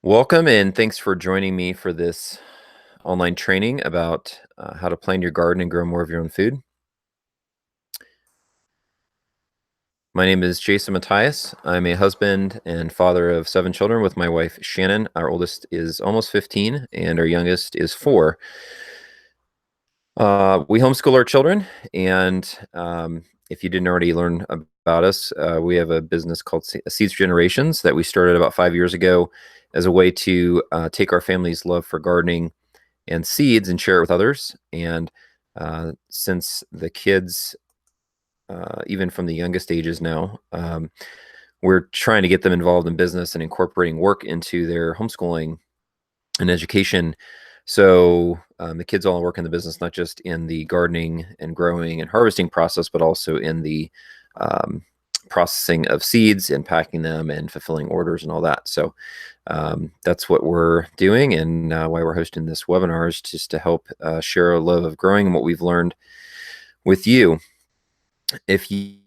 Welcome and thanks for joining me for this online training about how to plan your garden and grow more of your own food. My name is Jason Matthias. I'm a husband and father of 7 children with my wife Shannon. Our oldest is almost 15 and our youngest is 4. We homeschool our children, and if you didn't already learn about us, we have a business called Seeds for Generations that we started about 5 years ago as a way to take our family's love for gardening and seeds and share it with others. And since the kids, even from the youngest ages now, we're trying to get them involved in business and incorporating work into their homeschooling and education. So the kids all work in the business, not just in the gardening and growing and harvesting process, but also in the um, processing of seeds and packing them and fulfilling orders and all that. So that's what we're doing, and why we're hosting this webinar is just to help share a love of growing and what we've learned with you. If you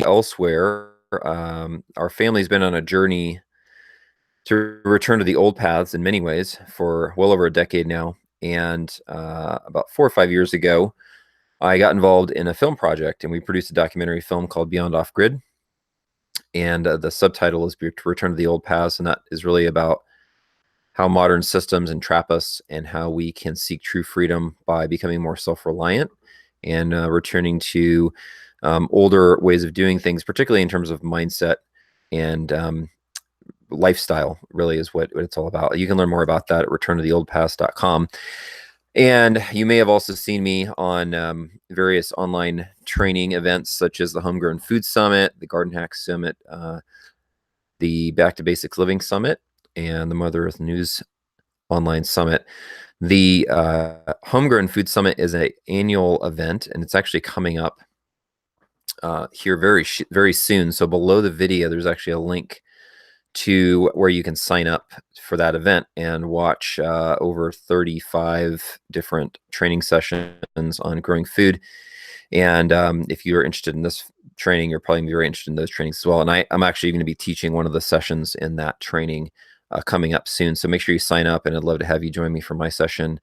elsewhere, our family's been on a journey to return to the old paths in many ways for well over a decade now. And about 4 or 5 years ago, I got involved in a film project, and we produced a documentary film called Beyond Off Grid. And the subtitle is Return to the Old Paths, and that is really about how modern systems entrap us and how we can seek true freedom by becoming more self-reliant and returning to older ways of doing things, particularly in terms of mindset and lifestyle, really is what it's all about. You can learn more about that at returntotheoldpaths.com. And you may have also seen me on various online training events, such as the Homegrown Food Summit, the Garden Hack Summit, the Back to Basics Living Summit, and the Mother Earth News Online Summit. The Homegrown Food Summit is an annual event, and it's actually coming up here very soon. So below the video, there's actually a link to where you can sign up for that event and watch over 35 different training sessions on growing food. And if you're interested in this training, you're probably very interested in those trainings as well. And I'm actually going to be teaching one of the sessions in that training coming up soon. So make sure you sign up, and I'd love to have you join me for my session,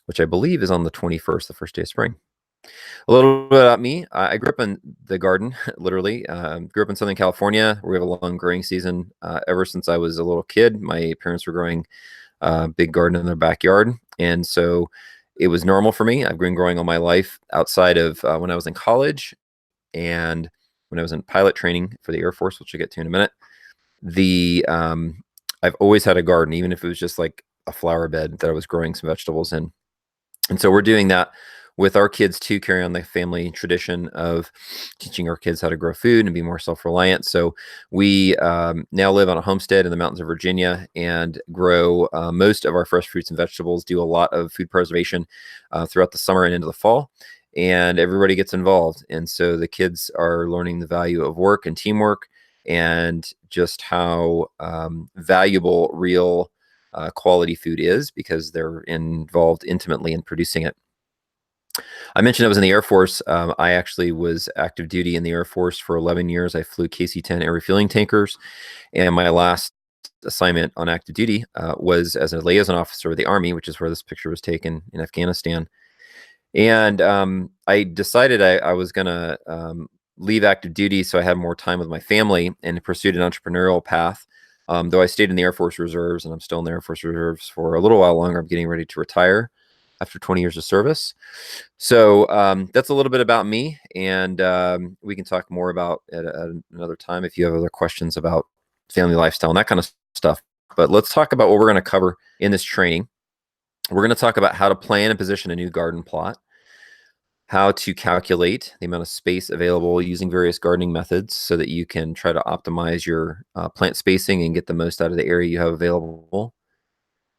which I believe is on the 21st, the first day of spring. A little bit about me. I grew up in the garden, literally. Grew up in Southern California, where we have a long growing season. Ever since I was a little kid, my parents were growing a big garden in their backyard. And so it was normal for me. I've been growing all my life outside of when I was in college and when I was in pilot training for the Air Force, which I'll get to in a minute. I've always had a garden, even if it was just like a flower bed that I was growing some vegetables in. And so we're doing that with our kids to carry on the family tradition of teaching our kids how to grow food and be more self-reliant. So we now live on a homestead in the mountains of Virginia and grow most of our fresh fruits and vegetables, do a lot of food preservation throughout the summer and into the fall. And everybody gets involved. And so the kids are learning the value of work and teamwork and just how valuable real quality food is, because they're involved intimately in producing it. I mentioned I was in the Air Force. I actually was active duty in the Air Force for 11 years. I flew KC-10 air refueling tankers, and my last assignment on active duty was as a liaison officer of the Army, which is where this picture was taken in Afghanistan. And I decided I was going to leave active duty so I had more time with my family and pursued an entrepreneurial path. Though I stayed in the Air Force Reserves, and I'm still in the Air Force Reserves for a little while longer. I'm getting ready to retire after 20 years of service. So that's a little bit about me, and we can talk more about it at another time if you have other questions about family lifestyle and that kind of stuff. But let's talk about what we're going to cover in this training. We're going to talk about how to plan and position a new garden plot, how to calculate the amount of space available using various gardening methods so that you can try to optimize your plant spacing and get the most out of the area you have available.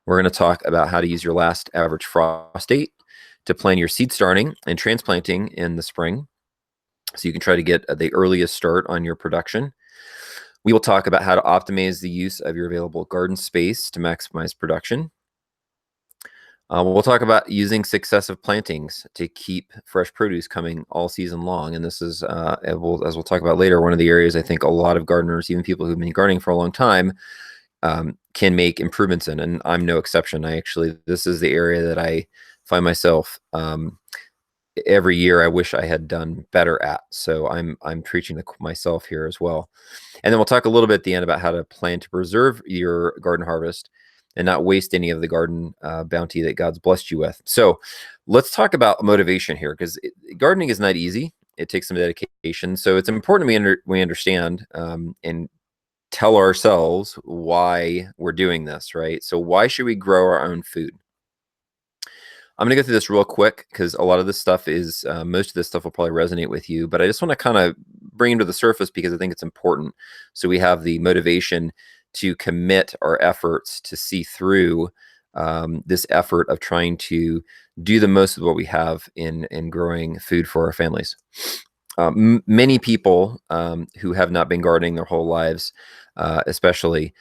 We're going to talk about how to use your last average frost date to plan your seed starting and transplanting in the spring, so you can try to get the earliest start on your production. We will talk about how to optimize the use of your available garden space to maximize production. We'll talk about using successive plantings to keep fresh produce coming all season long. And this is, as we'll talk about later, one of the areas I think a lot of gardeners, even people who've been gardening for a long time, can make improvements in. And I'm no exception. This is the area that I find myself every year I wish I had done better at. So I'm preaching to myself here as well. And then we'll talk a little bit at the end about how to plan to preserve your garden harvest and not waste any of the garden bounty that God's blessed you with. So let's talk about motivation here, because gardening is not easy. It takes some dedication. So it's important we understand and tell ourselves why we're doing this, right? So why should we grow our own food? I'm going to go through this real quick because a lot of this stuff is, most of this stuff will probably resonate with you, but I just want to kind of bring it to the surface because I think it's important. So we have the motivation to commit our efforts to see through this effort of trying to do the most of what we have in growing food for our families. Many people who have not been gardening their whole lives, especially,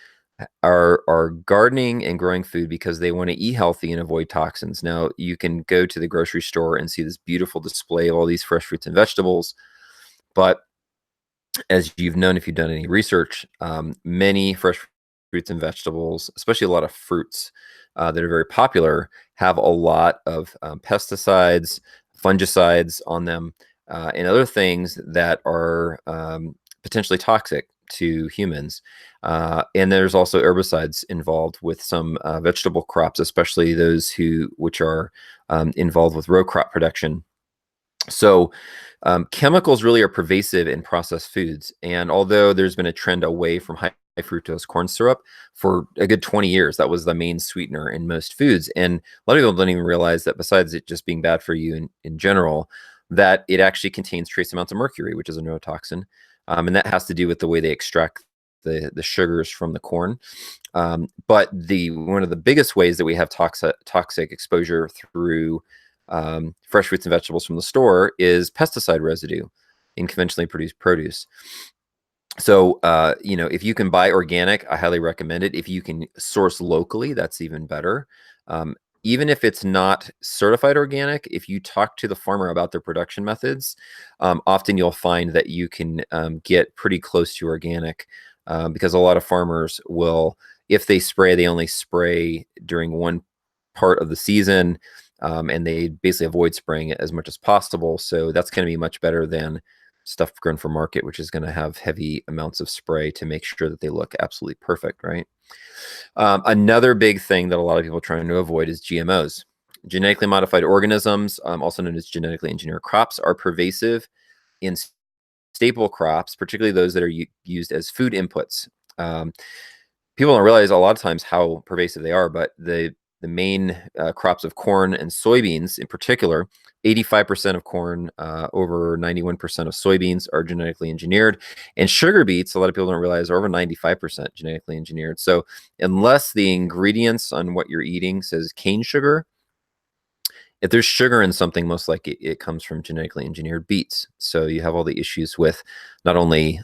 are gardening and growing food because they want to eat healthy and avoid toxins. Now, you can go to the grocery store and see this beautiful display of all these fresh fruits and vegetables, but as you've known, if you've done any research, many fresh fruits and vegetables, especially a lot of fruits that are very popular, have a lot of pesticides, fungicides on them, and other things that are potentially toxic to humans. And there's also herbicides involved with some vegetable crops, especially those which are involved with row crop production. So chemicals really are pervasive in processed foods. And although there's been a trend away from high fructose corn syrup for a good 20 years, that was the main sweetener in most foods. And a lot of people don't even realize that besides it just being bad for you in general, that it actually contains trace amounts of mercury, which is a neurotoxin. And that has to do with the way they extract the sugars from the corn. But one of the biggest ways that we have toxic exposure through fresh fruits and vegetables from the store is pesticide residue in conventionally produced produce. So, if you can buy organic, I highly recommend it. If you can source locally, that's even better. Even if it's not certified organic, if you talk to the farmer about their production methods, often you'll find that you can get pretty close to organic, because a lot of farmers will, if they spray, they only spray during one part of the season, and they basically avoid spraying it as much as possible. So that's going to be much better than stuff grown for market, which is going to have heavy amounts of spray to make sure that they look absolutely perfect, right? Another big thing that a lot of people are trying to avoid is GMOs. Genetically modified organisms, also known as genetically engineered crops, are pervasive in staple crops, particularly those that are used as food inputs. People don't realize a lot of times how pervasive they are, but the main crops of corn and soybeans in particular, 85% of corn, over 91% of soybeans are genetically engineered. And sugar beets, a lot of people don't realize, are over 95% genetically engineered. So unless the ingredients on what you're eating says cane sugar, if there's sugar in something, most likely it comes from genetically engineered beets. So you have all the issues with not only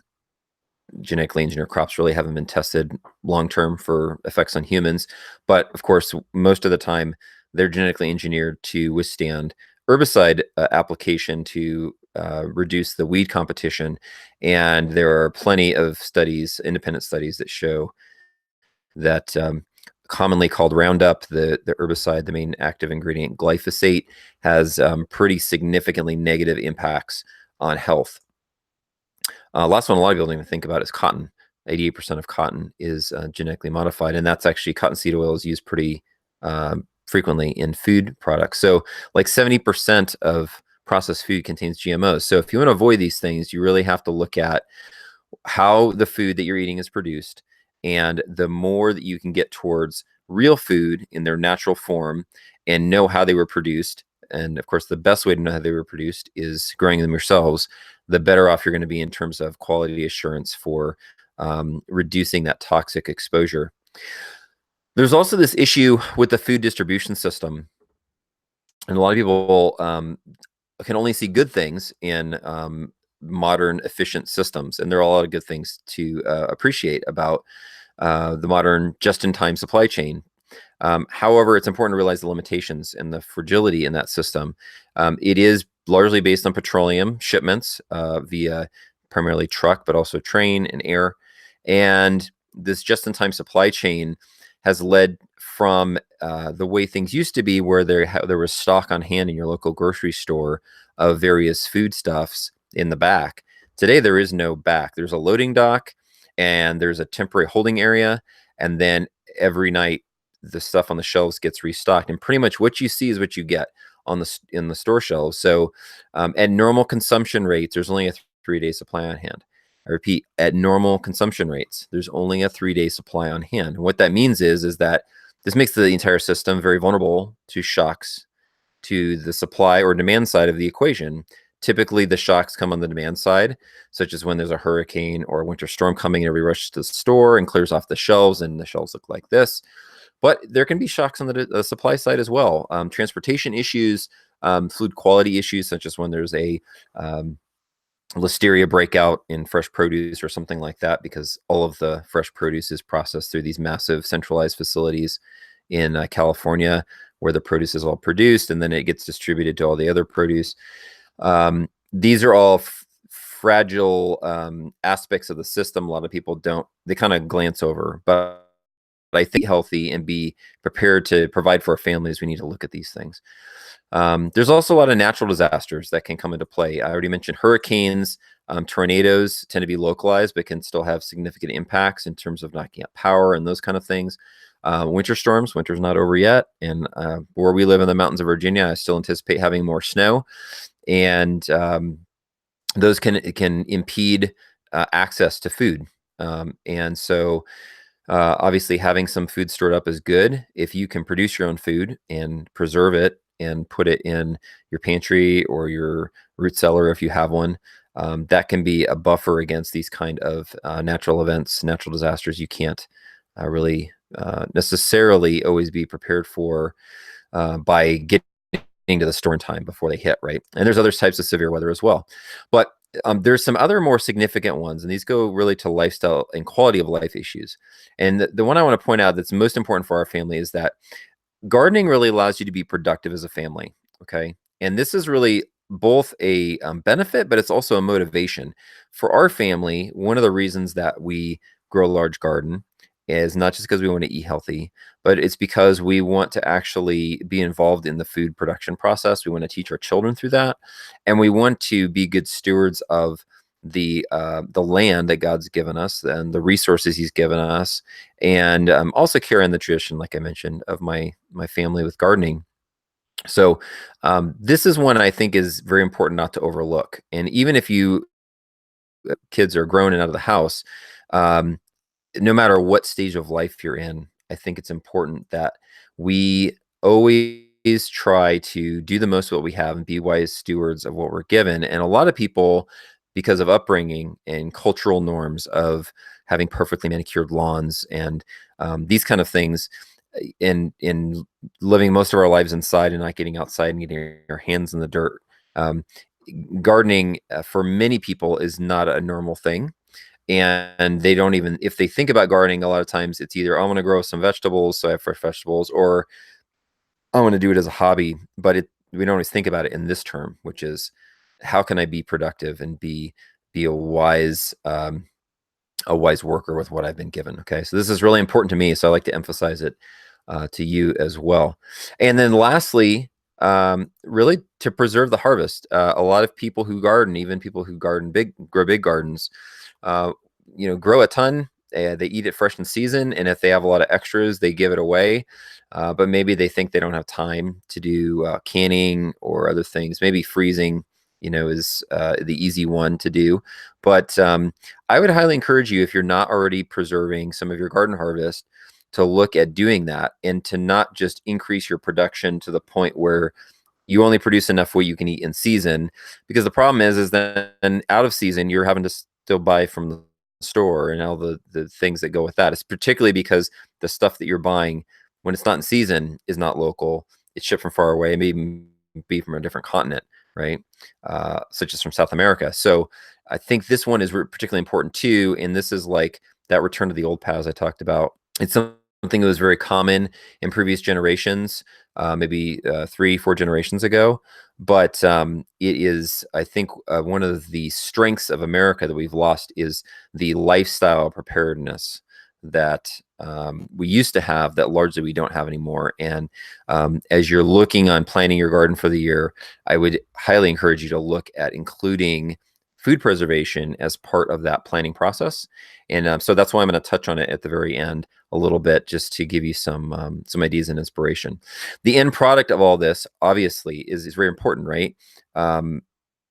genetically engineered crops really haven't been tested long-term for effects on humans, but of course, most of the time they're genetically engineered to withstand herbicide application to reduce the weed competition. And there are plenty of studies, independent studies, that show that commonly called Roundup, the herbicide, the main active ingredient, glyphosate, has pretty significantly negative impacts on health. Last one a lot of people don't even think about is cotton. 88% of cotton is genetically modified, and that's actually cottonseed oil is used pretty frequently in food products. So like 70% of processed food contains GMOs. So if you want to avoid these things, you really have to look at how the food that you're eating is produced. And the more that you can get towards real food in their natural form and know how they were produced, and of course, the best way to know how they were produced is growing them yourselves, the better off you're going to be in terms of quality assurance for reducing that toxic exposure. There's also this issue with the food distribution system. And a lot of people can only see good things in modern efficient systems. And there are a lot of good things to appreciate about the modern just-in-time supply chain. However, it's important to realize the limitations and the fragility in that system. It is largely based on petroleum shipments via primarily truck, but also train and air. And this just-in-time supply chain has led from the way things used to be, where there was stock on hand in your local grocery store of various foodstuffs in the back. Today, there is no back. There's a loading dock, and there's a temporary holding area, and then every night the stuff on the shelves gets restocked, and pretty much what you see is what you get in the store shelves. So at normal consumption rates, there's only a 3-day supply on hand. I repeat, at normal consumption rates, there's only a 3-day supply on hand. And what that means is that this makes the entire system very vulnerable to shocks to the supply or demand side of the equation. Typically, the shocks come on the demand side, such as when there's a hurricane or a winter storm coming, and everybody rushes to the store and clears off the shelves, and the shelves look like this. But there can be shocks on the supply side as well. Transportation issues, food quality issues, such as when there's a listeria breakout in fresh produce or something like that, because all of the fresh produce is processed through these massive centralized facilities in California, where the produce is all produced and then it gets distributed to all the other produce. These are all fragile aspects of the system. A lot of people they kind of glance over, but I think healthy and be prepared to provide for our families, we need to look at these things. There's also a lot of natural disasters that can come into play. I already mentioned hurricanes. Tornadoes tend to be localized, but can still have significant impacts in terms of knocking out power and those kind of things. Winter storms, winter's not over yet. And where we live in the mountains of Virginia, I still anticipate having more snow. And those can impede access to food. And so obviously having some food stored up is good. If you can produce your own food and preserve it and put it in your pantry or your root cellar, if you have one, that can be a buffer against these kind of natural events, natural disasters you can't really necessarily always be prepared for by getting to the store in time before they hit, right? And there's other types of severe weather as well. But there's some other more significant ones, and these go really to lifestyle and quality of life issues. And the one I want to point out that's most important for our family is that gardening really allows you to be productive as a family, okay? And this is really both a benefit, but it's also a motivation. For our family, one of the reasons that we grow a large garden is not just because we want to eat healthy, but it's because we want to actually be involved in the food production process. We want to teach our children through that, and we want to be good stewards of the land that God's given us and the resources He's given us, and also carry on the tradition, like I mentioned, of my family with gardening. So this is one I think is very important not to overlook. And even if you kids are grown and out of the house, no matter what stage of life you're in, I think it's important that we always try to do the most of what we have and be wise stewards of what we're given. And a lot of people, because of upbringing and cultural norms of having perfectly manicured lawns and these kind of things, in living most of our lives inside and not getting outside and getting our hands in the dirt, gardening for many people is not a normal thing. And they don't even, if they think about gardening, a lot of times it's either I want to grow some vegetables, so I have fresh vegetables, or I want to do it as a hobby. But we don't always think about it in this term, which is how can I be productive and be a wise worker with what I've been given. Okay, so this is really important to me, so I like to emphasize it to you as well. And then lastly, really to preserve the harvest. A lot of people who garden, even people who grow big gardens, grow a ton. They eat it fresh in season, and if they have a lot of extras, they give it away. But maybe they think they don't have time to do canning or other things. Maybe freezing, is the easy one to do. But I would highly encourage you, if you're not already preserving some of your garden harvest, to look at doing that, and to not just increase your production to the point where you only produce enough what you can eat in season. Because the problem is then out of season, you're having to still buy from the store and all the things that go with that. It's particularly because the stuff that you're buying when it's not in season is not local. It's shipped from far away, maybe be from a different continent, right? Such as from South America. So I think this one is particularly important too. And this is like that return to the old paths I talked about. It's something something that was very common in previous generations, maybe 3, 4 generations ago. But it is, I think, one of the strengths of America that we've lost is the lifestyle preparedness that we used to have that largely we don't have anymore. And as you're looking on planning your garden for the year, I would highly encourage you to look at including food preservation as part of that planning process. And so that's why I'm going to touch on it at the very end a little bit, just to give you some ideas and inspiration. The end product of all this, obviously, is very important, right? Um,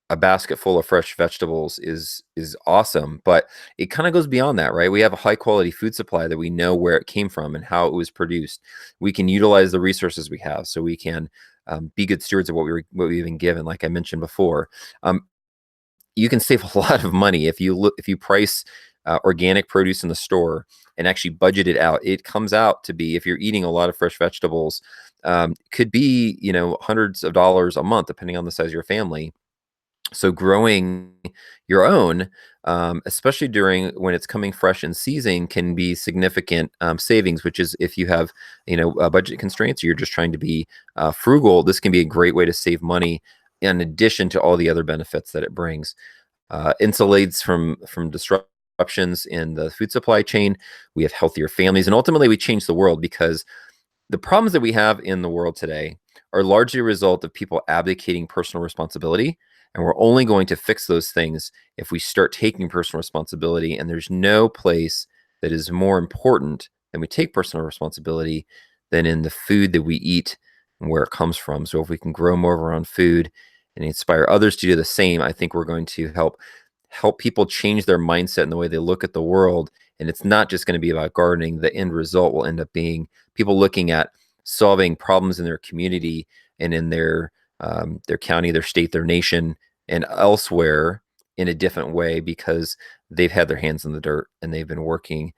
a basket full of fresh vegetables is awesome, but it kind of goes beyond that, right? We have a high quality food supply that we know where it came from and how it was produced. We can utilize the resources we have, so we can be good stewards of what we've been given. Like I mentioned before, you can save a lot of money if you price organic produce in the store and actually budget it out. It comes out to be, if you're eating a lot of fresh vegetables, could be hundreds of dollars a month depending on the size of your family. So growing your own, especially during when it's coming fresh in season, can be significant savings. Which is, if you have budget constraints, or you're just trying to be frugal, this can be a great way to save money in addition to all the other benefits that it brings. Insulates from disruptions in the food supply chain. We have healthier families, and ultimately we change the world, because the problems that we have in the world today are largely a result of people abdicating personal responsibility. And we're only going to fix those things if we start taking personal responsibility. And there's no place that is more important than we take personal responsibility than in the food that we eat and where it comes from. So if we can grow more of our own food and inspire others to do the same, I think we're going to help people change their mindset and the way they look at the world. And it's not just going to be about gardening. The end result will end up being people looking at solving problems in their community and in their county, their state, their nation, and elsewhere in a different way, because they've had their hands in the dirt and they've been working,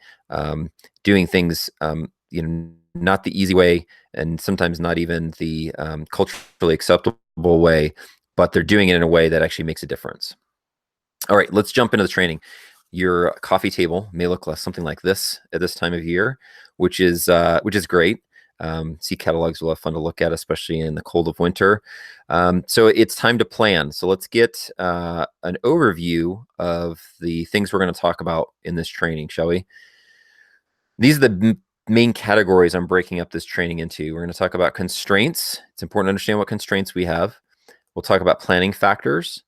doing things, not the easy way, and sometimes not even the culturally acceptable way, but they're doing it in a way that actually makes a difference. All right, let's jump into the training. Your coffee table may look something like this at this time of year, which is great. Seed catalogs will have fun to look at, especially in the cold of winter. So it's time to plan. So let's get an overview of the things we're going to talk about in this training, shall we? These are the main categories I'm breaking up this training into. We're going to talk about constraints. It's important to understand what constraints we have. We'll talk about planning factors.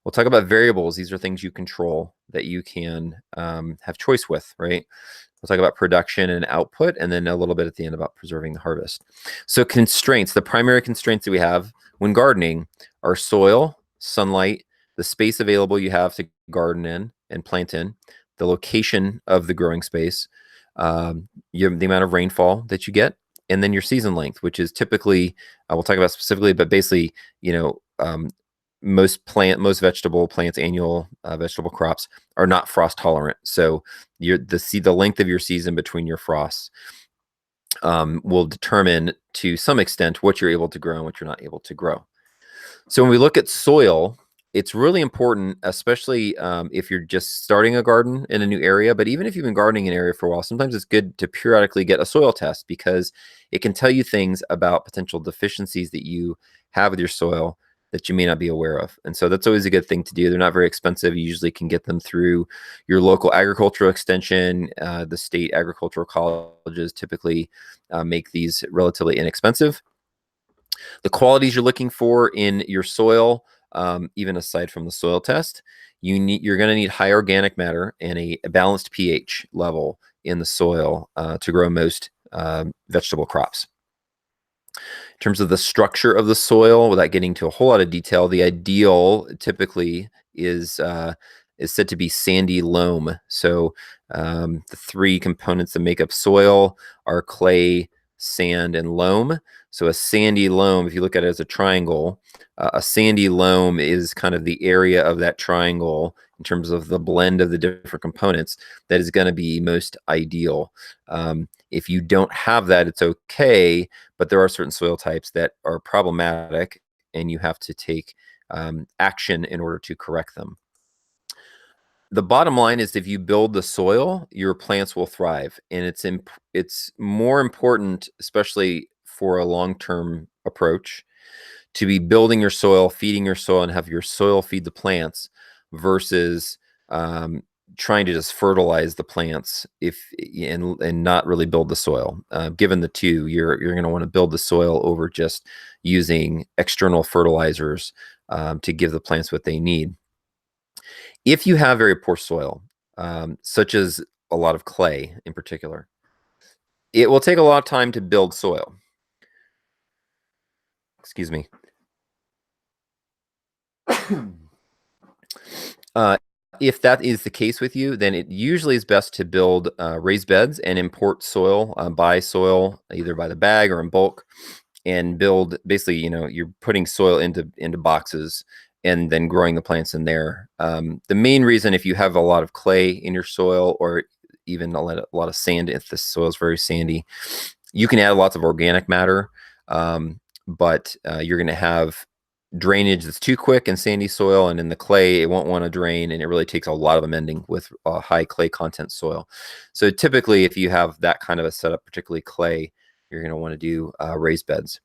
We'll talk about variables. These are things you control that you can have choice with, right? We'll talk about production and output, and then a little bit at the end about preserving the harvest. So constraints, the primary constraints that we have when gardening are soil, sunlight, the space available you have to garden in and plant in, the location of the growing space, the amount of rainfall that you get, and then your season length, which is typically, we'll talk about specifically, but basically, most vegetable plants, annual vegetable crops, are not frost tolerant. So the length of your season between your frosts will determine to some extent what you're able to grow and what you're not able to grow. So when we look at soil, it's really important, especially if you're just starting a garden in a new area, but even if you've been gardening in an area for a while, sometimes it's good to periodically get a soil test, because it can tell you things about potential deficiencies that you have with your soil that you may not be aware of. And so that's always a good thing to do. They're not very expensive. You usually can get them through your local agricultural extension. The state agricultural colleges typically make these relatively inexpensive. The qualities you're looking for in your soil, even aside from the soil test, you're going to need high organic matter and a balanced pH level in the soil to grow most vegetable crops. In terms of the structure of the soil, without getting to a whole lot of detail, the ideal typically is said to be sandy loam. So the three components that make up soil are clay, sand, and loam. So a sandy loam, if you look at it as a triangle, a sandy loam is kind of the area of that triangle in terms of the blend of the different components that is going to be most ideal. If you don't have that, it's okay, but there are certain soil types that are problematic, and you have to take action in order to correct them. The bottom line is if you build the soil, your plants will thrive, and it's more important, especially for a long-term approach, to be building your soil, feeding your soil, and have your soil feed the plants versus um, trying to just fertilize the plants and not really build the soil. Given the two, you're going to want to build the soil over just using external fertilizers to give the plants what they need. If you have very poor soil, such as a lot of clay in particular, it will take a lot of time to build soil. Excuse me. uh, if that is the case with you, then it usually is best to build raised beds and import soil, buy soil either by the bag or in bulk, and build basically, you're putting soil into boxes and then growing the plants in there. The main reason, if you have a lot of clay in your soil or even a lot of sand, if the soil is very sandy, you can add lots of organic matter, but you're going to have drainage that's too quick in sandy soil, and in the clay it won't want to drain, and it really takes a lot of amending with high clay content soil. So typically, if you have that kind of a setup, particularly clay, you're going to want to do raised beds.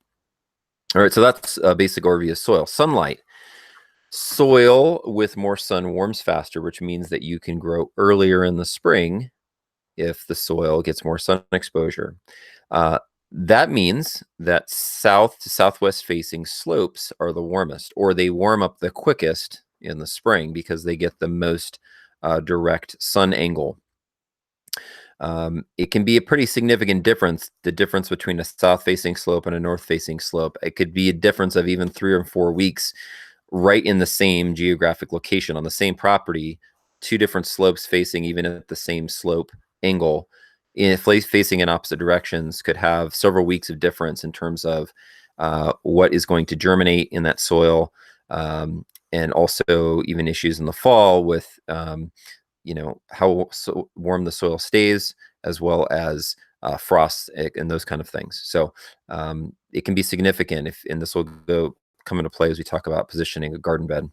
All right, so that's a basic overview of soil. Sunlight. Soil with more sun warms faster, which means that you can grow earlier in the spring if the soil gets more sun exposure. That means that south to southwest facing slopes are the warmest, or they warm up the quickest in the spring because they get the most direct sun angle. It can be a pretty significant difference, the difference between a south facing slope and a north facing slope. It could be a difference of even 3 or 4 weeks right in the same geographic location on the same property, two different slopes facing even at the same slope angle, facing in opposite directions, could have several weeks of difference in terms of what is going to germinate in that soil, and also even issues in the fall with how warm the soil stays, as well as frost and those kind of things. So it can be significant and this will come into play as we talk about positioning a garden bed.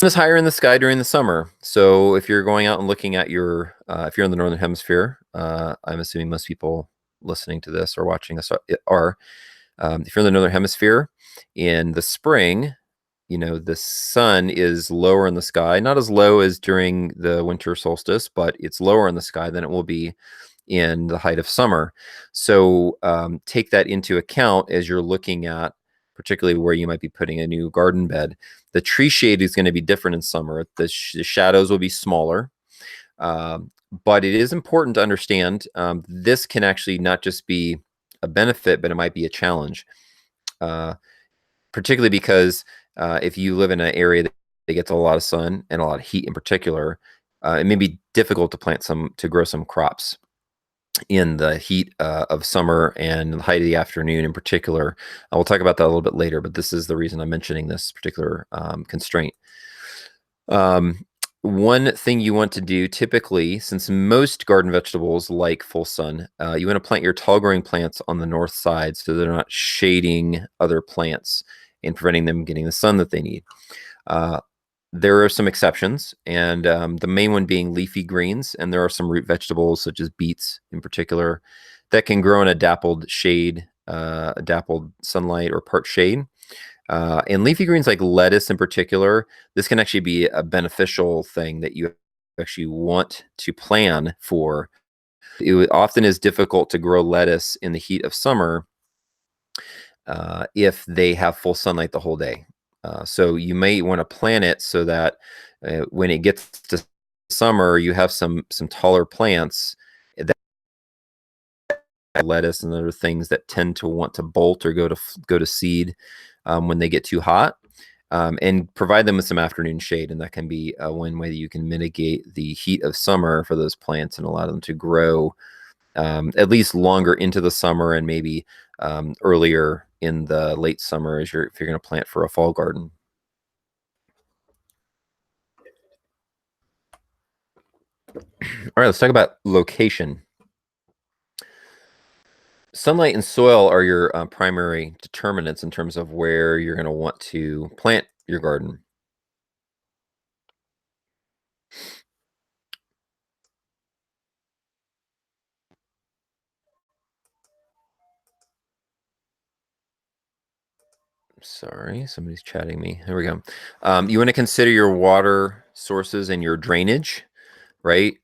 Is higher in the sky during the summer. So if you're going out and looking at if you're in the northern hemisphere, I'm assuming most people listening to this or watching this are. If you're in the northern hemisphere in the spring, the sun is lower in the sky, not as low as during the winter solstice, but it's lower in the sky than it will be in the height of summer. So take that into account as you're looking at particularly where you might be putting a new garden bed. The tree shade is going to be different in summer. The shadows will be smaller. But it is important to understand this can actually not just be a benefit, but it might be a challenge, particularly because if you live in an area that gets a lot of sun and a lot of heat in particular, it may be difficult to grow some crops in the heat of summer and the height of the afternoon in particular. We'll talk about that a little bit later, but this is the reason I'm mentioning this particular constraint. One thing you want to do typically, since most garden vegetables like full sun, you want to plant your tall growing plants on the north side so they're not shading other plants and preventing them getting the sun that they need. There are some exceptions, and the main one being leafy greens, and there are some root vegetables such as beets in particular that can grow in a dappled shade, a dappled sunlight or part shade. And leafy greens like lettuce in particular, this can actually be a beneficial thing that you actually want to plan for. It often is difficult to grow lettuce in the heat of summer if they have full sunlight the whole day. So you may want to plan it so that when it gets to summer, you have some taller plants that lettuce and other things that tend to want to bolt or go to seed when they get too hot, and provide them with some afternoon shade. And that can be one way that you can mitigate the heat of summer for those plants and allow them to grow at least longer into the summer and maybe earlier in the late summer if you're going to plant for a fall garden. All right, let's talk about location. Sunlight and soil are your primary determinants in terms of where you're going to want to plant your garden. Sorry, somebody's chatting me. There we go. You want to consider your water sources and your drainage, right?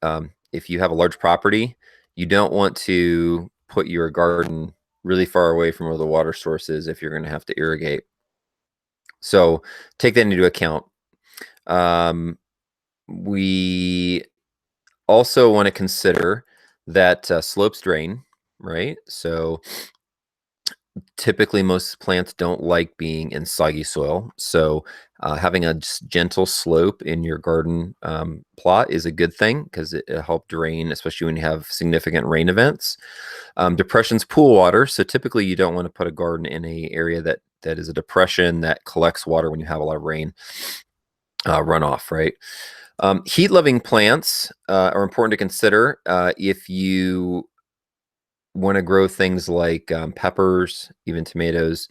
If you have a large property, you don't want to put your garden really far away from where the water source is if you're going to have to irrigate. So take that into account. We also want to consider that slopes drain, right? So typically most plants don't like being in soggy soil. So having a gentle slope in your garden plot is a good thing because it'll help drain, especially when you have significant rain events. Depressions pool water. So typically you don't want to put a garden in an area that is a depression that collects water when you have a lot of rain runoff, right? Heat-loving plants are important to consider if you want to grow things like peppers, even tomatoes.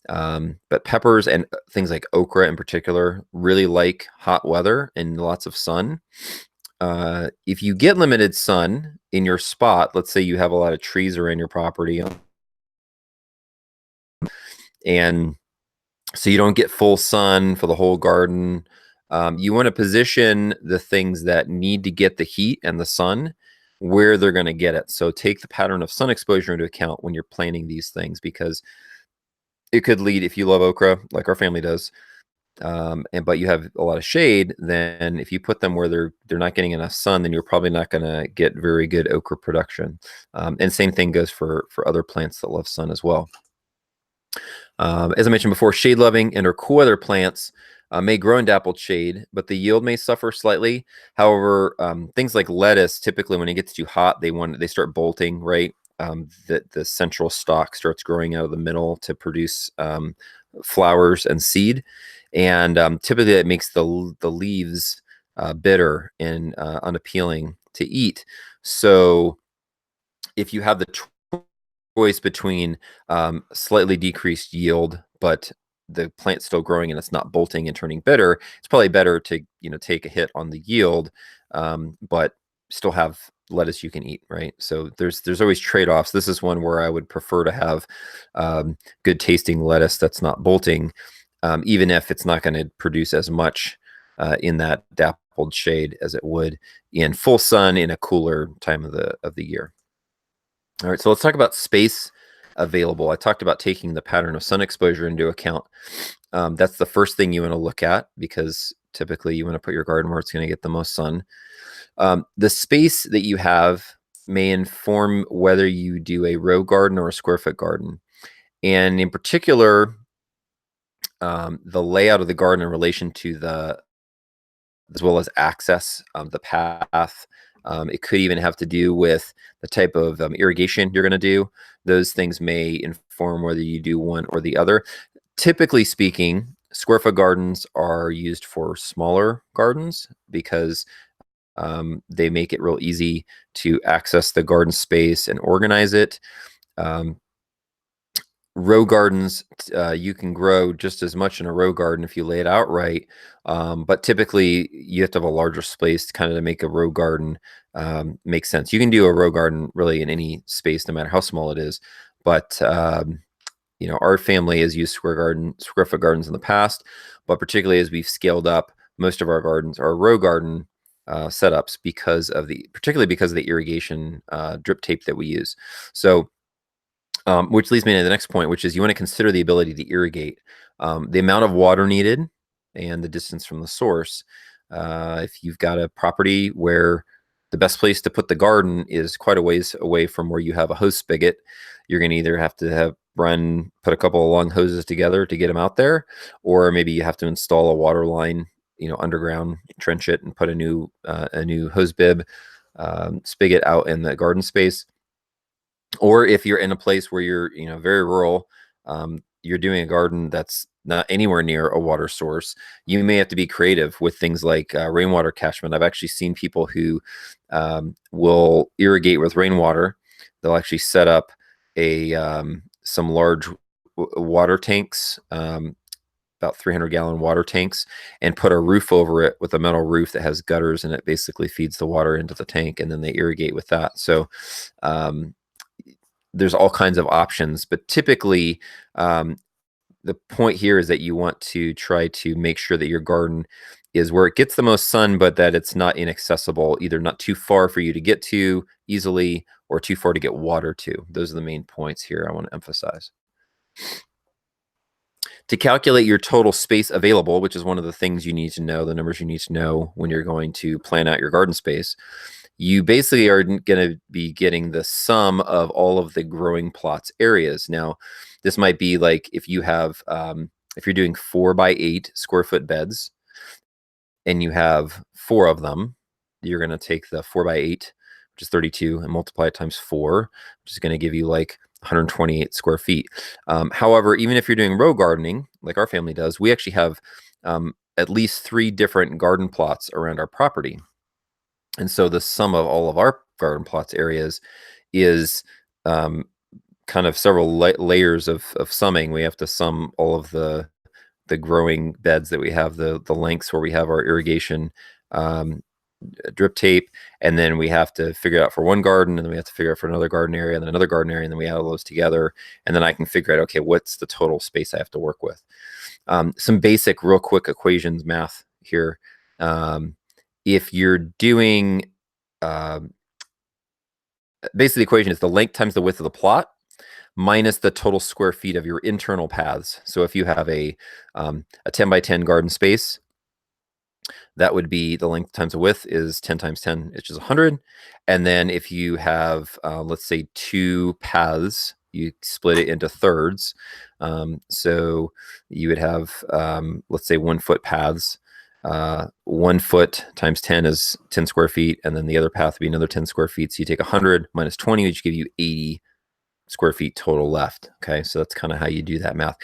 But peppers and things like okra in particular really like hot weather and lots of sun. If you get limited sun in your spot, let's say you have a lot of trees around your property, and so you don't get full sun for the whole garden, you want to position the things that need to get the heat and the sun where they're going to get it. So take the pattern of sun exposure into account when you're planting these things, because it could lead, if you love okra like our family does, but you have a lot of shade, then if you put them where they're not getting enough sun, then you're probably not going to get very good okra production. And same thing goes for other plants that love sun as well. As I mentioned before, shade loving and or cool weather plants may grow in dappled shade, but the yield may suffer slightly. However, things like lettuce, typically when it gets too hot, they start bolting, right? The central stalk starts growing out of the middle to produce flowers and seed, and typically it makes the leaves bitter and unappealing to eat. So if you have the choice between slightly decreased yield, but the plant's still growing and it's not bolting and turning bitter, it's probably better to take a hit on the yield, but still have lettuce you can eat, right? So there's always trade-offs. This is one where I would prefer to have good tasting lettuce that's not bolting, even if it's not going to produce as much in that dappled shade as it would in full sun in a cooler time of the year. All right, so let's talk about space available. I talked about taking the pattern of sun exposure into account. That's the first thing you want to look at, because typically you want to put your garden where it's going to get the most sun. The space that you have may inform whether you do a row garden or a square foot garden. And in particular, the layout of the garden in relation to as well as access, the path. It could even have to do with the type of irrigation you're going to do. Those things may inform whether you do one or the other. Typically speaking, square foot gardens are used for smaller gardens because they make it real easy to access the garden space and organize it. Row gardens, you can grow just as much in a row garden if you lay it out right, but typically you have to have a larger space to make a row garden make sense. You can do a row garden really in any space, no matter how small it is, but our family has used square foot gardens in the past, but particularly as we've scaled up, most of our gardens are row garden setups particularly because of the irrigation drip tape that we use. So which leads me to the next point, which is you want to consider the ability to irrigate, the amount of water needed and the distance from the source. If you've got a property where the best place to put the garden is quite a ways away from where you have a hose spigot, you're going to either have to put a couple of long hoses together to get them out there, or maybe you have to install a water line, underground, trench it, and put a new hose bib spigot out in the garden space. Or if you're in a place where you're, very rural, you're doing a garden that's not anywhere near a water source, you may have to be creative with things like rainwater catchment. I've actually seen people who will irrigate with rainwater. They'll actually set up some large water tanks, about 300-gallon water tanks, and put a roof over it with a metal roof that has gutters, and it basically feeds the water into the tank, and then they irrigate with that. So there's all kinds of options, but typically the point here is that you want to try to make sure that your garden is where it gets the most sun, but that it's not inaccessible, either not too far for you to get to easily or too far to get water to. Those are the main points here I want to emphasize. To calculate your total space available, which is one of the things you need to know, the numbers you need to know when you're going to plan out your garden space, you basically are going to be getting the sum of all of the growing plots areas. Now, this might be like if you have, if you're doing 4x8 square foot beds and you have 4 of them, you're going to take the 4x8, which is 32, and multiply it times 4, which is going to give you like 128 square feet. However, even if you're doing row gardening, like our family does, we actually have at least 3 different garden plots around our property. And so the sum of all of our garden plots areas is kind of several layers of summing. We have to sum all of the growing beds that we have, the lengths where we have our irrigation drip tape, and then we have to figure out for one garden, and then we have to figure out for another garden area, and then another garden area, and then we add all those together, and then I can figure out, okay, what's the total space I have to work with. Some basic real quick equations math here. If you're doing basically the equation is the length times the width of the plot minus the total square feet of your internal paths. So if you have a 10 by 10 garden space, that would be the length times the width is 10 times 10, which is 100. And then if you have, let's say 2 paths, you split it into thirds. So you would have, let's say 1 foot paths. 1 foot times 10 is 10 square feet. And then the other path would be another 10 square feet. So you take 100 minus 20, which give you 80 square feet total left. Okay, so that's kind of how you do that math.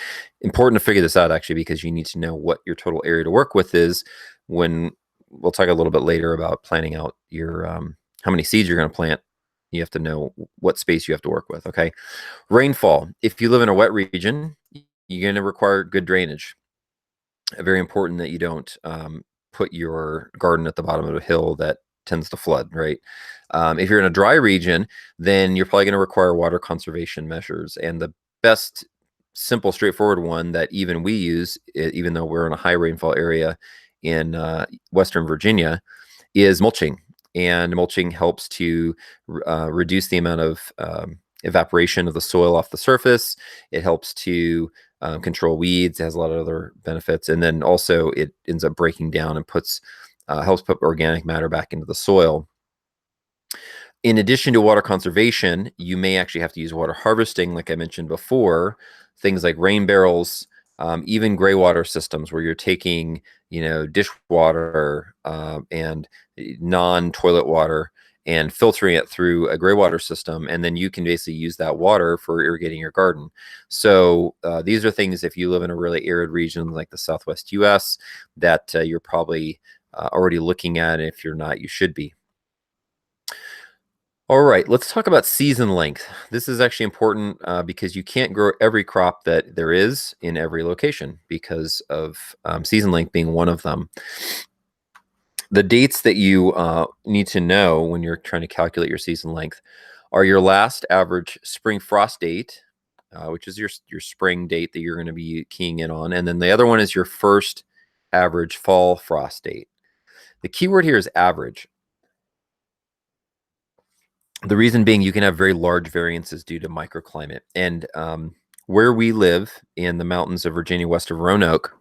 Important to figure this out actually, because you need to know what your total area to work with is when we'll talk a little bit later about planning out your how many seeds you're going to plant. You have to know what space you have to work with. Okay, rainfall. If you live in a wet region, you're going to require good drainage. Very important that you don't put your garden at the bottom of a hill that tends to flood, right? If you're in a dry region, then you're probably going to require water conservation measures. And the best, simple, straightforward one that even we use, even though we're in a high rainfall area in Western Virginia, is mulching. And mulching helps to reduce the amount of evaporation of the soil off the surface. It helps to control weeds. It has a lot of other benefits. And then also it ends up breaking down and helps put organic matter back into the soil. In addition to water conservation, you may actually have to use water harvesting, like I mentioned before, things like rain barrels, even gray water systems where you're taking, dishwater and non-toilet water and filtering it through a gray water system, and then you can basically use that water for irrigating your garden. So these are things, if you live in a really arid region like the Southwest US, that you're probably already looking at, and if you're not, you should be. All right, let's talk about season length. This is actually important because you can't grow every crop that there is in every location because of season length being one of them. The dates that you need to know when you're trying to calculate your season length are your last average spring frost date, which is your spring date that you're going to be keying in on. And then the other one is your first average fall frost date. The key word here is average. The reason being you can have very large variances due to microclimate. And where we live in the mountains of Virginia, west of Roanoke,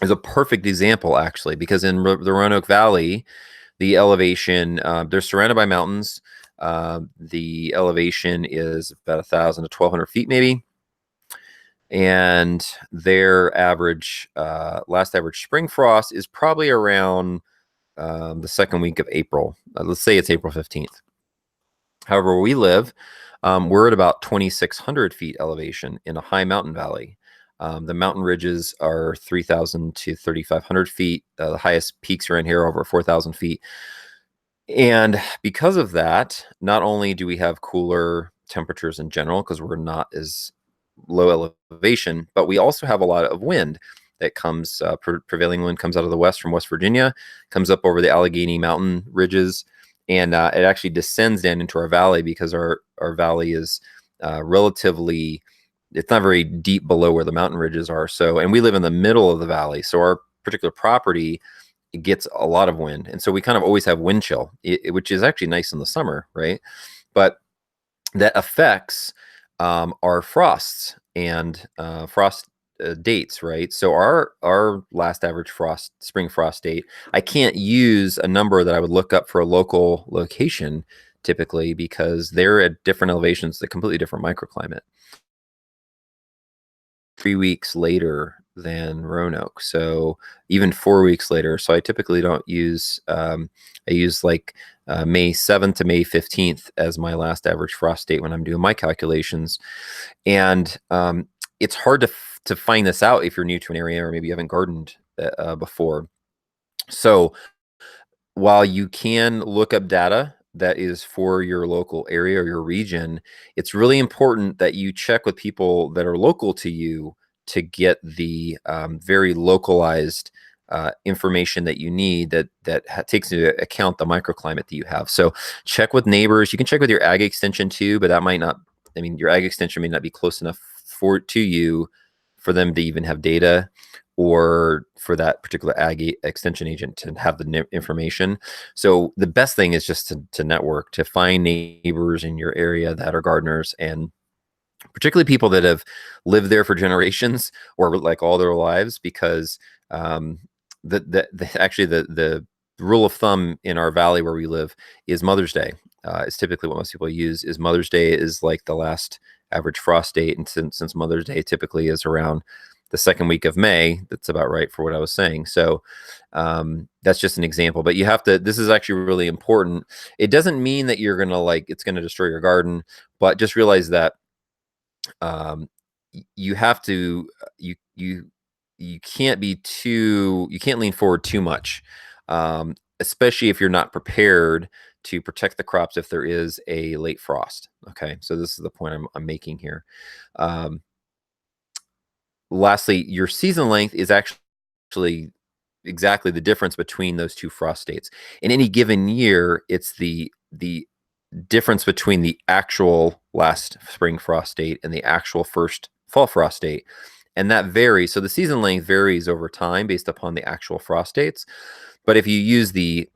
is a perfect example, actually, because in the Roanoke Valley, the elevation, they're surrounded by mountains. The elevation is about 1,000 to 1,200 feet, maybe. And their average, last average spring frost is probably around the second week of April. Let's say it's April 15th. However, where we live, we're at about 2,600 feet elevation in a high mountain valley. The mountain ridges are 3,000 to 3,500 feet. The highest peaks around here are over 4,000 feet. And because of that, not only do we have cooler temperatures in general, because we're not as low elevation, but we also have a lot of wind that comes, prevailing wind comes out of the west from West Virginia, comes up over the Allegheny mountain ridges, and it actually descends down into our valley because our valley is relatively it's not very deep below where the mountain ridges are. So, and we live in the middle of the valley, so our particular property, it gets a lot of wind, and so we kind of always have wind chill, which is actually nice in the summer, right? But that affects our frosts and frost dates, right? So our last average spring frost date, I can't use a number that I would look up for a local location typically, because they're at different elevations, a completely different microclimate. 3 weeks later than Roanoke, so even 4 weeks later. So I typically don't use. I use like May 7th to May 15th as my last average frost date when I'm doing my calculations, and it's hard to find this out if you're new to an area or maybe you haven't gardened before. So while you can look up data that is for your local area or your region, it's really important that you check with people that are local to you to get the very localized information that you need that takes into account the microclimate that you have. So check with neighbors. You can check with your ag extension too, but that might not. I mean, your ag extension may not be close enough to you for them to even have data, or for that particular ag extension agent to have the information. So the best thing is just to network, to find neighbors in your area that are gardeners, and particularly people that have lived there for generations or like all their lives, because actually the rule of thumb in our valley where we live is Mother's Day. Is typically what most people use. Is Mother's Day is like the last average frost date, and since Mother's Day typically is around the second week of May, that's about right for what I was saying. So that's just an example, but you have to. This is actually really important. It doesn't mean that you're gonna it's gonna destroy your garden, but just realize that you have to you can't you can't lean forward too much, especially if you're not prepared to protect the crops if there is a late frost. Okay, so this is the point I'm making here. Lastly, your season length is actually exactly the difference between those two frost dates. In any given year, it's the difference between the actual last spring frost date and the actual first fall frost date. And that varies. So the season length varies over time based upon the actual frost dates. But if you use the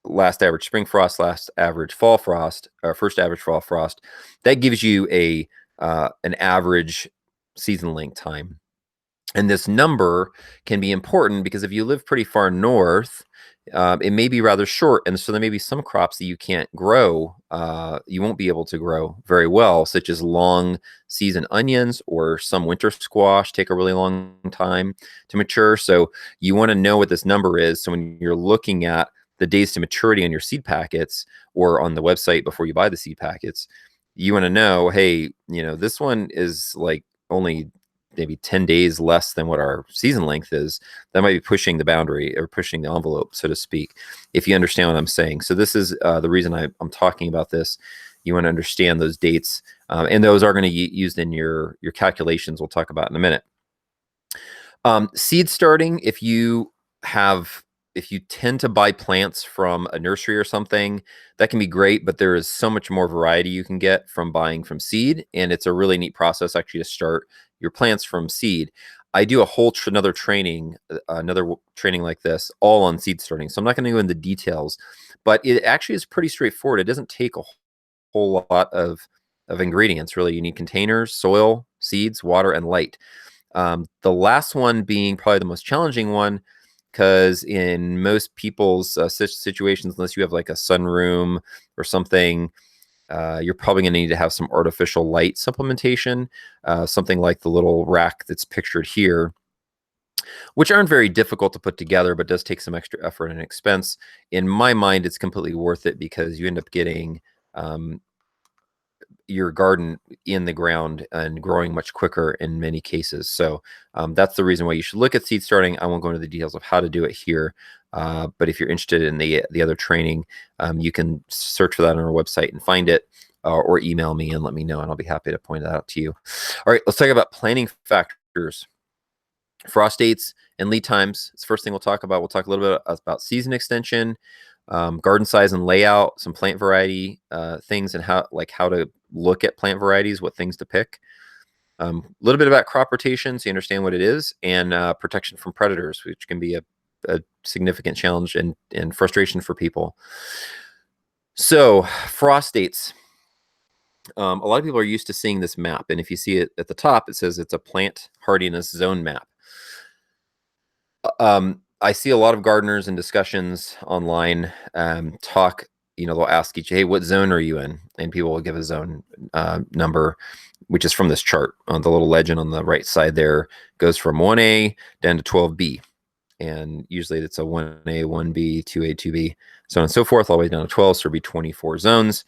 last average spring frost, last average fall frost, or first average fall frost, that gives you an average season length time. And this number can be important because if you live pretty far north, it may be rather short. And so there may be some crops that you can't grow, you won't be able to grow very well, such as long season onions or some winter squash take a really long time to mature. So you want to know what this number is. So when you're looking at the days to maturity on your seed packets or on the website before you buy the seed packets, you want to know, hey, this one is like only maybe 10 days less than what our season length is. That might be pushing the boundary or pushing the envelope, so to speak, if you understand what I'm saying. So this is the reason I'm talking about this. You want to understand those dates, and those are going to be used in your calculations we'll talk about in a minute. Seed starting, if you tend to buy plants from a nursery or something, that can be great, but there is so much more variety you can get from buying from seed, and it's a really neat process actually to start your plants from seed. I do a whole another training like this, all on seed starting. So I'm not going to go into details, but it actually is pretty straightforward. It doesn't take a whole lot of ingredients, really. You need containers, soil, seeds, water, and light. The last one being probably the most challenging one, because in most people's situations, unless you have like a sunroom or something, you're probably going to need to have some artificial light supplementation, something like the little rack that's pictured here, which aren't very difficult to put together, but does take some extra effort and expense. In my mind, it's completely worth it because you end up getting your garden in the ground and growing much quicker in many cases. So that's the reason why you should look at seed starting. I won't go into the details of how to do it here, but if you're interested in the other training, you can search for that on our website and find it, or email me and let me know, and I'll be happy to point that out to you. All right, let's talk about planning factors. Frost dates and lead times. It's the first thing we'll talk about. We'll talk a little bit about season extension, garden size and layout, some plant variety things, and how to look at plant varieties, what things to pick. A little bit about crop rotation, so you understand what it is, and protection from predators, which can be a significant challenge and frustration for people. So frost dates. A lot of people are used to seeing this map, and if you see it at the top, it says it's a plant hardiness zone map. I see a lot of gardeners in discussions online talk. They'll ask each, "Hey, what zone are you in?" And people will give a zone number, which is from this chart. The little legend on the right side there goes from 1A down to 12B, and usually it's a 1A, 1B, 2A, 2B, so on and so forth, all the way down to 12. So there'll be 24 zones.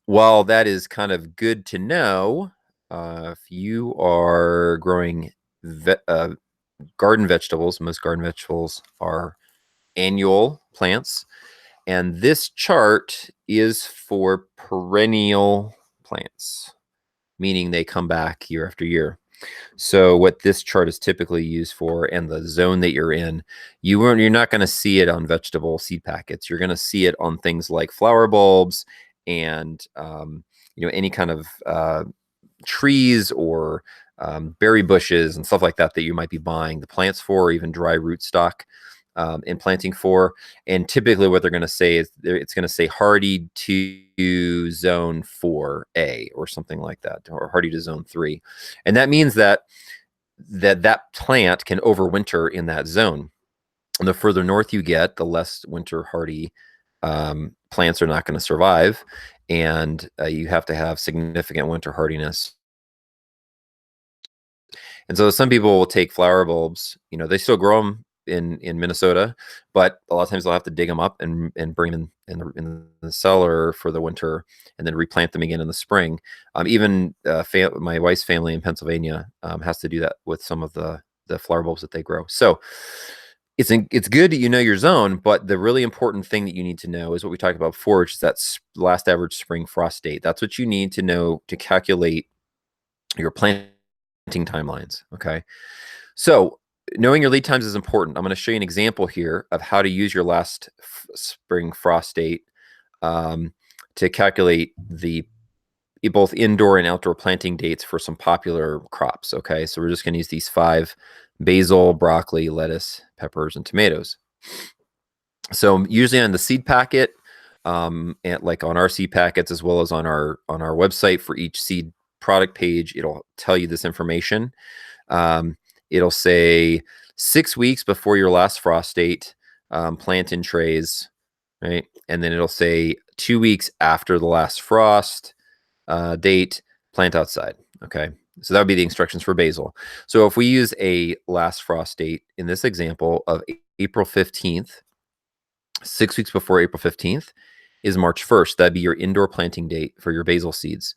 While that is kind of good to know, if you are growing garden vegetables, most garden vegetables are annual plants, and this chart is for perennial plants, meaning they come back year after year. So what this chart is typically used for, and the zone that you're in, you're not going to see it on vegetable seed packets. You're going to see it on things like flower bulbs and any kind of trees or berry bushes and stuff like that you might be buying the plants for, or even dry rootstock and planting for. And typically what they're going to say is it's going to say hardy to zone 4A or something like that, or hardy to zone 3. And that means that plant can overwinter in that zone. And the further north you get, the less winter hardy plants are not going to survive. And you have to have significant winter hardiness. And so some people will take flower bulbs, they still grow them in Minnesota, but a lot of times they'll have to dig them up and bring them in the cellar for the winter, and then replant them again in the spring. Even my wife's family in Pennsylvania has to do that with some of the flower bulbs that they grow. So it's good that you know your zone, but the really important thing that you need to know is what we talked about before, which is that last average spring frost date. That's what you need to know to calculate your planting timelines. Okay. So knowing your lead times is important. I'm going to show you an example here of how to use your last spring frost date to calculate the both indoor and outdoor planting dates for some popular crops. Okay. So we're just going to use these 5: basil, broccoli, lettuce, peppers, and tomatoes. So usually on the seed packet, and like on our seed packets, as well as on our website for each seed product page, it'll tell you this information. It'll say 6 weeks before your last frost date, plant in trays, right? And then it'll say 2 weeks after the last frost date, plant outside. Okay. So that would be the instructions for basil. So if we use a last frost date in this example of April 15th, 6 weeks before April 15th is March 1st. That'd be your indoor planting date for your basil seeds.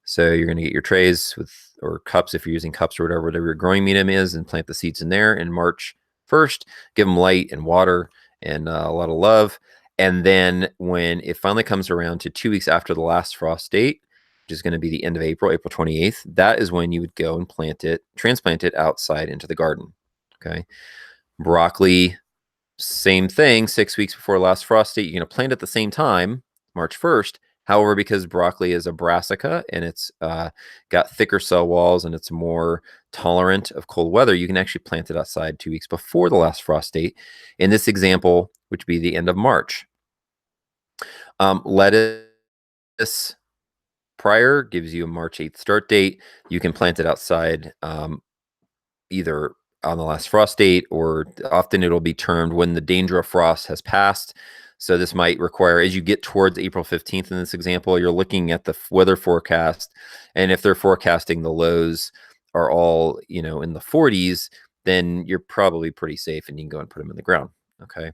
So you're going to get your trays or cups, if you're using cups or whatever your growing medium is, and plant the seeds in there. And March 1st, give them light and water and a lot of love. And then when it finally comes around to 2 weeks after the last frost date, which is going to be the end of April, April 28th, that is when you would go and transplant it outside into the garden. Okay. Broccoli, same thing, 6 weeks before last frost date. You're going to plant at the same time, March 1st. However, because broccoli is a brassica and it's got thicker cell walls and it's more tolerant of cold weather, you can actually plant it outside 2 weeks before the last frost date. In this example, which would be the end of March. Lettuce prior gives you a March 8th start date. You can plant it outside either on the last frost date, or often it'll be termed when the danger of frost has passed. So this might require, as you get towards April 15th in this example, you're looking at the weather forecast. And if they're forecasting the lows are all, in the 40s, then you're probably pretty safe and you can go and put them in the ground. Okay.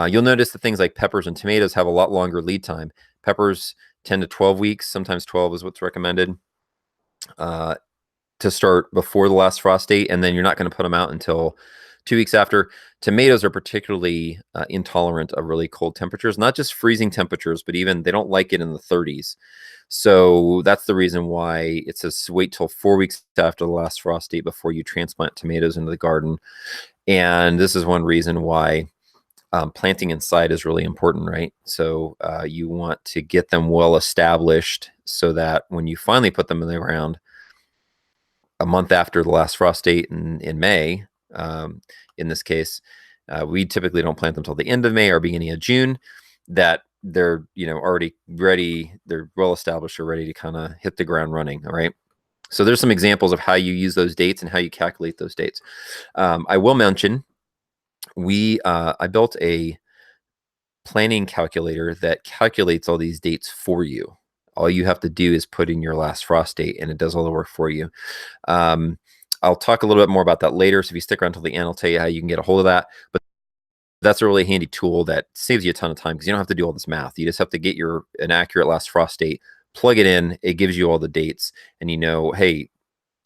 You'll notice that things like peppers and tomatoes have a lot longer lead time. Peppers 10 to 12 weeks, sometimes 12 is what's recommended to start before the last frost date. And then you're not going to put them out until 2 weeks after. Tomatoes are particularly intolerant of really cold temperatures, not just freezing temperatures, but even they don't like it in the 30s. So that's the reason why it says wait till 4 weeks after the last frost date before you transplant tomatoes into the garden. And this is one reason why planting inside is really important, right? So you want to get them well established so that when you finally put them in the ground, a month after the last frost date in May. In this case, we typically don't plant them till the end of May or beginning of June. That they're already ready, they're well established, or ready to kind of hit the ground running. All right. So there's some examples of how you use those dates and how you calculate those dates. I will mention I built a planning calculator that calculates all these dates for you. All you have to do is put in your last frost date, and it does all the work for you. I'll talk a little bit more about that later. So if you stick around till the end, I'll tell you how you can get a hold of that. But that's a really handy tool that saves you a ton of time because you don't have to do all this math. You just have to get an accurate last frost date, plug it in. It gives you all the dates, and hey,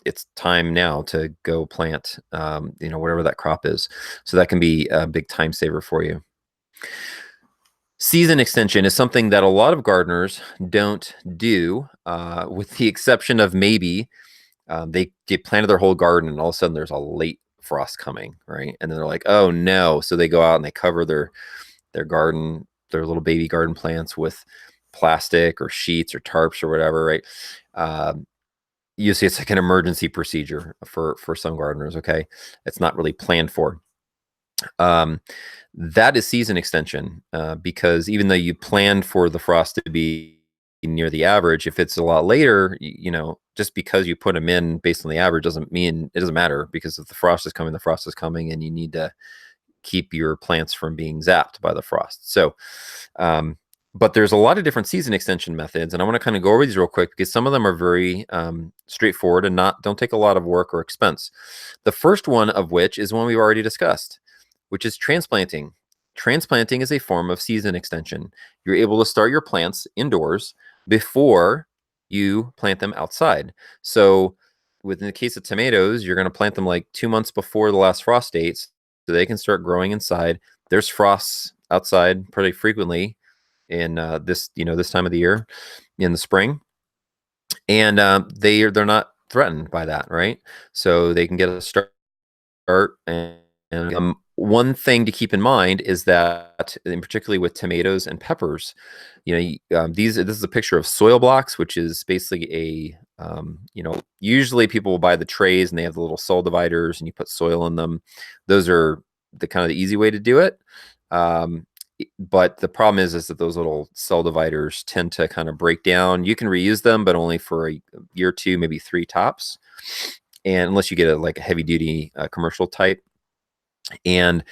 it's time now to go plant, whatever that crop is. So that can be a big time saver for you. Season extension is something that a lot of gardeners don't do, with the exception of maybe they planted their whole garden and all of a sudden there's a late frost coming, right? And then they're like, oh no. So they go out and they cover their garden, their little baby garden plants with plastic or sheets or tarps or whatever, right? You see, it's like an emergency procedure for some gardeners, okay? It's not really planned for. That is season extension, because even though you planned for the frost to be near the average, if it's a lot later, just because you put them in based on the average doesn't mean it doesn't matter, because if the frost is coming, the frost is coming, and you need to keep your plants from being zapped by the frost. So, but there's a lot of different season extension methods, and I want to kind of go over these real quick because some of them are very straightforward and don't take a lot of work or expense. The first one of which is one we've already discussed, which is transplanting. Transplanting is a form of season extension. You're able to start your plants indoors before you plant them outside. So within the case of tomatoes, you're going to plant them like 2 months before the last frost dates so they can start growing inside. There's frosts outside pretty frequently in this time of the year in the spring. And they're not threatened by that, right? So they can get a start. And one thing to keep in mind is that, and particularly with tomatoes and peppers, this is a picture of soil blocks, which is basically usually people will buy the trays and they have the little soil dividers and you put soil in them. Those are the kind of the easy way to do it. But the problem is that those little cell dividers tend to kind of break down. You can reuse them, but only for a year or two, maybe 3 tops. And unless you get a heavy duty commercial type. And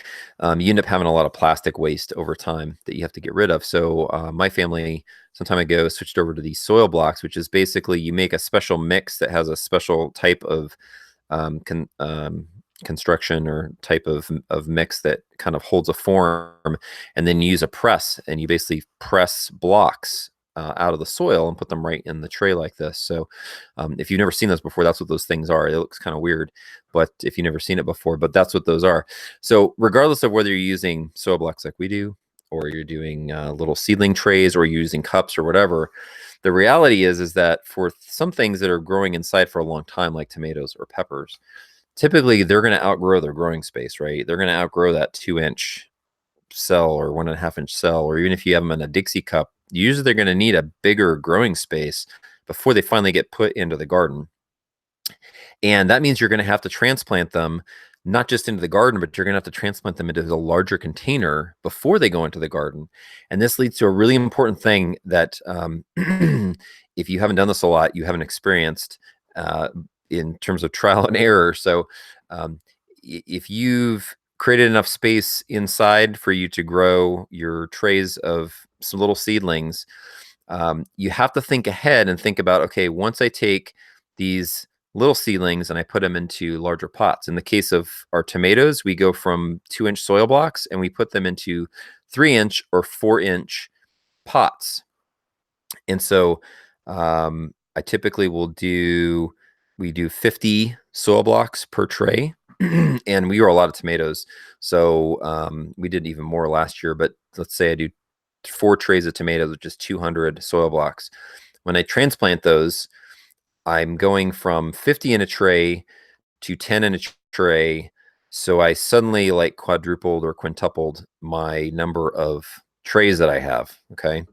you end up having a lot of plastic waste over time that you have to get rid of. So my family some time ago switched over to these soil blocks, which is basically you make a special mix that has a special type of construction or type of mix that kind of holds a form, and then you use a press and you basically press blocks out of the soil and put them right in the tray like this. So if you've never seen those before, that's what those things are. It looks kind of weird, but if you've never seen it before, but that's what those are. So regardless of whether you're using soil blocks like we do, or you're doing little seedling trays, or you're using cups or whatever, the reality is that for some things that are growing inside for a long time, like tomatoes or peppers, typically they're going to outgrow their growing space, right? They're going to outgrow that 2-inch cell or 1.5-inch cell, or even if you have them in a Dixie cup, usually they're going to need a bigger growing space before they finally get put into the garden. And that means you're going to have to transplant them, not just into the garden, but you're going to have to transplant them into a larger container before they go into the garden. And this leads to a really important thing that if you haven't done this a lot, you haven't experienced in terms of trial and error. So if you've created enough space inside for you to grow your trays of some little seedlings, you have to think ahead and think about, okay, once I take these little seedlings and I put them into larger pots. In the case of our tomatoes, we go from 2-inch soil blocks and we put them into 3-inch or 4-inch pots. And so I typically we do 50 soil blocks per tray. And we grow a lot of tomatoes. So we did even more last year, but let's say I do 4 trays of tomatoes, which is 200 soil blocks. When I transplant those, I'm going from 50 in a tray to 10 in a tray. So I suddenly quadrupled or quintupled my number of trays that I have. Okay.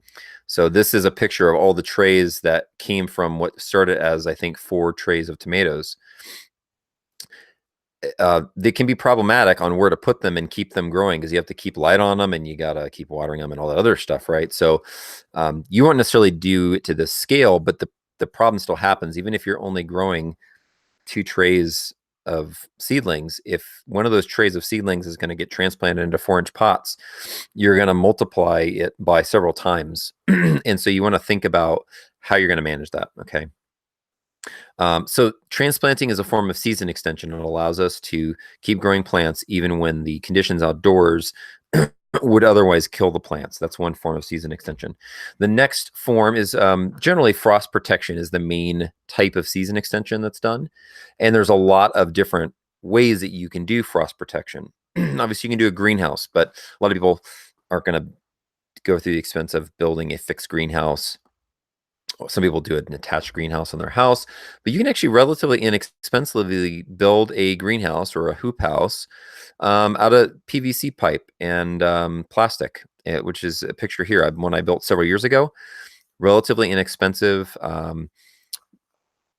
So this is a picture of all the trays that came from what started as, I think, 4 trays of tomatoes. they can be problematic on where to put them and keep them growing, because you have to keep light on them and you got to keep watering them and all that other stuff, right? So you won't necessarily do it to this scale, but the problem still happens. Even if you're only growing 2 trays of seedlings, if one of those trays of seedlings is going to get transplanted into 4-inch pots, you're going to multiply it by several times. And so you want to think about how you're going to manage that. Okay. So transplanting is a form of season extension. It allows us to keep growing plants even when the conditions outdoors would otherwise kill the plants. That's one form of season extension. The next form is generally frost protection is the main type of season extension that's done. And there's a lot of different ways that you can do frost protection. Obviously, you can do a greenhouse, but a lot of people aren't going to go through the expense of building a fixed greenhouse. Some people do an attached greenhouse on their house, but you can actually relatively inexpensively build a greenhouse or a hoop house out of PVC pipe and plastic, which is a picture here. One I built several years ago. Relatively inexpensive,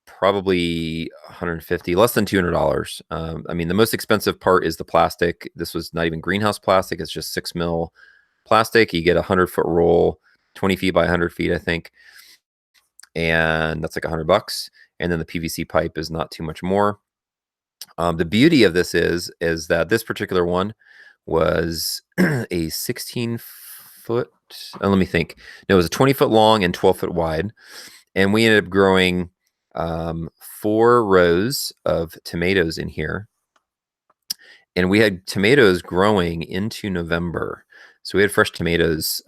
probably 150, less than $200. I mean, the most expensive part is the plastic. This was not even greenhouse plastic. It's just 6 mil plastic. You get a 100-foot roll, 20 feet by 100 feet, I think. And that's like $100. And then the PVC pipe is not too much more. The beauty of this is that this particular one was a 16-foot. Let me think. No, it was a 20-foot long and 12-foot wide, and we ended up growing 4 rows of tomatoes in here, and we had tomatoes growing into November. So we had fresh tomatoes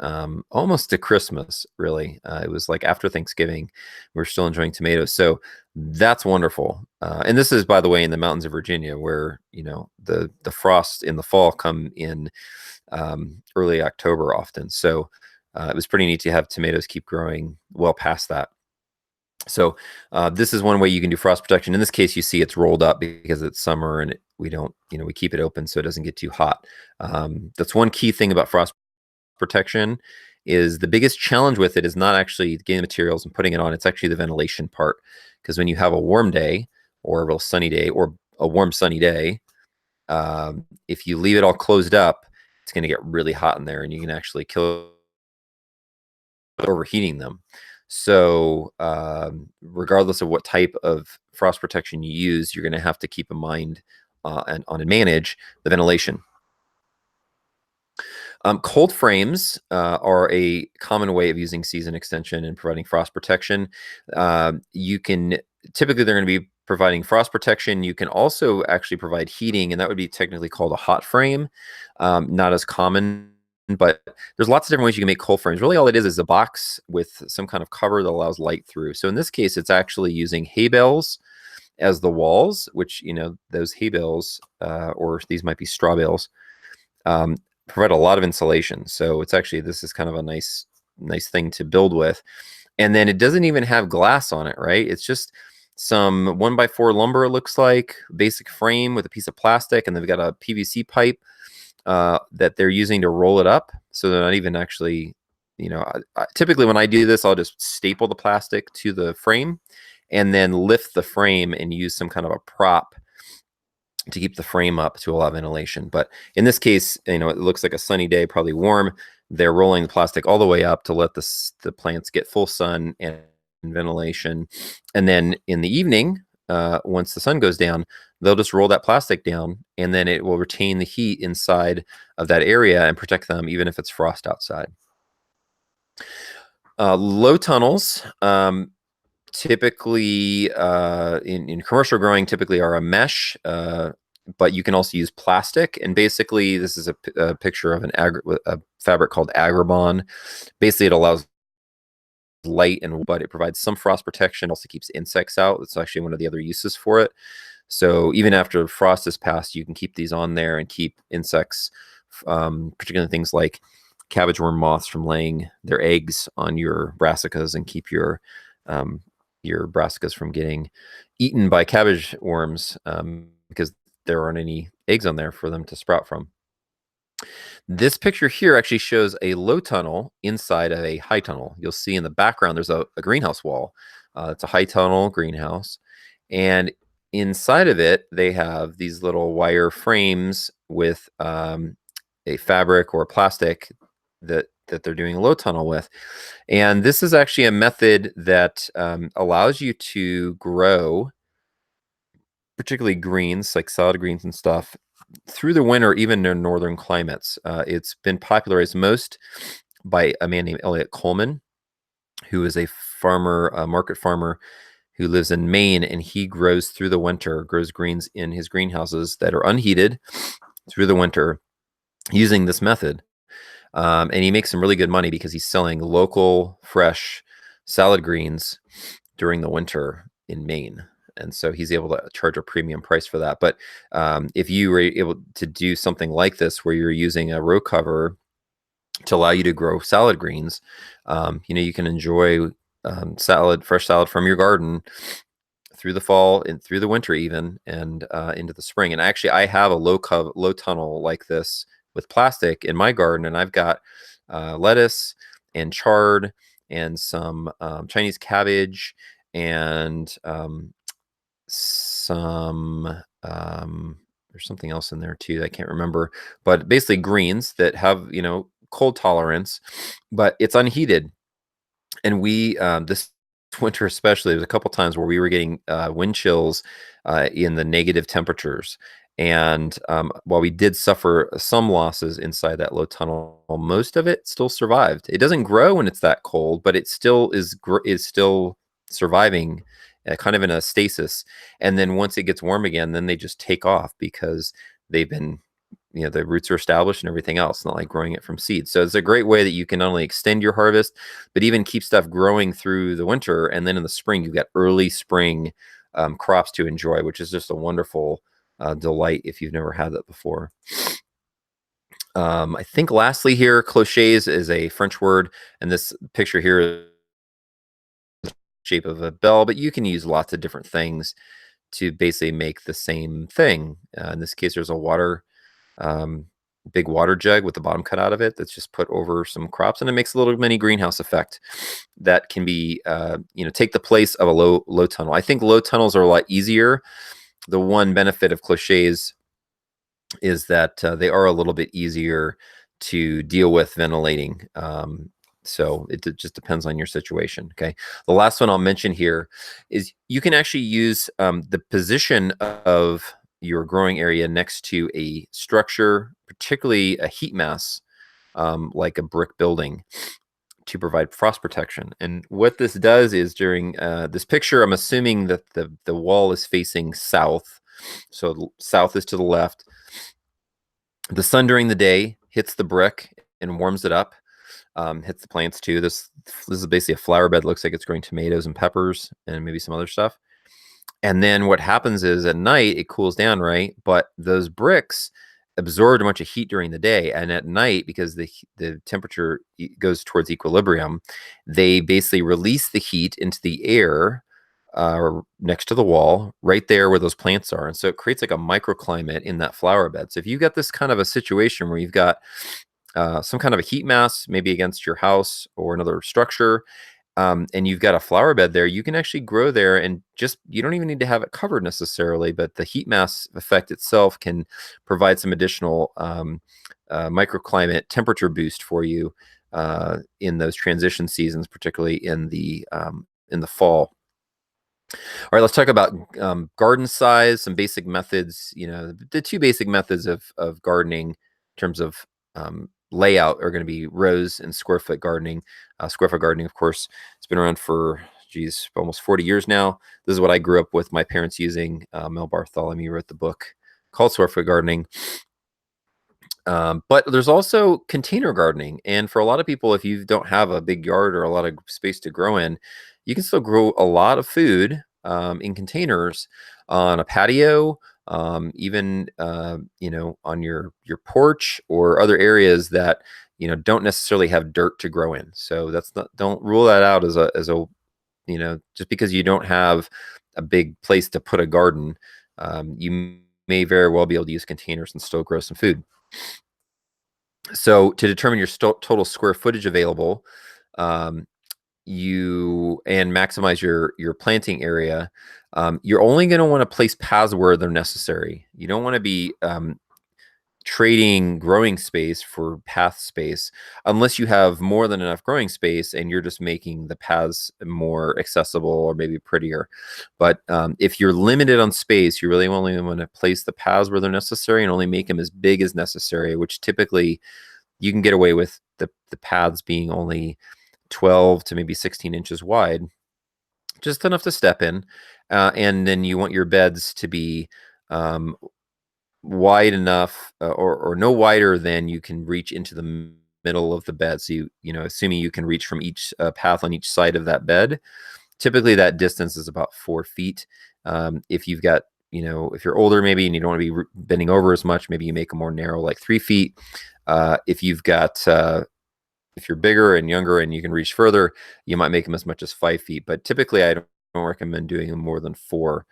almost to Christmas, really. It was like after Thanksgiving. We're still enjoying tomatoes. So that's wonderful. And this is, by the way, in the mountains of Virginia, where, you know, the frost in the fall come in early October often. So it was pretty neat to have tomatoes keep growing well past that. So this is one way you can do frost protection. In this case, you see it's rolled up because it's summer and we don't, you know, we keep it open so it doesn't get too hot. That's one key thing about frost protection. Is the biggest challenge with it is not actually getting materials and putting it on. It's actually the ventilation part. Because when you have a warm day or a real sunny day or a warm sunny day, if you leave it all closed up, it's going to get really hot in there and you can actually kill overheating them. So regardless of what type of frost protection you use, you're going to have to keep in mind and manage the ventilation. Cold frames are a common way of using season extension and providing frost protection. You can typically they're going to be providing frost protection. You can also actually provide heating, and that would be technically called a hot frame. Not as common, but there's lots of different ways you can make cold frames. Really, all it is a box with some kind of cover that allows light through. So in this case, it's actually using hay bales as the walls, which, you know, those hay bales, or these might be straw bales, provide a lot of insulation. So it's actually, this is kind of a nice thing to build with. And then it doesn't even have glass on it, right? It's just some 1x4 lumber, it looks like, basic frame with a piece of plastic, and they've got a PVC pipe that they're using to roll it up. So they're not even actually, you know, typically when I do this, I'll just staple the plastic to the frame and then lift the frame and use some kind of a prop to keep the frame up to allow ventilation. But in this case, you know, it looks like a sunny day, probably warm. They're rolling the plastic all the way up to let the plants get full sun and ventilation. And then in the evening, once the sun goes down, they'll just roll that plastic down, and then it will retain the heat inside of that area and protect them even if it's frost outside. Low tunnels, typically in commercial growing, typically are a mesh, but you can also use plastic. And basically, this is a picture of a fabric called Agribon. Basically, it allows light, but it provides some frost protection, also keeps insects out. It's actually one of the other uses for it. So even after frost has passed, you can keep these on there and keep insects, particularly things like cabbage worm moths, from laying their eggs on your brassicas, and keep your brassicas from getting eaten by cabbage worms, because there aren't any eggs on there for them to sprout from. This picture here actually shows a low tunnel inside of a high tunnel. You'll see in the background there's a greenhouse wall. It's a high tunnel greenhouse, and inside of it, they have these little wire frames with a fabric or plastic that they're doing a low tunnel with. And this is actually a method that allows you to grow, particularly greens like salad greens and stuff, through the winter, even in northern climates. It's been popularized most by a man named Elliot Coleman, who is a farmer, a market farmer who lives in Maine, and he grows through the winter, grows greens in his greenhouses that are unheated through the winter using this method. And he makes some really good money because he's selling local, fresh salad greens during the winter in Maine. And so he's able to charge a premium price for that. But if you were able to do something like this, where you're using a row cover to allow you to grow salad greens, you can enjoy fresh salad from your garden through the fall and through the winter even, and into the spring. And actually, I have a low tunnel like this with plastic in my garden, and I've got lettuce and chard and some Chinese cabbage and some there's something else in there too that I can't remember, but basically greens that have cold tolerance, but it's unheated. And we this winter especially, there's a couple times where we were getting wind chills in the negative temperatures. And while we did suffer some losses inside that low tunnel, most of it still survived. It doesn't grow when it's that cold, but it still is still surviving, kind of in a stasis. And then once it gets warm again, then they just take off because they've been, the roots are established and everything else, not like growing it from seeds. So it's a great way that you can not only extend your harvest, but even keep stuff growing through the winter. And then in the spring, you've got early spring crops to enjoy, which is just a wonderful delight if you've never had that before. I think lastly here, clochets is a French word, and this picture here is the shape of a bell, but you can use lots of different things to basically make the same thing. In this case, there's a big water jug with the bottom cut out of it that's just put over some crops, and it makes a little mini greenhouse effect that can be take the place of a low tunnel. I think low tunnels are a lot easier. The one benefit of clochets is that they are a little bit easier to deal with ventilating. So it just depends on your situation. Okay. The last one I'll mention here is you can actually use the position of your growing area next to a structure, particularly a heat mass, like a brick building, to provide frost protection. And what this does is, during this picture, I'm assuming that the wall is facing south. So south is to the left. The sun during the day hits the brick and warms it up, hits the plants too. This is basically a flower bed. Looks like it's growing tomatoes and peppers and maybe some other stuff. And then what happens is at night it cools down, right? But those bricks absorbed a bunch of heat during the day, and at night, because the temperature goes towards equilibrium, they basically release the heat into the air next to the wall, right there where those plants are. And so it creates like a microclimate in that flower bed. So if you've got this kind of a situation where you've got some kind of a heat mass, maybe against your house or another structure, and you've got a flower bed there, you can actually grow there, and you don't even need to have it covered necessarily, but the heat mass effect itself can provide some additional microclimate temperature boost for you in those transition seasons, particularly in the fall. All right, let's talk about garden size, some basic methods. The two basic methods of gardening in terms of layout are going to be rows and square foot gardening. Square foot gardening, of course, it's been around for almost 40 years now. This is what I grew up with my parents using. Mel Bartholomew wrote the book called Square Foot Gardening. But there's also container gardening. And for a lot of people, if you don't have a big yard or a lot of space to grow in, you can still grow a lot of food in containers on a patio, even on your porch or other areas that don't necessarily have dirt to grow in. So don't rule that out as a just because you don't have a big place to put a garden, you may very well be able to use containers and still grow some food. So to determine your total square footage available, and maximize your planting area, you're only going to want to place paths where they're necessary. You don't want to be trading growing space for path space unless you have more than enough growing space and you're just making the paths more accessible or maybe prettier. But if you're limited on space, you really only want to place the paths where they're necessary and only make them as big as necessary, which typically you can get away with the paths being only 12 to maybe 16 inches wide, just enough to step in. And then you want your beds to be wide enough, or no wider than you can reach into the middle of the bed. So assuming you can reach from each path on each side of that bed, typically that distance is about 4 feet. If you've got, if you're older maybe and you don't want to be bending over as much, maybe you make them more narrow, like 3 feet. If you've got if you're bigger and younger and you can reach further, you might make them as much as 5 feet. But typically, I don't recommend doing them more than 4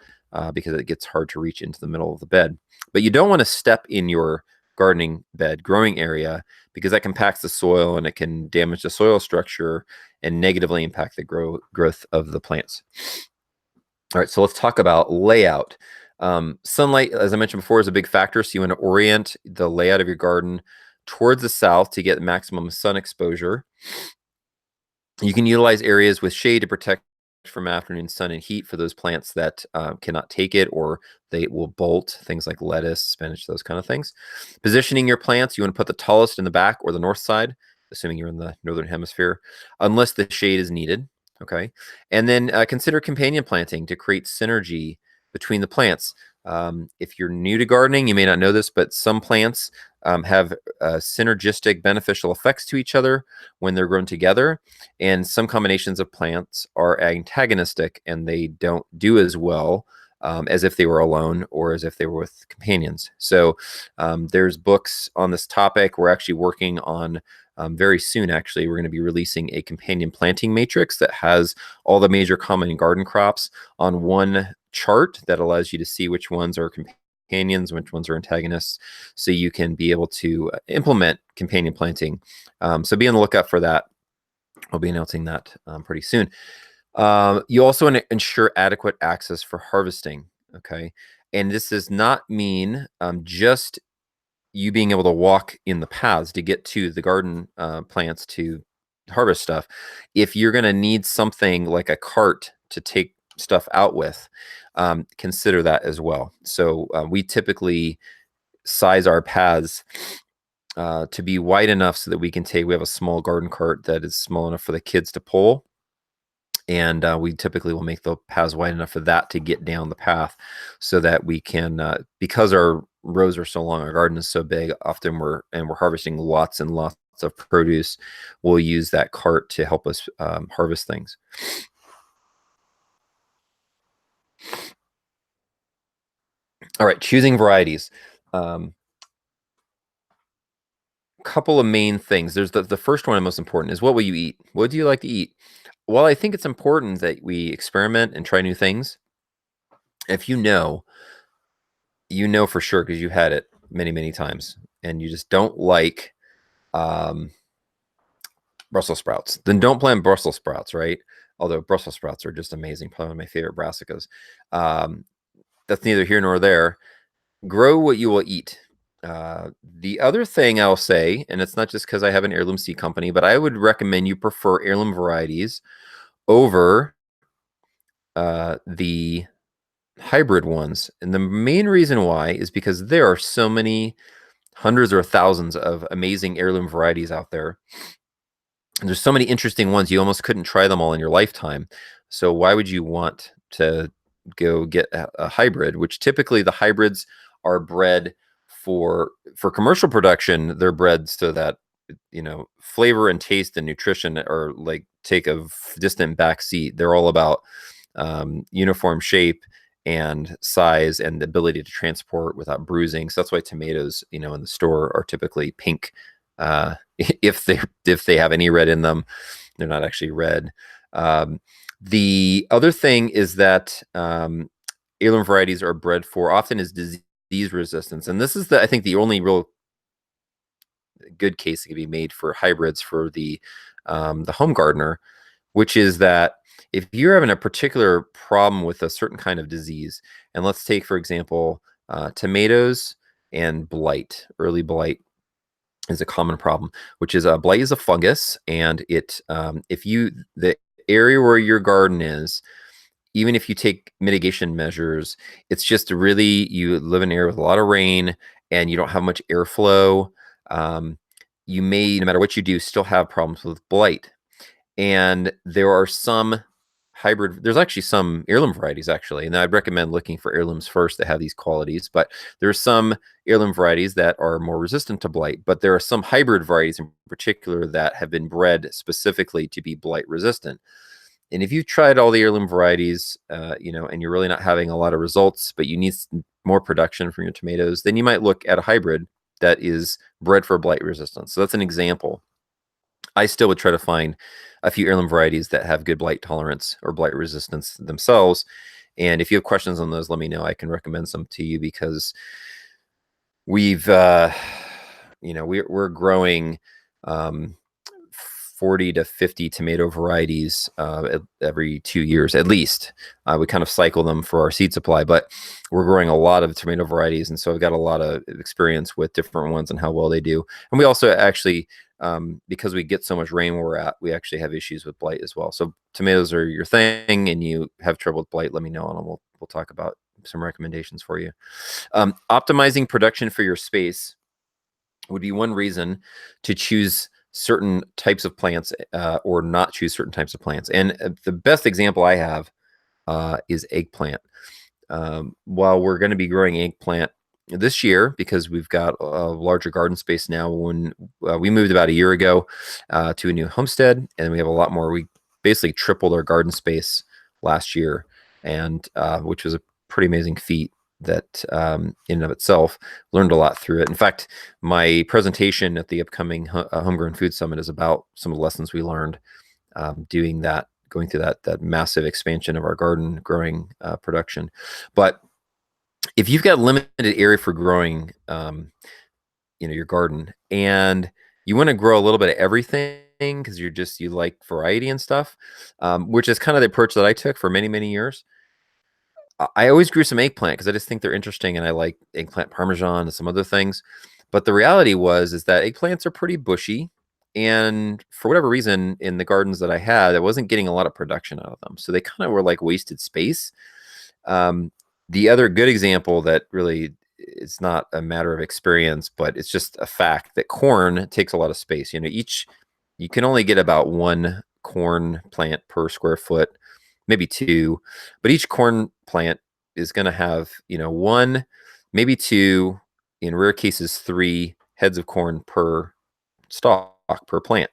because it gets hard to reach into the middle of the bed. But you don't want to step in your gardening bed growing area because that compacts the soil and it can damage the soil structure and negatively impact the growth of the plants. All right, so let's talk about layout. Sunlight, as I mentioned before, is a big factor. So you want to orient the layout of your garden towards the south to get maximum sun exposure. You can utilize areas with shade to protect from afternoon sun and heat for those plants that cannot take it or they will bolt, things like lettuce, spinach, those kind of things. Positioning your plants, you want to put the tallest in the back or the north side, assuming you're in the northern hemisphere, unless the shade is needed. Okay. And then consider companion planting to create synergy between the plants. If you're new to gardening, you may not know this, but some plants have synergistic beneficial effects to each other when they're grown together. And some combinations of plants are antagonistic and they don't do as well as if they were alone or as if they were with companions. So there's books on this topic. We're actually working on very soon, actually, we're going to be releasing a companion planting matrix that has all the major common garden crops on one chart that allows you to see which ones are companions, which ones are antagonists, so you can be able to implement companion planting. So be on the lookout for that. I'll be announcing that pretty soon. You also want to ensure adequate access for harvesting, okay? And this does not mean just you being able to walk in the paths to get to the garden plants to harvest stuff. If you're going to need something like a cart to take stuff out with, consider that as well. So we typically size our paths to be wide enough so that we have a small garden cart that is small enough for the kids to pull. And we typically will make the paths wide enough for that to get down the path so that we can, because our rows are so long, our garden is so big, often we're harvesting lots and lots of produce, we'll use that cart to help us harvest things. All right, choosing varieties. Couple of main things. There's the first one and most important is, what will you eat? What do you like to eat? Well, I think it's important that we experiment and try new things. If you know for sure because you had it many, many times, and you just don't like Brussels sprouts, then don't plant Brussels sprouts, right? Although Brussels sprouts are just amazing, probably one of my favorite brassicas. That's neither here nor there. Grow what you will eat. The other thing I'll say, and it's not just because I have an heirloom seed company, but I would recommend you prefer heirloom varieties over the hybrid ones. And the main reason why is because there are so many hundreds or thousands of amazing heirloom varieties out there. And there's so many interesting ones, you almost couldn't try them all in your lifetime. So why would you want to go get a hybrid, which typically the hybrids are bred for commercial production. They're bred so that, flavor and taste and nutrition are like take a distant back seat. They're all about uniform shape and size and the ability to transport without bruising. So that's why tomatoes, in the store are typically pink. If they have any red in them, they're not actually red. The other thing is that heirloom varieties are bred for often is disease resistance, and this is I think the only real good case that can be made for hybrids for the home gardener. which is that if you're having a particular problem with a certain kind of disease, and let's take, for example, tomatoes and blight, early blight is a common problem, which is blight is a fungus, and the area where your garden is, even if you take mitigation measures, it's just really, you live in an area with a lot of rain and you don't have much airflow. Um, you may, no matter what you do, still have problems with blight. And there are some there's actually some heirloom varieties actually, and I'd recommend looking for heirlooms first that have these qualities. But there are some heirloom varieties that are more resistant to blight, but there are some hybrid varieties in particular that have been bred specifically to be blight resistant. And if you've tried all the heirloom varieties, and you're really not having a lot of results, but you need more production from your tomatoes, then you might look at a hybrid that is bred for blight resistance. So that's an example. I still would try to find a few heirloom varieties that have good blight tolerance or blight resistance themselves. And if you have questions on those, let me know. I can recommend some to you, because we've, we're growing 40 to 50 tomato varieties every 2 years at least. We kind of cycle them for our seed supply, but we're growing a lot of tomato varieties, and so I've got a lot of experience with different ones and how well they do. And we also actually, because we get so much rain where we're at, we actually have issues with blight as well. So tomatoes are your thing and you have trouble with blight, let me know, and we'll talk about some recommendations for you. Optimizing production for your space would be one reason to choose certain types of plants or not choose certain types of plants. And the best example I have is eggplant. While we're going to be growing eggplant this year, because we've got a larger garden space now, when we moved about a year ago to a new homestead, and we have a lot more. We basically tripled our garden space last year, and which was a pretty amazing feat that in and of itself. Learned a lot through it. In fact, my presentation at the upcoming Homegrown Food Summit is about some of the lessons we learned doing that, going through that massive expansion of our garden growing production. But if you've got limited area for growing, your garden, and you want to grow a little bit of everything because you like variety and stuff, which is kind of the approach that I took for many, many years. I always grew some eggplant because I just think they're interesting, and I like eggplant parmesan and some other things. But the reality is that eggplants are pretty bushy, and for whatever reason, in the gardens that I had, I wasn't getting a lot of production out of them. So they kind of were like wasted space. The other good example that really, it's not a matter of experience, but it's just a fact, that corn takes a lot of space. You can only get about one corn plant per square foot, maybe two, but each corn plant is going to have, one, maybe two, in rare cases, 3 heads of corn per stalk, per plant.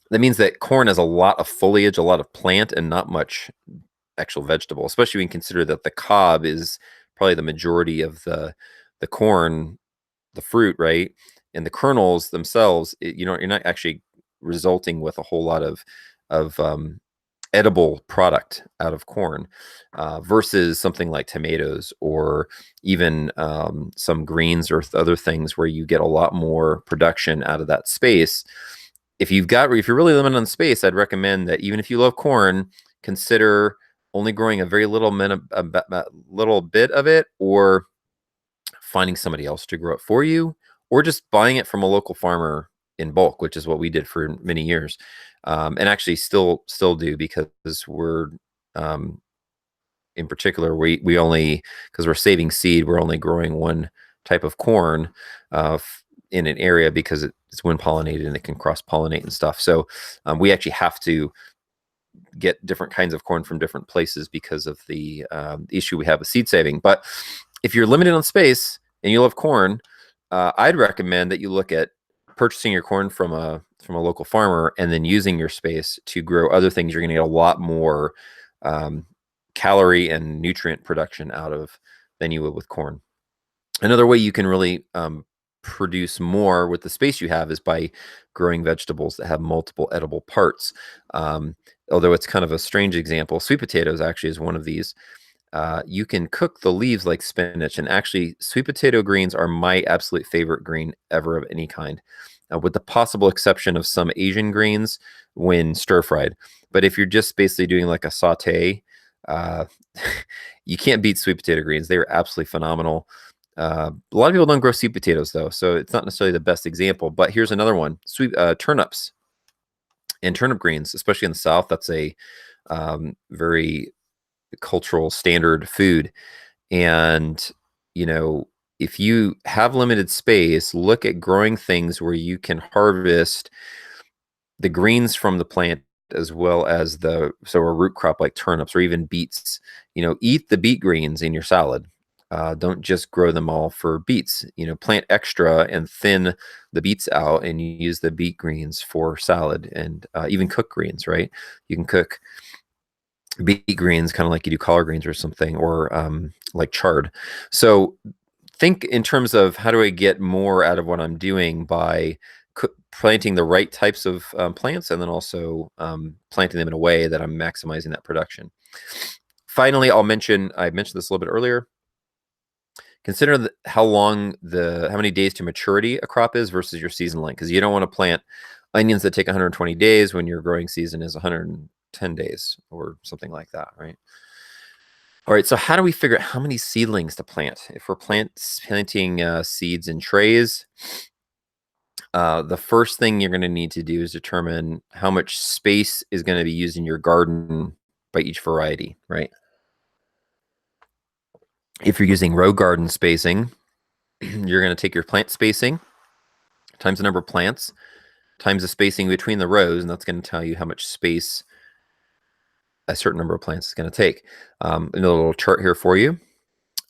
That means that corn has a lot of foliage, a lot of plant, and not much actual vegetable, especially when you consider that the cob is probably the majority of the corn, the fruit, right? And the kernels themselves, you're not actually resulting with a whole lot of edible product out of corn, versus something like tomatoes or even some greens or other things where you get a lot more production out of that space. If you're really limited on space, I'd recommend that even if you love corn, consider only growing a very little bit of it, or finding somebody else to grow it for you, or just buying it from a local farmer in bulk, which is what we did for many years, and actually still do, because we're in particular, we only, because we're saving seed, we're only growing one type of corn in an area because it's wind pollinated and it can cross pollinate and stuff. So we actually have to get different kinds of corn from different places because of the issue we have with seed saving. But if you're limited on space and you love corn, I'd recommend that you look at purchasing your corn from a local farmer and then using your space to grow other things. You're going to get a lot more calorie and nutrient production out of than you would with corn. Another way you can really produce more with the space you have is by growing vegetables that have multiple edible parts. Although it's kind of a strange example, sweet potatoes actually is one of these. You can cook the leaves like spinach, and actually sweet potato greens are my absolute favorite green ever of any kind. with the possible exception of some Asian greens when stir-fried. But if you're just basically doing like a saute, uh, you can't beat sweet potato greens. They are absolutely phenomenal. A lot of people don't grow sweet potatoes though, so it's not necessarily the best example. But here's another one: sweet turnips and turnip greens, especially in the South. That's a very cultural standard food. And you know, if you have limited space, look at growing things where you can harvest the greens from the plant as well as a root crop like turnips or even beets. Eat the beet greens in your salad. Don't just grow them all for beets. Plant extra and thin the beets out, and you use the beet greens for salad and even cook greens. Right? You can cook beet greens kind of like you do collard greens or something, or like chard. So think in terms of how do I get more out of what I'm doing by planting the right types of plants, and then also planting them in a way that I'm maximizing that production. Finally, I mentioned this a little bit earlier. Consider how many days to maturity a crop is versus your season length, because you don't want to plant onions that take 120 days when your growing season is 110 days or something like that, right? All right, so how do we figure out how many seedlings to plant? If we're planting seeds in trays, the first thing you're going to need to do is determine how much space is going to be used in your garden by each variety, right? If you're using row garden spacing, you're going to take your plant spacing times the number of plants times the spacing between the rows, and that's going to tell you how much space a certain number of plants is going to take. A little chart here for you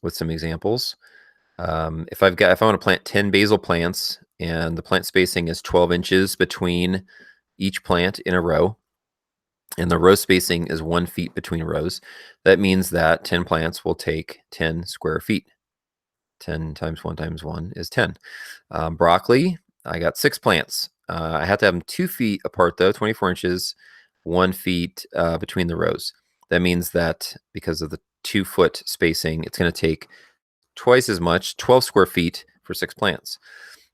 with some examples. If I want to plant 10 basil plants and the plant spacing is 12 inches between each plant in a row, and the row spacing is 1 feet between rows, that means that 10 plants will take 10 square feet. 10 times 1 times 1 is 10. Broccoli, I got 6 plants. I have to have them 2 feet apart though, 24 inches, 1 feet between the rows. That means that because of the 2-foot spacing, it's going to take twice as much, 12 square feet for 6 plants.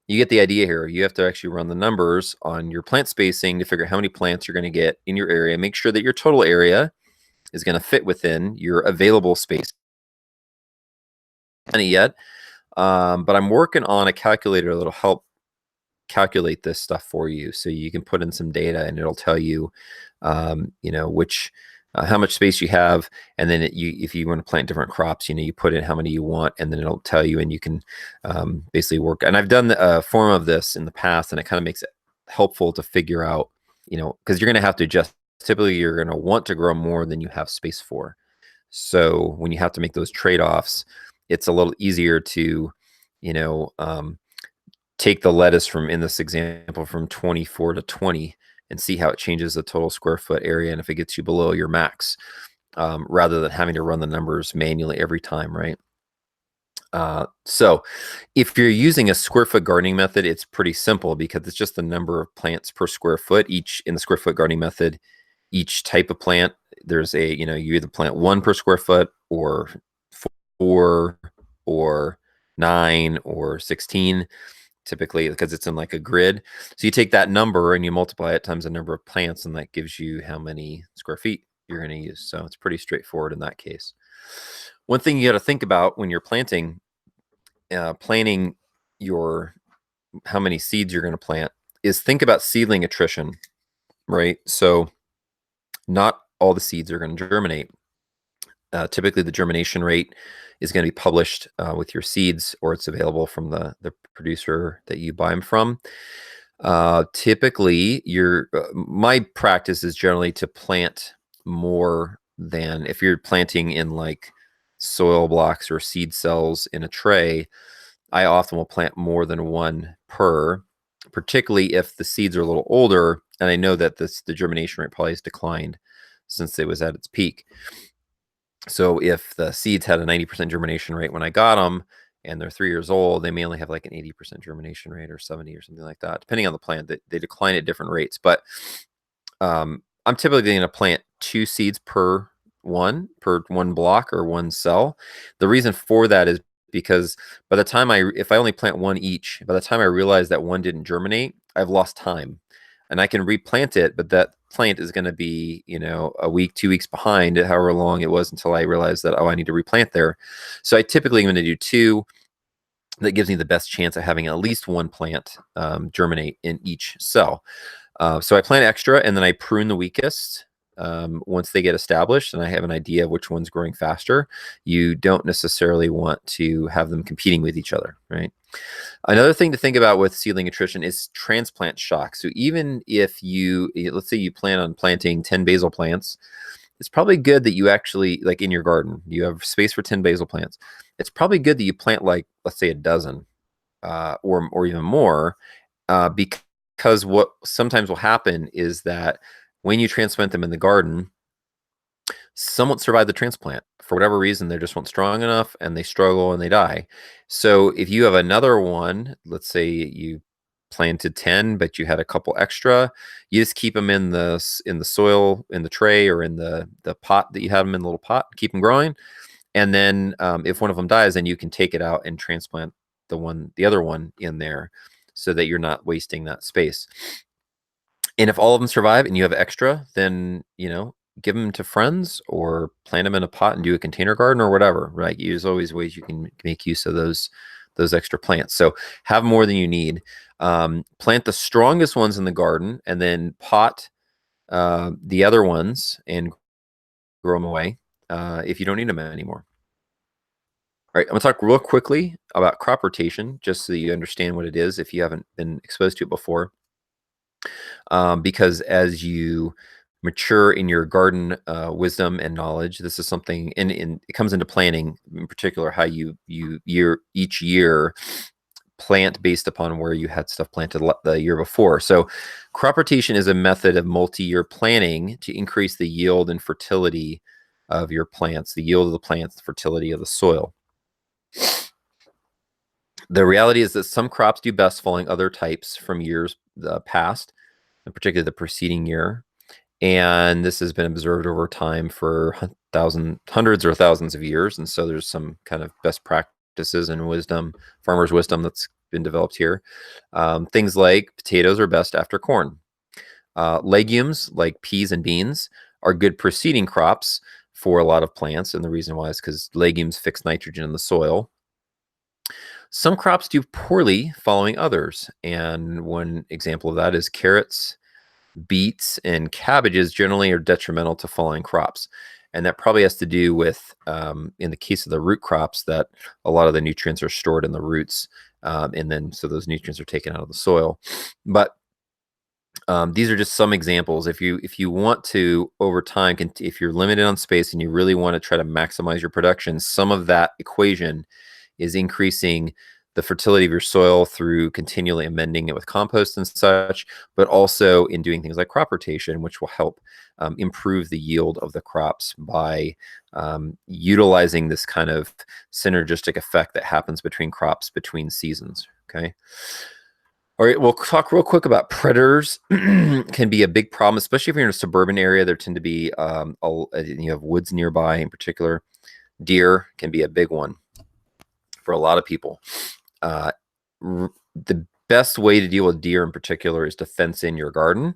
You get the idea here. You have to actually run the numbers on your plant spacing to figure out how many plants you're going to get in your area. Make sure that your total area is going to fit within your available space. Any yet, but I'm working on a calculator that'll help calculate this stuff for you, so you can put in some data and it'll tell you, which how much space you have, and then if you want to plant different crops, you put in how many you want, and then it'll tell you, and you can basically work. And I've done a form of this in the past, and it kind of makes it helpful to figure out, because you're going to have to adjust. Typically, you're going to want to grow more than you have space for. So when you have to make those trade-offs, it's a little easier to, take the lettuce in this example from 24 to 20 and see how it changes the total square foot area, and if it gets you below your max, rather than having to run the numbers manually every time, right? So if you're using a square foot gardening method, it's pretty simple because it's just the number of plants per square foot. In the square foot gardening method, each type of plant, there's you either plant 1 per square foot, or 4, or 9, or 16, typically, because it's in like a grid. So you take that number and you multiply it times the number of plants, and that gives you how many square feet you're going to use. So it's pretty straightforward in that case. One thing you got to think about when you're planting how many seeds you're going to plant is think about seedling attrition, right? So not all the seeds are going to germinate. Typically, the germination rate is going to be published with your seeds, or it's available from the producer that you buy them from. Typically, my practice is generally to plant more than, if you're planting in like soil blocks or seed cells in a tray, I often will plant more than 1 per, particularly if the seeds are a little older, and I know that the germination rate probably has declined since it was at its peak. So if the seeds had a 90% germination rate when I got them, and they're 3 years old, they may only have like an 80% germination rate, or 70, or something like that, depending on the plant. They decline at different rates. But I'm typically going to plant 2 seeds per one block or 1 cell. The reason for that is because by the time if I only plant one each, by the time I realize that one didn't germinate, I've lost time. And I can replant it, but that plant is going to be, a week, 2 weeks behind, however long it was until I realized that, oh, I need to replant there. So I typically am going to do two. That gives me the best chance of having at least one plant germinate in each cell. So I plant extra, and then I prune the weakest once they get established, and I have an idea of which one's growing faster. You don't necessarily want to have them competing with each other, right? Another thing to think about with seedling attrition is transplant shock. So even if let's say you plan on planting 10 basil plants, it's probably good that you actually, like in your garden, you have space for 10 basil plants. It's probably good that you plant, like, let's say a dozen or even more, because what sometimes will happen is that when you transplant them in the garden, some won't survive the transplant. For whatever reason, they just weren't strong enough and they struggle and they die. So if you have another one, let's say you planted 10, but you had a couple extra, you just keep them in the soil, in the tray, or in the pot that you have them in, the little pot, keep them growing. And then if one of them dies, then you can take it out and transplant the other one in there, so that you're not wasting that space. And if all of them survive and you have extra, then, give them to friends or plant them in a pot and do a container garden or whatever, right? There's always ways you can make use of those extra plants. So have more than you need. Plant the strongest ones in the garden, and then pot the other ones and grow them away if you don't need them anymore. All right, I'm going to talk real quickly about crop rotation, just so that you understand what it is if you haven't been exposed to it before. Because as you mature in your garden wisdom and knowledge, this is something, and it comes into planning, in particular, how you each year plant based upon where you had stuff planted the year before. So crop rotation is a method of multi-year planning to increase the yield and fertility of your plants, the yield of the plants, the fertility of the soil. The reality is that some crops do best following other types from years past, and particularly the preceding year. And this has been observed over time for hundreds or thousands of years. And so there's some kind of best practices and wisdom, farmers' wisdom, that's been developed here. Things like potatoes are best after corn. Legumes like peas and beans are good preceding crops for a lot of plants. And the reason why is because legumes fix nitrogen in the soil. Some crops do poorly following others. And one example of that is carrots, beets, and cabbages generally are detrimental to following crops. And that probably has to do with, in the case of the root crops, that a lot of the nutrients are stored in the roots. And then so those nutrients are taken out of the soil. But these are just some examples. If you want to, over time, if you're limited on space and you really want to try to maximize your production, some of that equation is increasing the fertility of your soil through continually amending it with compost and such, but also in doing things like crop rotation, which will help improve the yield of the crops by utilizing this kind of synergistic effect that happens between crops between seasons. Okay. All right, we'll talk real quick about predators. Can be a big problem, especially if you're in a suburban area. There tend to be, you have woods nearby in particular. Deer can be a big one for a lot of people. The best way to deal with deer in particular is to fence in your garden.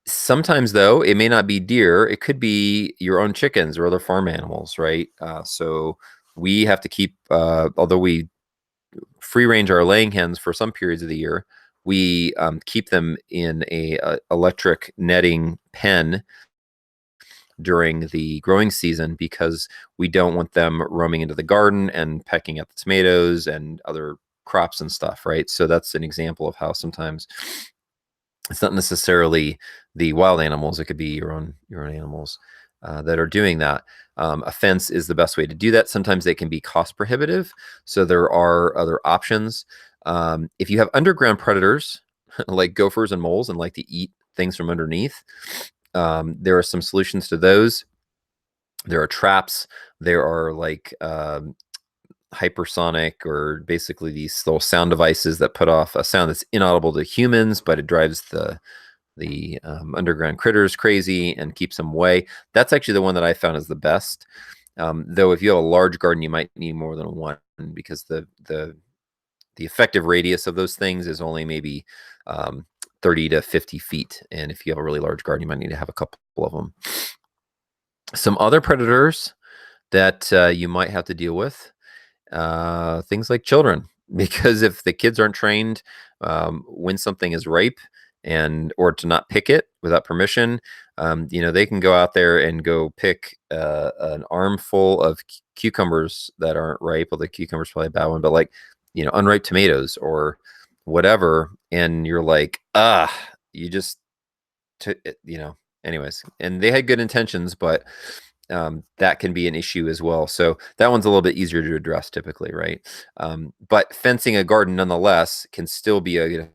Sometimes, though, it may not be deer. It could be your own chickens or other farm animals, right? So we have to keep, although we free range our laying hens for some periods of the year, we keep them in a electric netting pen during the growing season, because we don't want them roaming into the garden and pecking at the tomatoes and other crops and stuff, right? So that's an example of how sometimes it's not necessarily the wild animals. It could be your own animals that are doing that. A fence is the best way to do that. Sometimes they can be cost prohibitive, so there are other options. If you have underground predators like gophers and moles and like to eat things from underneath, there are some solutions to those. There are traps. There are like hypersonic, or basically these little sound devices that put off a sound that's inaudible to humans, but it drives the underground critters crazy and keeps them away. That's actually the one that I found is the best. Though if you have a large garden, you might need more than one, because the effective radius of those things is only maybe 30 to 50 feet. And if you have a really large garden, you might need to have a couple of them. Some other predators that you might have to deal with, things like children, because if the kids aren't trained when something is ripe, and or to not pick it without permission, they can go out there and go pick an armful of cucumbers that aren't ripe. Well, the cucumber's probably a bad one, but like, unripe tomatoes or whatever, and you're like, you just anyways, and they had good intentions, but that can be an issue as well. So that one's a little bit easier to address typically, right? But fencing a garden nonetheless can still be an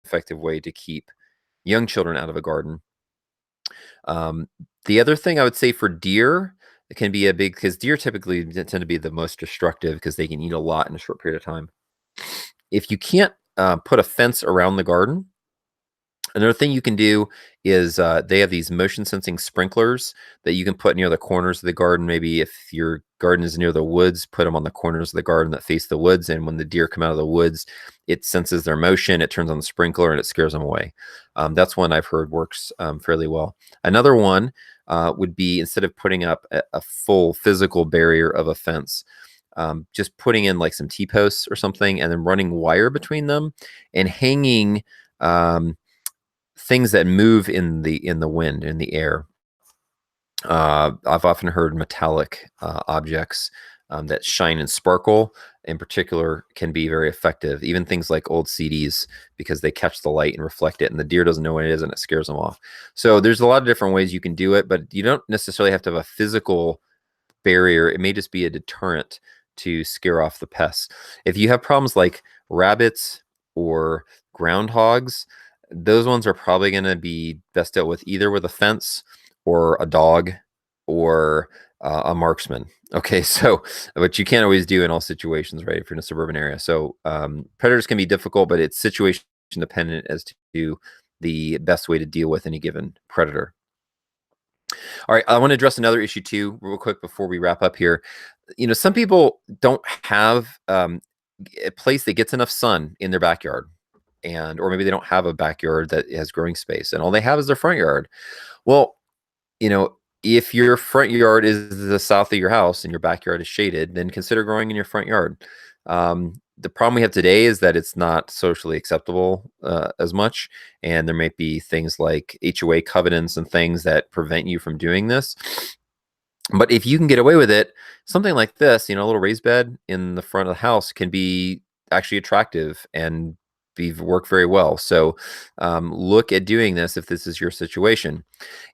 effective way to keep young children out of a garden. The other thing I would say for deer, it can be because deer typically tend to be the most destructive because they can eat a lot in a short period of time. If you can't put a fence around the garden, another thing you can do is they have these motion sensing sprinklers that you can put near the corners of the garden. Maybe if your garden is near the woods, put them on the corners of the garden that face the woods. And when the deer come out of the woods, it senses their motion, it turns on the sprinkler, and it scares them away. That's one I've heard works fairly well. Another one would be, instead of putting up a full physical barrier of a fence, just putting in like some T-posts or something, and then running wire between them and hanging things that move in the wind, in the air. I've often heard metallic objects that shine and sparkle, in particular, can be very effective. Even things like old CDs, because they catch the light and reflect it, and the deer doesn't know what it is, and it scares them off. So there's a lot of different ways you can do it, but you don't necessarily have to have a physical barrier. It may just be a deterrent to scare off the pests. If you have problems like rabbits or groundhogs, those ones are probably going to be best dealt with either with a fence or a dog or a marksman. Okay, so, but you can't always do in all situations, right? If you're in a suburban area. So predators can be difficult, but it's situation dependent as to the best way to deal with any given predator. All right, I want to address another issue too, real quick, before we wrap up here. Some people don't have a place that gets enough sun in their backyard, or maybe they don't have a backyard that has growing space, and all they have is their front yard. Well, if your front yard is the south of your house and your backyard is shaded, then consider growing in your front yard. The problem we have today is that it's not socially acceptable as much, and there might be things like HOA covenants and things that prevent you from doing this. But if you can get away with it, something like this, a little raised bed in the front of the house can be actually attractive and work very well. So look at doing this if this is your situation.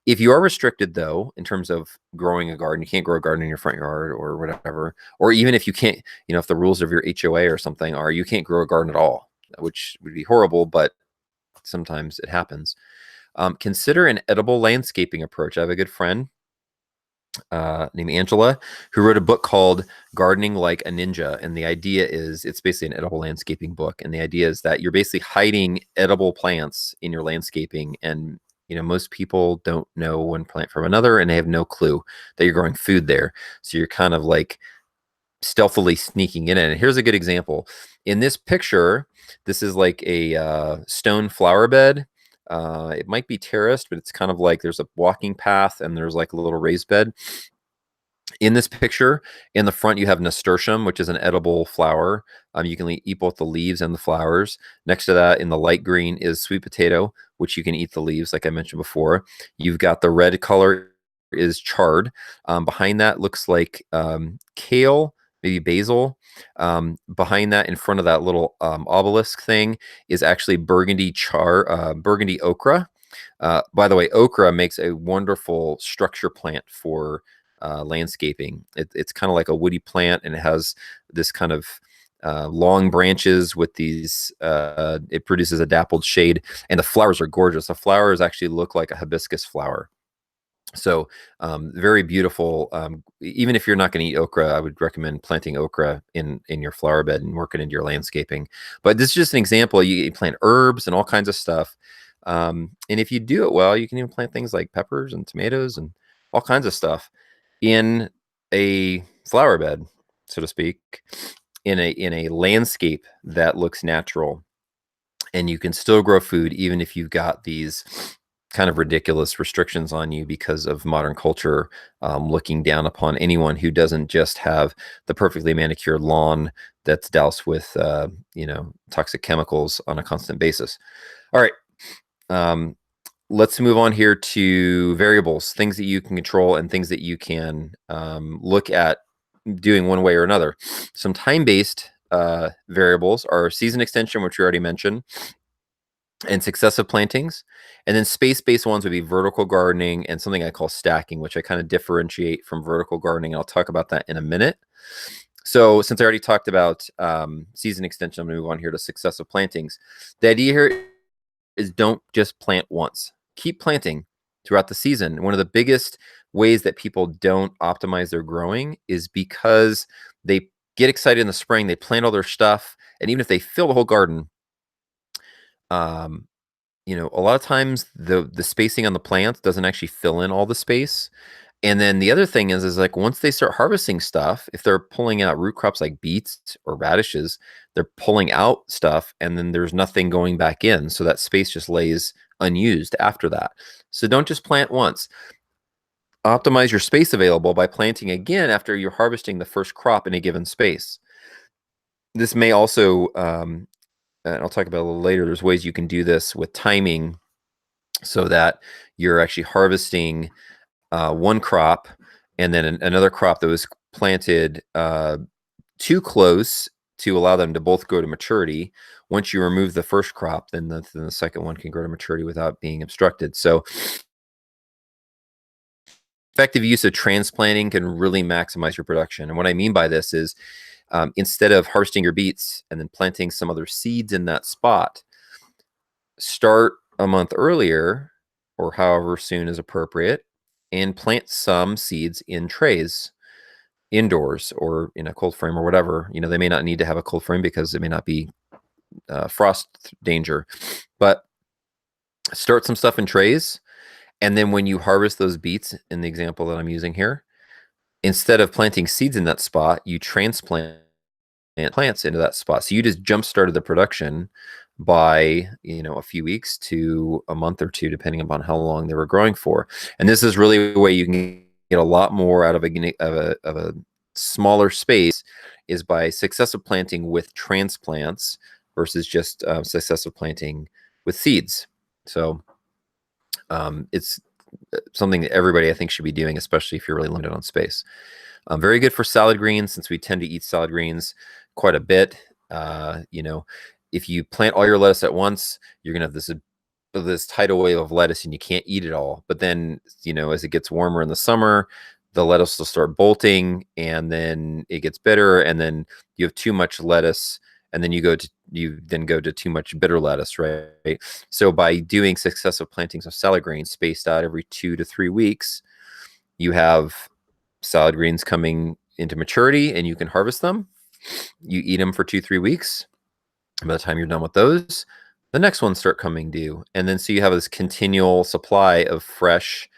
If you are restricted, though, in terms of growing a garden, you can't grow a garden in your front yard or whatever, or even if you can't, if the rules of your HOA or something are you can't grow a garden at all, which would be horrible, but sometimes it happens. Consider an edible landscaping approach. I have a good friend named Angela, who wrote a book called Gardening Like a Ninja. And the idea is, it's basically an edible landscaping book. And the idea is that you're basically hiding edible plants in your landscaping. And, most people don't know one plant from another, and they have no clue that you're growing food there. So you're kind of like stealthily sneaking in it. And here's a good example. In this picture, this is like a stone flower bed. It might be terraced, but it's kind of like there's a walking path and there's like a little raised bed. In this picture, in the front, you have nasturtium, which is an edible flower. You can eat both the leaves and the flowers. Next to that, in the light green, is sweet potato, which you can eat the leaves, like I mentioned before. You've got the red color is chard. Behind that looks like kale, maybe basil. Behind that, in front of that little obelisk thing, is actually burgundy okra. By the way, okra makes a wonderful structure plant for landscaping. It's kind of like a woody plant, and it has this kind of long branches with these, it produces a dappled shade, and the flowers are gorgeous. The flowers actually look like a hibiscus flower. So very beautiful. Even if you're not going to eat okra, I would recommend planting okra in your flower bed and working into your landscaping. But this is just an example. You plant herbs and all kinds of stuff. And if you do it well, you can even plant things like peppers and tomatoes and all kinds of stuff in a flower bed, so to speak, in a landscape that looks natural, and you can still grow food even if you've got these kind of ridiculous restrictions on you because of modern culture, looking down upon anyone who doesn't just have the perfectly manicured lawn that's doused with toxic chemicals on a constant basis. All right. Um, let's move on here to variables, things that you can control and things that you can look at doing one way or another. Some time-based variables are season extension, which we already mentioned, and successive plantings. And then space-based ones would be vertical gardening and something I call stacking, which I kind of differentiate from vertical gardening. I'll talk about that in a minute. So since I already talked about season extension, I'm going to move on here to successive plantings. The idea here is don't just plant once. Keep planting throughout the season. One of the biggest ways that people don't optimize their growing is because they get excited in the spring, they plant all their stuff, and even if they fill the whole garden, a lot of times the spacing on the plants doesn't actually fill in all the space. And then the other thing is like once they start harvesting stuff, if they're pulling out root crops like beets or radishes, they're pulling out stuff and then there's nothing going back in. So that space just lays unused after that. So don't just plant once. Optimize your space available by planting again after you're harvesting the first crop in a given space. This may also, and I'll talk about it a little later, there's ways you can do this with timing so that you're actually harvesting one crop and then another crop that was planted too close to allow them to both grow to maturity. Once you remove the first crop, then the second one can grow to maturity without being obstructed. So effective use of transplanting can really maximize your production. And what I mean by this is instead of harvesting your beets and then planting some other seeds in that spot, start a month earlier or however soon is appropriate and plant some seeds in trays indoors or in a cold frame or whatever. They may not need to have a cold frame because it may not be frost danger, but start some stuff in trays. And then when you harvest those beets in the example that I'm using here, instead of planting seeds in that spot, you transplant plants into that spot. So you just jump started the production by a few weeks to a month or two, depending upon how long they were growing for. And this is really a way you can get a lot more out of a smaller space is by successive planting with transplants versus just successive planting with seeds. So it's something that everybody I think should be doing, especially if you're really limited on space. Very good for salad greens since we tend to eat salad greens quite a bit. If you plant all your lettuce at once, you're gonna have this tidal wave of lettuce and you can't eat it all. But then, as it gets warmer in the summer, the lettuce will start bolting and then it gets bitter and then you have too much lettuce and then you then go to too much bitter lettuce, right? So by doing successive plantings of salad greens spaced out every 2 to 3 weeks, you have salad greens coming into maturity and you can harvest them. You eat them for 2-3 weeks. And by the time you're done with those, the next ones start coming due. And then so you have this continual supply of fresh,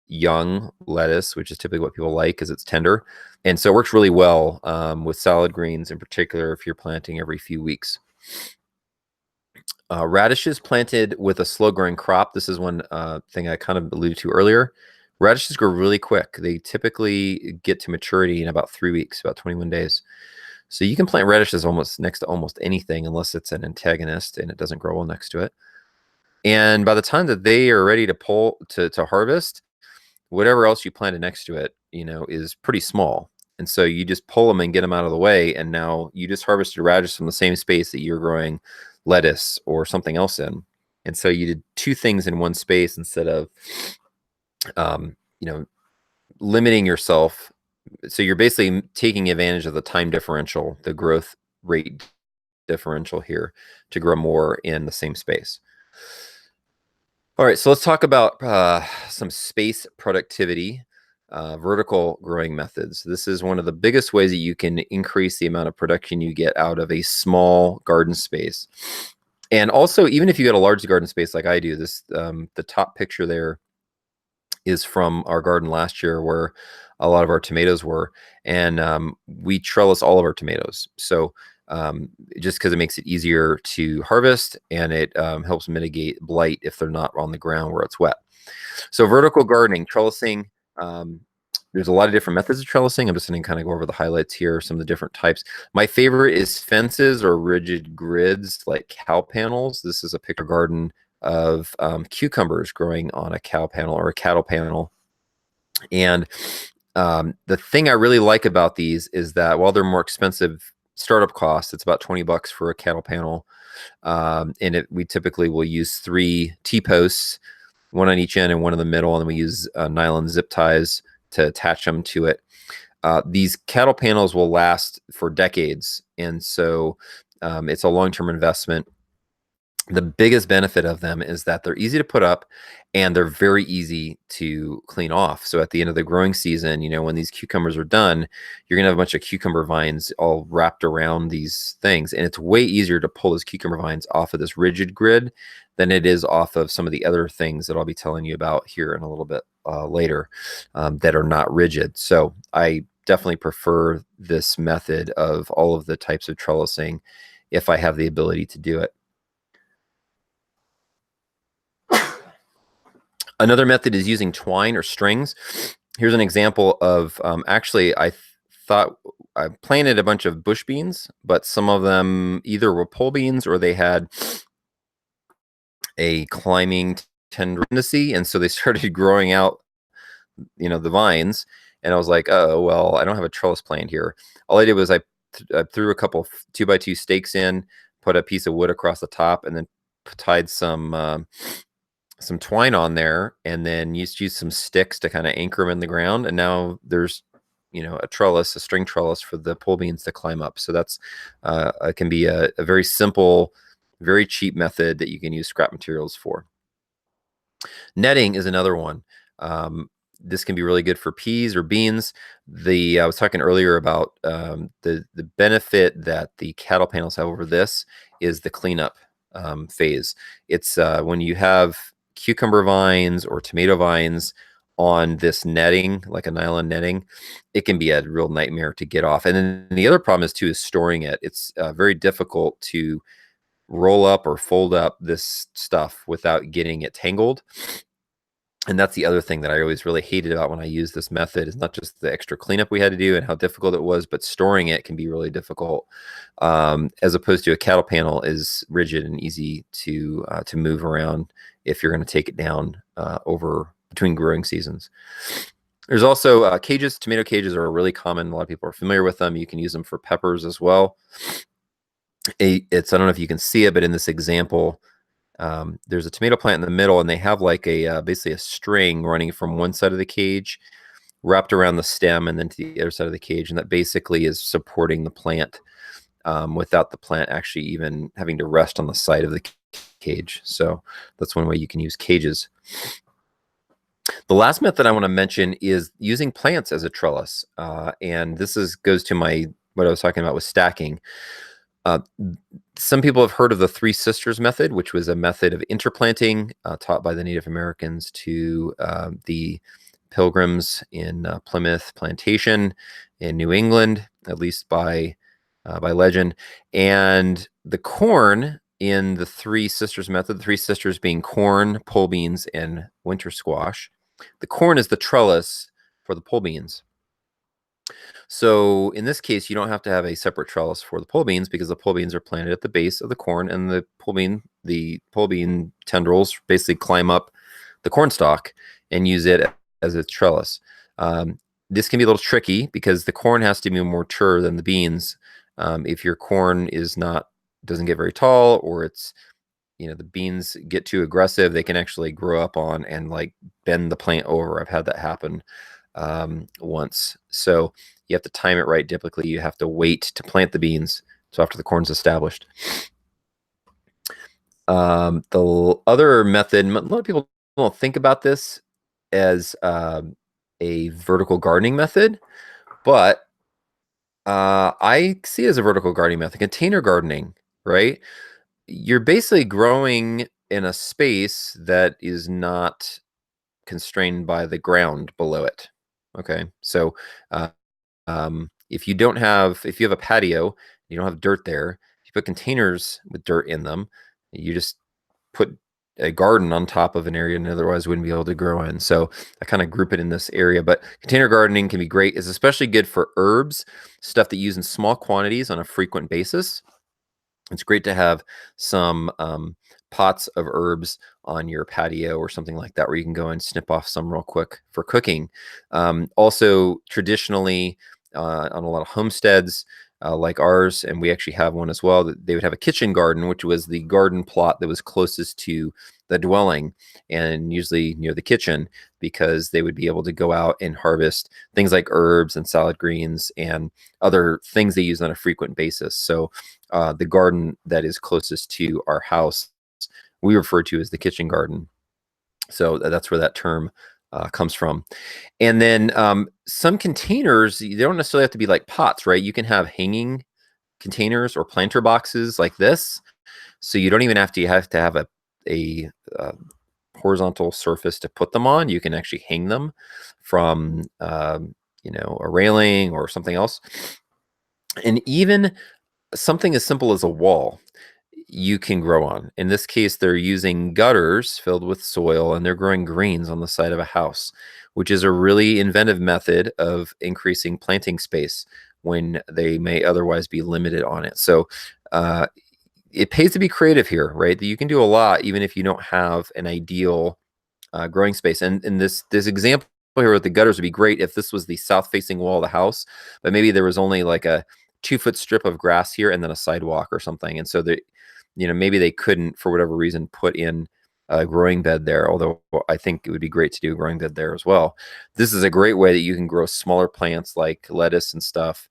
young lettuce, which is typically what people like because it's tender. And so it works really well with salad greens in particular if you're planting every few weeks. Radishes planted with a slow growing crop. This is one thing I kind of alluded to earlier. Radishes grow really quick. They typically get to maturity in about 3 weeks, about 21 days. So you can plant radishes almost next to almost anything unless it's an antagonist and it doesn't grow well next to it. And by the time that they are ready to harvest, whatever else you planted next to it, is pretty small. And so you just pull them and get them out of the way. And now you just harvested radish from the same space that you're growing lettuce or something else in. And so you did two things in one space instead of, limiting yourself. So you're basically taking advantage of the time differential, the growth rate differential here to grow more in the same space. All right, so let's talk about some space productivity, vertical growing methods. This is one of the biggest ways that you can increase the amount of production you get out of a small garden space. And also, even if you get a large garden space like I do, the top picture there is from our garden last year where a lot of our tomatoes were, and we trellis all of our tomatoes. So just because it makes it easier to harvest, and it helps mitigate blight if they're not on the ground where it's wet. So vertical gardening, trellising, there's a lot of different methods of trellising. I'm just going to kind of go over the highlights here, some of the different types. My favorite is fences or rigid grids like cow panels. This is a picture garden of cucumbers growing on a cow panel or a cattle panel. And the thing I really like about these is that while they're more expensive startup costs, it's about 20 bucks for a cattle panel. And we typically will use 3 T-posts, one on each end and one in the middle, and then we use nylon zip ties to attach them to it. These cattle panels will last for decades, and so it's a long-term investment. The biggest benefit of them is that they're easy to put up and they're very easy to clean off. So at the end of the growing season, when these cucumbers are done, you're gonna have a bunch of cucumber vines all wrapped around these things. And it's way easier to pull those cucumber vines off of this rigid grid than it is off of some of the other things that I'll be telling you about here in a little bit later that are not rigid. So I definitely prefer this method of all of the types of trellising if I have the ability to do it. Another method is using twine or strings. Here's an example of, actually, I thought I planted a bunch of bush beans, but some of them either were pole beans or they had a climbing tendency, and so they started growing out, the vines. And I was like, oh, well, I don't have a trellis planned here. All I did was I threw a couple 2x2 stakes in, put a piece of wood across the top, and then tied some twine on there, and then used some sticks to kind of anchor them in the ground. And now there's, a string trellis for the pole beans to climb up. So that's it can be a very simple, very cheap method that you can use scrap materials for. Netting is another one. This can be really good for peas or beans. I was talking earlier about the benefit that the cattle panels have over this is the cleanup phase. It's when you have cucumber vines or tomato vines on this netting, like a nylon netting, it can be a real nightmare to get off. And then the other problem is storing it. It's very difficult to roll up or fold up this stuff without getting it tangled. And that's the other thing that I always really hated about when I use this method, is not just the extra cleanup we had to do and how difficult it was, but storing it can be really difficult. As opposed to a cattle panel is rigid and easy to move around if you're going to take it down over between growing seasons. There's also cages. Tomato cages are really common. A lot of people are familiar with them. You can use them for peppers as well. I don't know if you can see it, but in this example, there's a tomato plant in the middle, and they have like basically a string running from one side of the cage wrapped around the stem and then to the other side of the cage, and that basically is supporting the plant without the plant actually even having to rest on the side of the cage. So that's one way you can use cages. The last method I want to mention is using plants as a trellis, and this goes to what I was talking about with stacking. Some people have heard of the Three Sisters method, which was a method of interplanting taught by the Native Americans to the Pilgrims in Plymouth Plantation in New England, at least by legend. And the corn in the Three Sisters method, the Three Sisters being corn, pole beans, and winter squash. The corn is the trellis for the pole beans. So in this case, you don't have to have a separate trellis for the pole beans, because the pole beans are planted at the base of the corn, and the pole bean tendrils basically climb up the corn stalk and use it as a trellis. This can be a little tricky because the corn has to be more mature than the beans. If your corn doesn't get very tall, or the beans get too aggressive, they can actually grow up on and like bend the plant over. I've had that happen once. So you have to time it right. Typically, you have to wait to plant the beans so after the corn's established. The other method, a lot of people don't think about this as a vertical gardening method, but I see it as a vertical gardening method. Container gardening, right? You're basically growing in a space that is not constrained by the ground below it. Okay, so uh, if you have a patio, you don't have dirt there. If you put containers with dirt in them, you just put a garden on top of an area and otherwise wouldn't be able to grow in. So I kind of group it in this area, but container gardening can be great. It's especially good for herbs, stuff that you use in small quantities on a frequent basis. It's great to have some pots of herbs on your patio or something like that, where you can go and snip off some real quick for cooking. Also, traditionally, on a lot of homesteads like ours, and we actually have one as well, that they would have a kitchen garden, which was the garden plot that was closest to the dwelling and usually near the kitchen, because they would be able to go out and harvest things like herbs and salad greens and other things they use on a frequent basis. So the garden that is closest to our house, we refer to as the kitchen garden. So that's where that term comes from. And then some containers, they don't necessarily have to be like pots, right? You can have hanging containers or planter boxes like this. So you don't even have to have a horizontal surface to put them on. You can actually hang them from a railing or something else. And even something as simple as a wall you can grow on. In this case, they're using gutters filled with soil and they're growing greens on the side of a house, which is a really inventive method of increasing planting space when they may otherwise be limited on it. So it pays to be creative here, right? That you can do a lot even if you don't have an ideal growing space. And in this example here with the gutters would be great if this was the south facing wall of the house, but maybe there was only like a 2-foot strip of grass here and then a sidewalk or something. And so maybe they couldn't, for whatever reason, put in a growing bed there, although I think it would be great to do a growing bed there as well. This is a great way that you can grow smaller plants like lettuce and stuff,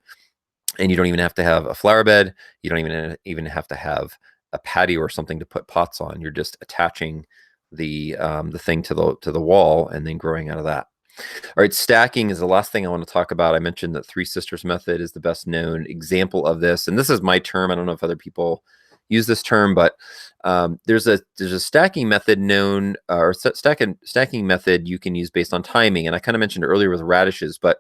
and you don't even have to have a flower bed. You don't even have to have a patio or something to put pots on. You're just attaching the thing to the wall and then growing out of that. All right, stacking is the last thing I want to talk about. I mentioned that Three Sisters method is the best known example of this, and this is my term. I don't know if other people use this term, but there's a stacking method known, or stacking method you can use based on timing. And I kind of mentioned earlier with radishes, but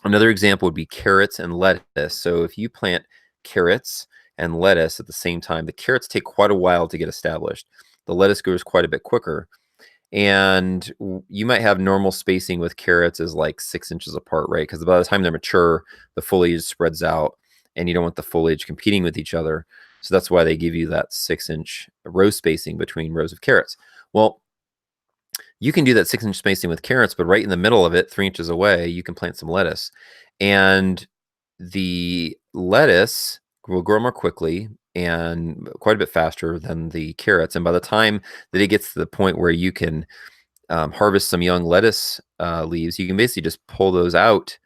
another example would be carrots and lettuce. So if you plant carrots and lettuce at the same time, the carrots take quite a while to get established. The lettuce grows quite a bit quicker. And you might have normal spacing with carrots as like 6 inches apart, right? Because by the time they're mature, the foliage spreads out and you don't want the foliage competing with each other. So that's why they give you that 6-inch row spacing between rows of carrots. Well, you can do that 6-inch spacing with carrots, but right in the middle of it, 3 inches away, you can plant some lettuce. And the lettuce will grow more quickly and quite a bit faster than the carrots. And by the time that it gets to the point where you can harvest some young lettuce leaves, you can basically just pull those out,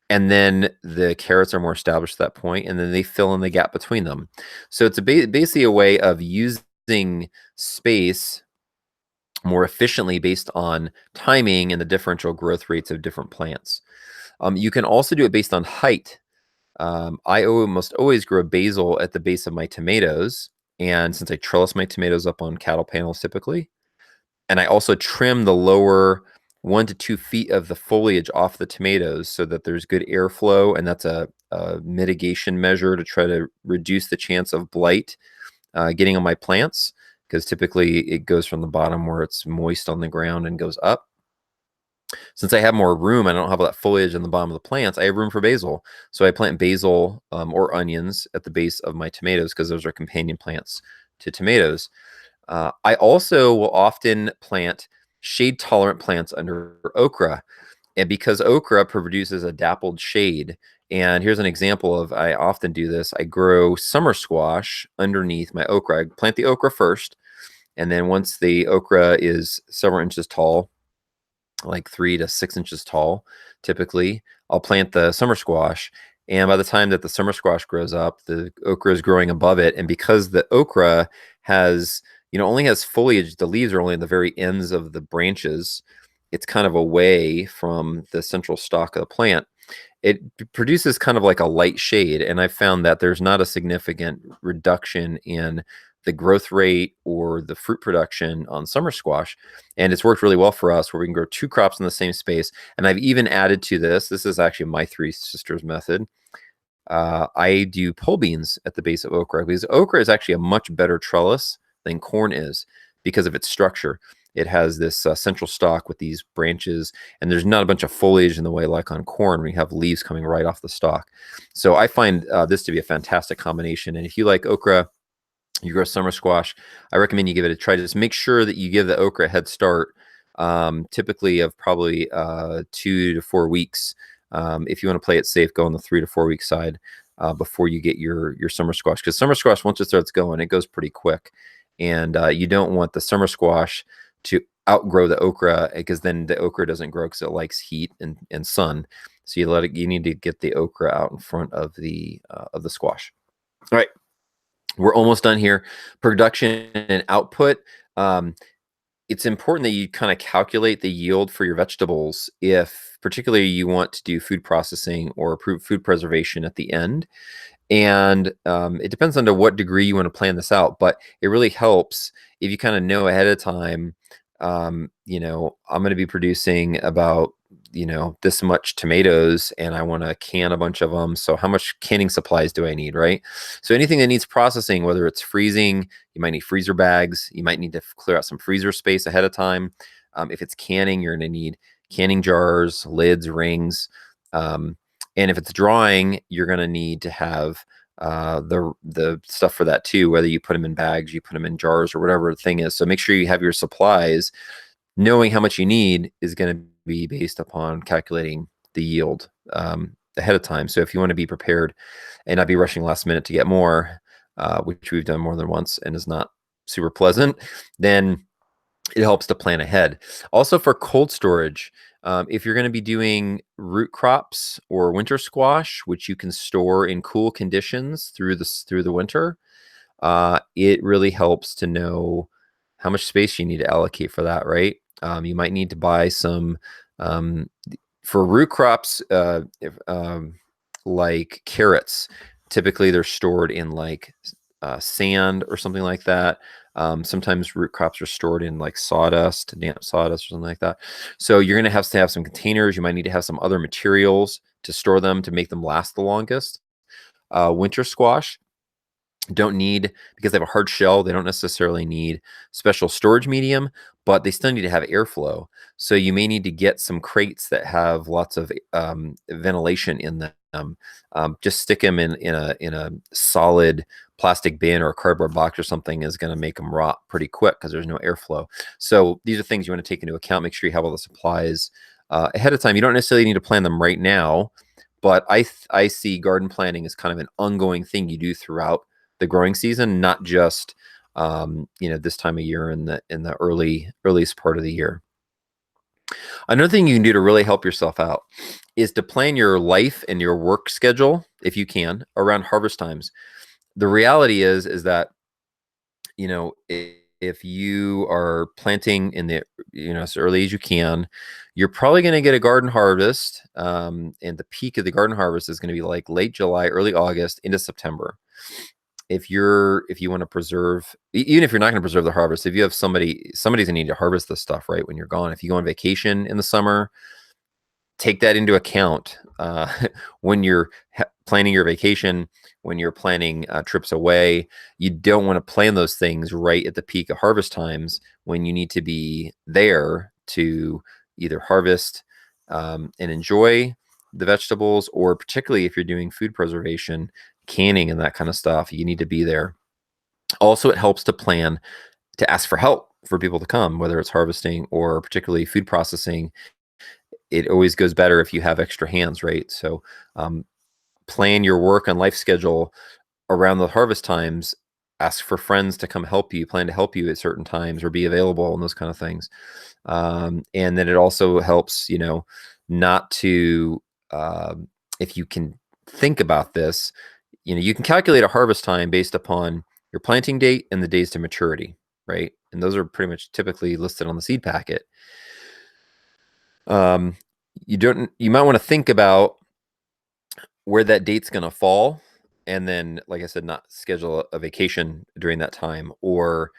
and then the carrots are more established at that point, and then they fill in the gap between them. So it's basically a way of using space more efficiently based on timing and the differential growth rates of different plants. You can also do it based on height. I almost always grow basil at the base of my tomatoes, and since I trellis my tomatoes up on cattle panels typically, and I also trim the lower 1 to 2 feet of the foliage off the tomatoes so that there's good airflow, and that's a mitigation measure to try to reduce the chance of blight getting on my plants, because typically it goes from the bottom where it's moist on the ground and goes up. Since I have more room, I don't have that foliage on the bottom of the plants, I have room for basil. So I plant basil or onions at the base of my tomatoes because those are companion plants to tomatoes. I also will often plant shade-tolerant plants under okra, and because okra produces a dappled shade. And here's an example of, I often do this. I grow summer squash underneath my okra. I plant the okra first, and then once the okra is several inches tall, like 3 to 6 inches tall, typically, I'll plant the summer squash. And by the time that the summer squash grows up, the okra is growing above it. And because the okra has, only has foliage, the leaves are only at the very ends of the branches. It's kind of away from the central stalk of the plant. It produces kind of like a light shade. And I found that there's not a significant reduction in the growth rate or the fruit production on summer squash. And it's worked really well for us where we can grow 2 crops in the same space. And I've even added to this. This is actually my 3 sisters method. I do pole beans at the base of okra because okra is actually a much better trellis than corn is because of its structure. It has this central stalk with these branches, and there's not a bunch of foliage in the way like on corn where you have leaves coming right off the stalk. So I find this to be a fantastic combination. And if you like okra, you grow summer squash, I recommend you give it a try. Just make sure that you give the okra a head start, typically of probably 2 to 4 weeks. If you want to play it safe, go on the 3 to 4 week side before you get your summer squash. Because summer squash, once it starts going, it goes pretty quick. And you don't want the summer squash to outgrow the okra because then the okra doesn't grow because it likes heat and sun. So you need to get the okra out in front of the squash. All right. We're almost done here. Production and output. It's important that you kind of calculate the yield for your vegetables if particularly you want to do food processing or food preservation at the end. And it depends on to what degree you want to plan this out, but it really helps if you kind of know ahead of time, I'm going to be producing about, this much tomatoes and I want to can a bunch of them. So how much canning supplies do I need, right? So anything that needs processing, whether it's freezing, you might need freezer bags. You might need to clear out some freezer space ahead of time. If it's canning, you're going to need canning jars, lids, rings. And if it's drying, you're going to need to have the stuff for that too, whether you put them in bags, you put them in jars or whatever the thing is. So make sure you have your supplies. Knowing how much you need is going to be based upon calculating the yield ahead of time. So if you want to be prepared and not be rushing last minute to get more, which we've done more than once and is not super pleasant, then it helps to plan ahead. Also for cold storage, if you're going to be doing root crops or winter squash, which you can store in cool conditions through the winter, it really helps to know how much space you need to allocate for that, right? You might need to buy some for root crops, like carrots. Typically, they're stored in like sand or something like that. Sometimes root crops are stored in like sawdust, damp sawdust, or something like that. So you're going to have some containers. You might need to have some other materials to store them to make them last the longest. Winter squash don't need, because they have a hard shell, they don't necessarily need special storage medium, but they still need to have airflow. So you may need to get some crates that have lots of ventilation in them. Just stick them in a solid plastic bin or a cardboard box or something is going to make them rot pretty quick because there's no airflow. So these are things you want to take into account. Make sure you have all the supplies ahead of time. You don't necessarily need to plan them right now, but I see garden planning as kind of an ongoing thing you do throughout the growing season, not just this time of year in the earliest part of the year. Another thing you can do to really help yourself out is to plan your life and your work schedule, if you can, around harvest times. The reality is that if you are planting in the as early as you can, you're probably going to get a garden harvest, and the peak of the garden harvest is going to be like late July, early August into September. If you want to preserve, even if you're not going to preserve the harvest, if you have somebody's going to need to harvest this stuff right when you're gone. If you go on vacation in the summer, take that into account when you're planning your vacation, when you're planning trips away. You don't want to plan those things right at the peak of harvest times when you need to be there to either harvest and enjoy the vegetables, or particularly if you're doing food preservation, canning and that kind of stuff, you need to be there. Also, it helps to plan to ask for help for people to come, whether it's harvesting or particularly food processing. It always goes better if you have extra hands, right? So plan your work and life schedule around the harvest times. Ask for friends to come help you, plan to help you at certain times or be available and those kind of things. And then it also helps, not to, if you can think about this, you can calculate a harvest time based upon your planting date and the days to maturity, right? And those are pretty much typically listed on the seed packet. You might want to think about where that date's going to fall and then, like I said, not schedule a vacation during that time, or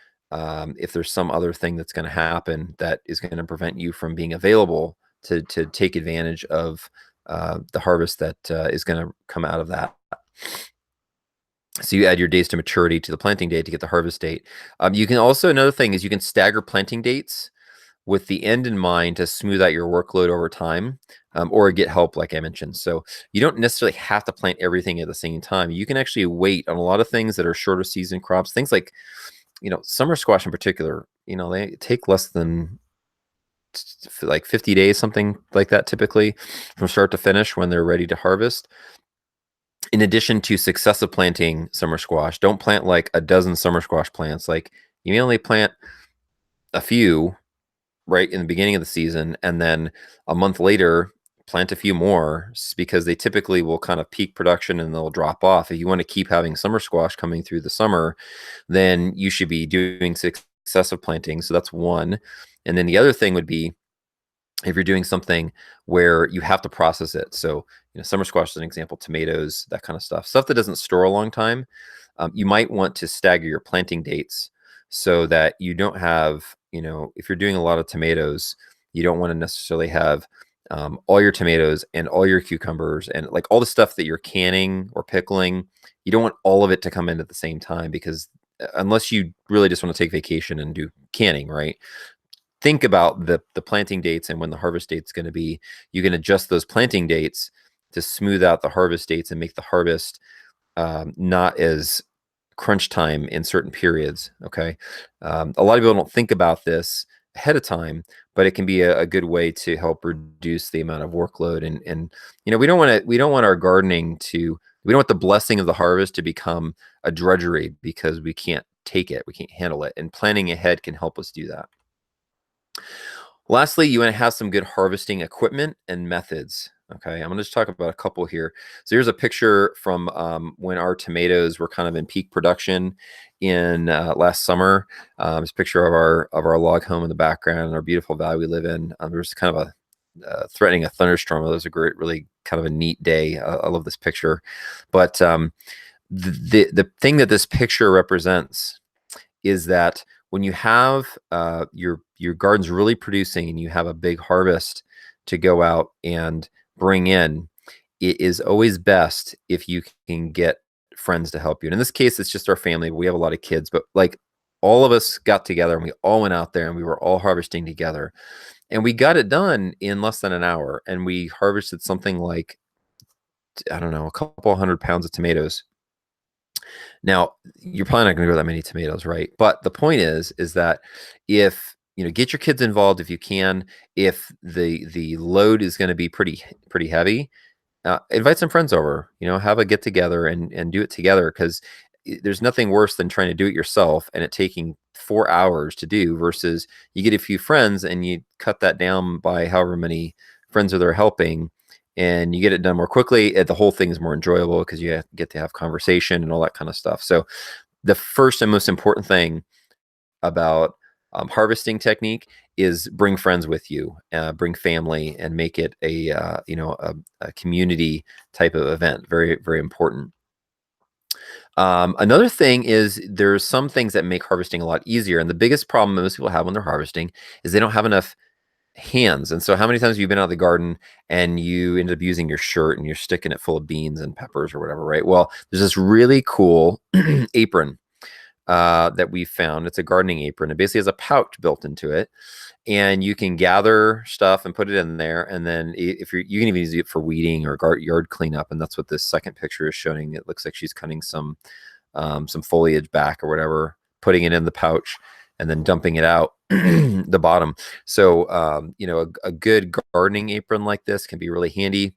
if there's some other thing that's going to happen that is going to prevent you from being available to take advantage of the harvest that is going to come out of that. So you add your days to maturity to the planting date to get the harvest date. You can also, another thing is you can stagger planting dates with the end in mind to smooth out your workload over time, or get help, like I mentioned. So you don't necessarily have to plant everything at the same time. You can actually wait on a lot of things that are shorter season crops, things like, summer squash in particular, they take less than like 50 days, something like that, typically from start to finish when they're ready to harvest. In addition to successive planting summer squash, don't plant like a dozen summer squash plants. Like, you may only plant a few right in the beginning of the season, and then a month later plant a few more, because they typically will kind of peak production and they'll drop off. If you want to keep having summer squash coming through the summer, then you should be doing successive planting. So that's one. And then the other thing would be, if you're doing something where you have to process it. So, summer squash is an example, tomatoes, that kind of stuff that doesn't store a long time. You might want to stagger your planting dates so that you don't have, if you're doing a lot of tomatoes, you don't want to necessarily have all your tomatoes and all your cucumbers and like all the stuff that you're canning or pickling. You don't want all of it to come in at the same time, because unless you really just want to take vacation and do canning, right? Think about the planting dates and when the harvest date's going to be. You can adjust those planting dates to smooth out the harvest dates and make the harvest not as crunch time in certain periods. Okay. A lot of people don't think about this ahead of time, but it can be a good way to help reduce the amount of workload. And we don't want our gardening to, we don't want the blessing of the harvest to become a drudgery because we can't take it, we can't handle it. And planning ahead can help us do that. Lastly, you want to have some good harvesting equipment and methods. Okay, I'm going to just talk about a couple here. So here's a picture from when our tomatoes were kind of in peak production in last summer. It's a picture of our log home in the background and our beautiful valley we live in. There was kind of a threatening a thunderstorm. It was a great, really kind of a neat day. I love this picture. But the thing that this picture represents is that when you have your garden's really producing and you have a big harvest to go out and bring in, it is always best if you can get friends to help you. And in this case, it's just our family. We have a lot of kids, but like all of us got together and we all went out there and we were all harvesting together. And we got it done in less than an hour. And we harvested something like, I don't know, a couple 100 pounds of tomatoes. Now, you're probably not going to grow that many tomatoes, right? But the point is that if get your kids involved if you can. If the load is going to be pretty heavy, invite some friends over. Have a get together and do it together, because there's nothing worse than trying to do it yourself and it taking 4 hours to do, versus you get a few friends and you cut that down by however many friends are there helping, and you get it done more quickly. The whole thing is more enjoyable because you get to have conversation and all that kind of stuff. So the first and most important thing about harvesting technique is bring friends with you, bring family, and make it a community type of event. Very, very important. Another thing is there's some things that make harvesting a lot easier. And the biggest problem most people have when they're harvesting is they don't have enough hands. And so how many times have you been out of the garden and you end up using your shirt and you're sticking it full of beans and peppers or whatever, right? Well, there's this really cool apron that we found. It's a gardening apron. It basically has a pouch built into it, and you can gather stuff and put it in there. And then if you can even use it for weeding or yard cleanup. And that's what this second picture is showing. It looks like she's cutting some foliage back or whatever, putting it in the pouch, and then dumping it out the bottom. So a good gardening apron like this can be really handy.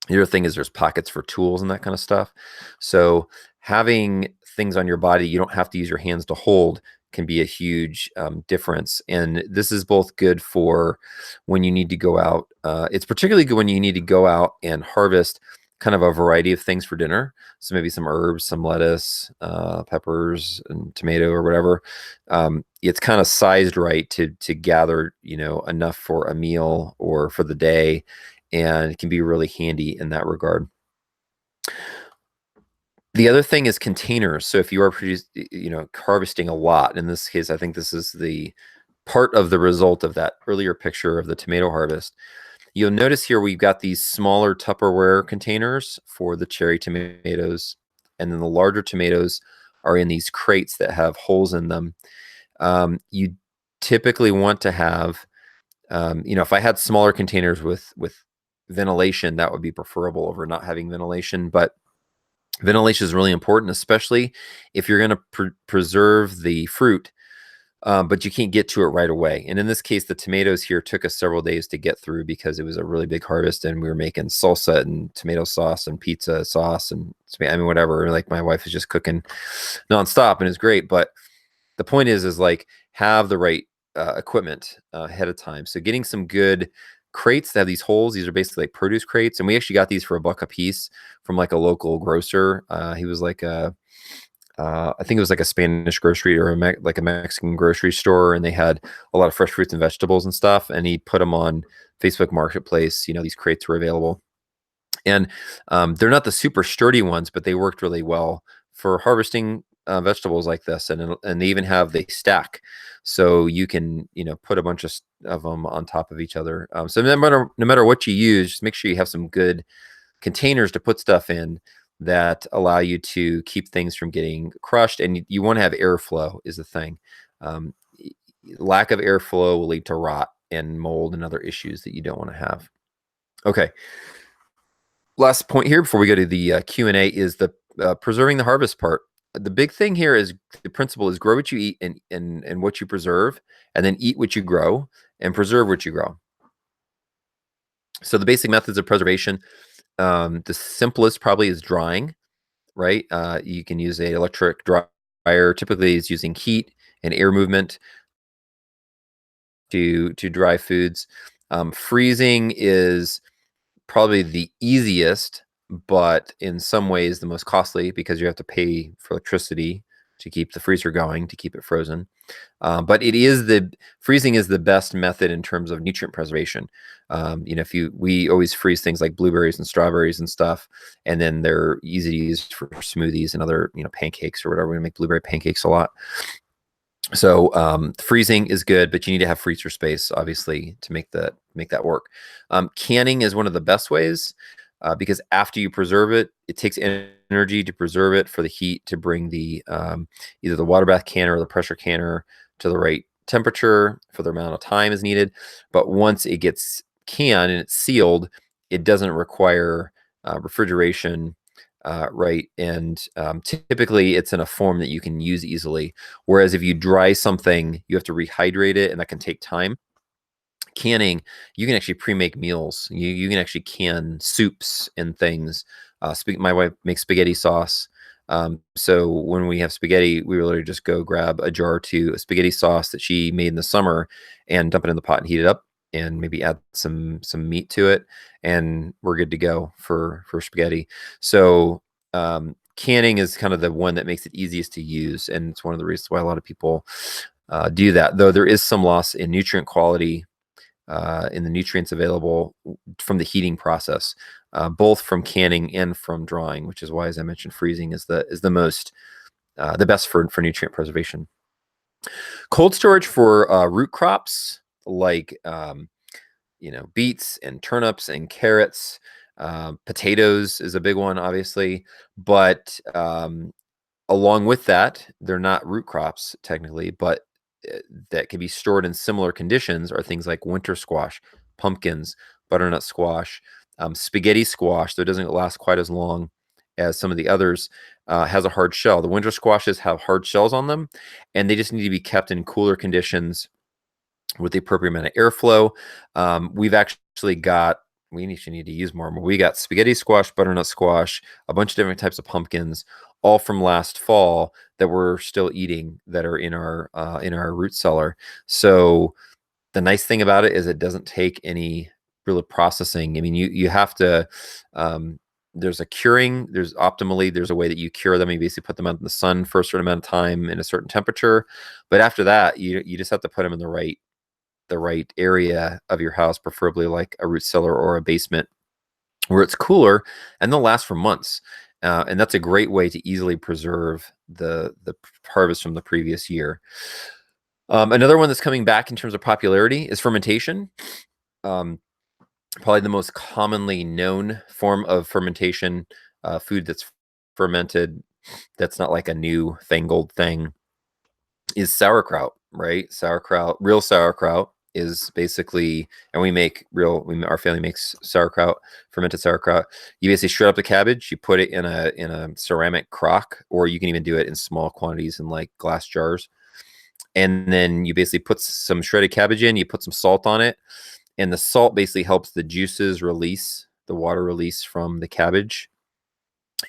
The other thing is there's pockets for tools and that kind of stuff. So having things on your body you don't have to use your hands to hold can be a huge difference. And this is both good for when you need to go out. It's particularly good when you need to go out and harvest kind of a variety of things for dinner. So maybe some herbs, some lettuce, peppers, and tomato or whatever. It's kind of sized right to gather enough for a meal or for the day, and it can be really handy in that regard. The other thing is containers. So if you are harvesting a lot, in this case, I think this is the part of the result of that earlier picture of the tomato harvest. You'll notice here we've got these smaller Tupperware containers for the cherry tomatoes, and then the larger tomatoes are in these crates that have holes in them. You typically want to have, if I had smaller containers with ventilation, that would be preferable over not having ventilation. But ventilation is really important, especially if you're going to preserve the fruit, but you can't get to it right away. And in this case, the tomatoes here took us several days to get through because it was a really big harvest, and we were making salsa and tomato sauce and pizza sauce and whatever. Like my wife is just cooking nonstop, and it's great. But the point is like have the right equipment ahead of time. So getting some good crates that have these holes. These are basically like produce crates, and we actually got these for $1 a piece from like a local grocer. He was like I think it was like a Spanish grocery or like a Mexican grocery store, and they had a lot of fresh fruits and vegetables and stuff. And he put them on Facebook Marketplace. These crates were available, and they're not the super sturdy ones, but they worked really well for harvesting vegetables like this. And they even they stack, so you can put a bunch of them on top of each other. So no matter what you use, just make sure you have some good containers to put stuff in that allow you to keep things from getting crushed. And you want to have airflow is the thing. Lack of airflow will lead to rot and mold and other issues that you don't want to have. Okay. Last point here before we go to the Q&A is the preserving the harvest part. The big thing here is the principle is grow what you eat and what you preserve, and then eat what you grow and preserve what you grow. So the basic methods of preservation, the simplest probably is drying, right? You can use an electric dryer. Typically, it's using heat and air movement to dry foods. Freezing is probably the easiest, but in some ways the most costly because you have to pay for electricity to keep the freezer going, to keep it frozen. But freezing is the best method in terms of nutrient preservation. We always freeze things like blueberries and strawberries and stuff, and then they're easy to use for smoothies and other, pancakes or whatever. We make blueberry pancakes a lot. So freezing is good, but you need to have freezer space, obviously, to make that work. Canning is one of the best ways because after you preserve it, it takes energy to preserve it for the heat to bring the either the water bath canner or the pressure canner to the right temperature for the amount of time is needed. But once it gets canned and it's sealed, it doesn't require refrigeration. Right. And typically it's in a form that you can use easily. Whereas if you dry something, you have to rehydrate it, and that can take time. Canning, you can actually pre-make meals. You can actually can soups and things. My wife makes spaghetti sauce. So when we have spaghetti, we literally just go grab a jar of spaghetti sauce that she made in the summer and dump it in the pot and heat it up, and maybe add some meat to it, and we're good to go for spaghetti. So canning is kind of the one that makes it easiest to use, and it's one of the reasons why a lot of people do that. Though there is some loss in nutrient quality in the nutrients available from the heating process, both from canning and from drying, which is why, as I mentioned, freezing is the most the best for nutrient preservation. Cold storage for root crops like beets and turnips and carrots. Potatoes is a big one, obviously, but along with that, they're not root crops technically, but that can be stored in similar conditions are things like winter squash, pumpkins, butternut squash, spaghetti squash, though it doesn't last quite as long as some of the others, has a hard shell. The winter squashes have hard shells on them, and they just need to be kept in cooler conditions with the appropriate amount of airflow. We've actually got, we actually need to use more, but we got spaghetti squash, butternut squash, a bunch of different types of pumpkins, all from last fall that we're still eating that are in our root cellar. So the nice thing about it is it doesn't take any real processing. I mean, you have to, there's a curing, there's a way that you cure them. You basically put them out in the sun for a certain amount of time in a certain temperature. But after that, you just have to put them in the right area of your house, preferably like a root cellar or a basement where it's cooler, and they'll last for months. And that's a great way to easily preserve the harvest from the previous year. Another one that's coming back in terms of popularity is fermentation. Um, Probably the most commonly known form of fermentation, food that's fermented, that's not like a new fangled thing, is sauerkraut, right? Sauerkraut, real sauerkraut is basically, and our family makes sauerkraut, fermented sauerkraut. You basically shred up the cabbage, you put it in a ceramic crock, or you can even do it in small quantities in like glass jars. And then you basically put some shredded cabbage in, you put some salt on it, and the salt basically helps the juices release, the water release from the cabbage.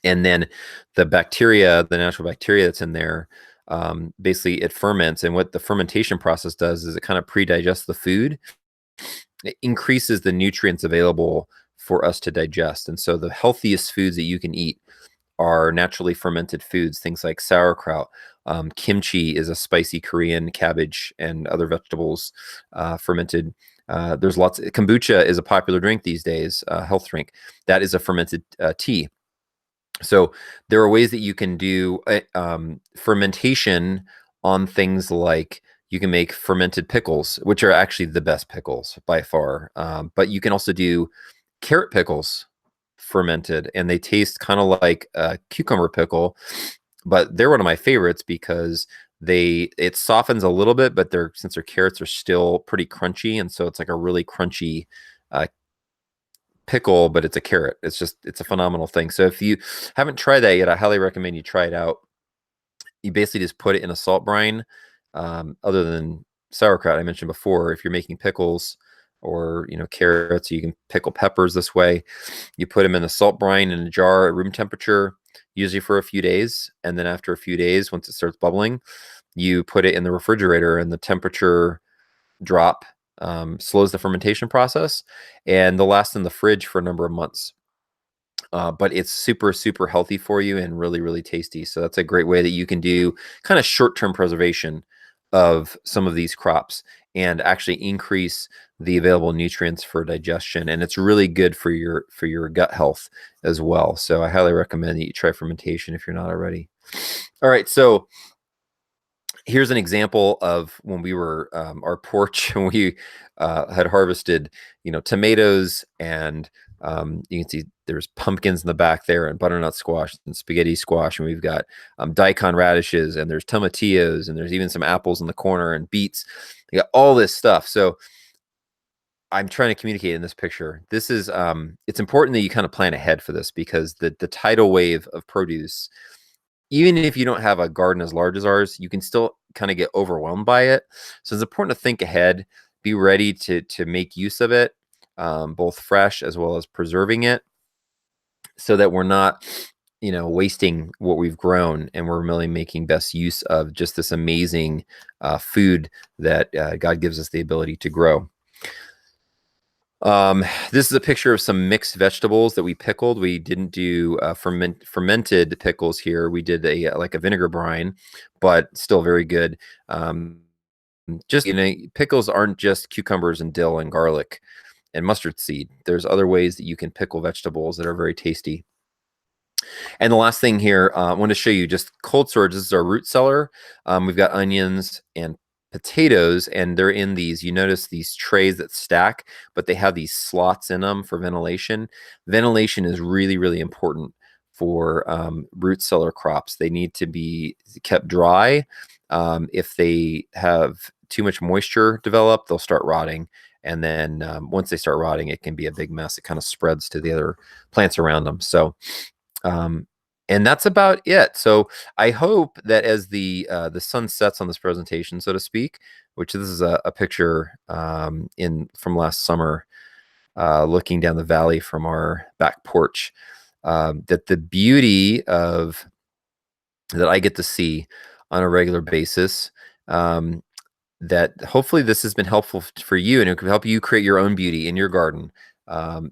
And then the bacteria, the natural bacteria that's in there, basically it ferments. And what the fermentation process does is it kind of pre-digests the food. It increases the nutrients available for us to digest. And so the healthiest foods that you can eat are naturally fermented foods, things like sauerkraut. Kimchi is a spicy Korean cabbage and other vegetables fermented. There's lots. Kombucha is a popular drink these days, health drink. That is a fermented tea. So there are ways that you can do fermentation on things like you can make fermented pickles, which are actually the best pickles by far. But you can also do carrot pickles fermented, and they taste kind of like a cucumber pickle, but they're one of my favorites because it softens a little bit, but since their carrots are still pretty crunchy, and so it's like a really crunchy pickle, but it's a carrot. It's a phenomenal thing. So if you haven't tried that yet, I highly recommend you try it out. You basically just put it in a salt brine. Other than sauerkraut I mentioned before, if you're making pickles or carrots, you can pickle peppers this way. You put them in a salt brine in a jar at room temperature, usually for a few days, and then after a few days, once it starts bubbling, you put it in the refrigerator, and the temperature drop slows the fermentation process, and they'll last in the fridge for a number of months. But it's super, super healthy for you and really, really tasty. So that's a great way that you can do kind of short-term preservation of some of these crops and actually increase the available nutrients for digestion. And it's really good for your gut health as well. So I highly recommend that you try fermentation if you're not already. All right, so here's an example of when we were our porch, and we had harvested, tomatoes, and you can see there's pumpkins in the back there, and butternut squash and spaghetti squash, and we've got daikon radishes, and there's tomatillos, and there's even some apples in the corner, and beets. You got all this stuff. So I'm trying to communicate in this picture. This is it's important that you kind of plan ahead for this, because the tidal wave of produce, even if you don't have a garden as large as ours, you can still kind of get overwhelmed by it. So it's important to think ahead, be ready to make use of it, both fresh as well as preserving it, so that we're not, wasting what we've grown, and we're really making best use of just this amazing food that God gives us the ability to grow. This is a picture of some mixed vegetables that we pickled. We didn't do fermented pickles here. We did like a vinegar brine, but still very good. Just, pickles aren't just cucumbers and dill and garlic and mustard seed. There's other ways that you can pickle vegetables that are very tasty. And the last thing here, I want to show you just cold storage. This is our root cellar. We've got onions and potatoes, and they're in these, you notice these trays that stack, but they have these slots in them for ventilation. Ventilation is really, really important for root cellar crops. They need to be kept dry. If they have too much moisture develop, they'll start rotting. And then once they start rotting, it can be a big mess. It kind of spreads to the other plants around them. So and that's about it. So I hope that as the sun sets on this presentation, so to speak, which this is a picture from last summer, looking down the valley from our back porch, that the beauty of that I get to see on a regular basis, that hopefully this has been helpful for you, and it can help you create your own beauty in your garden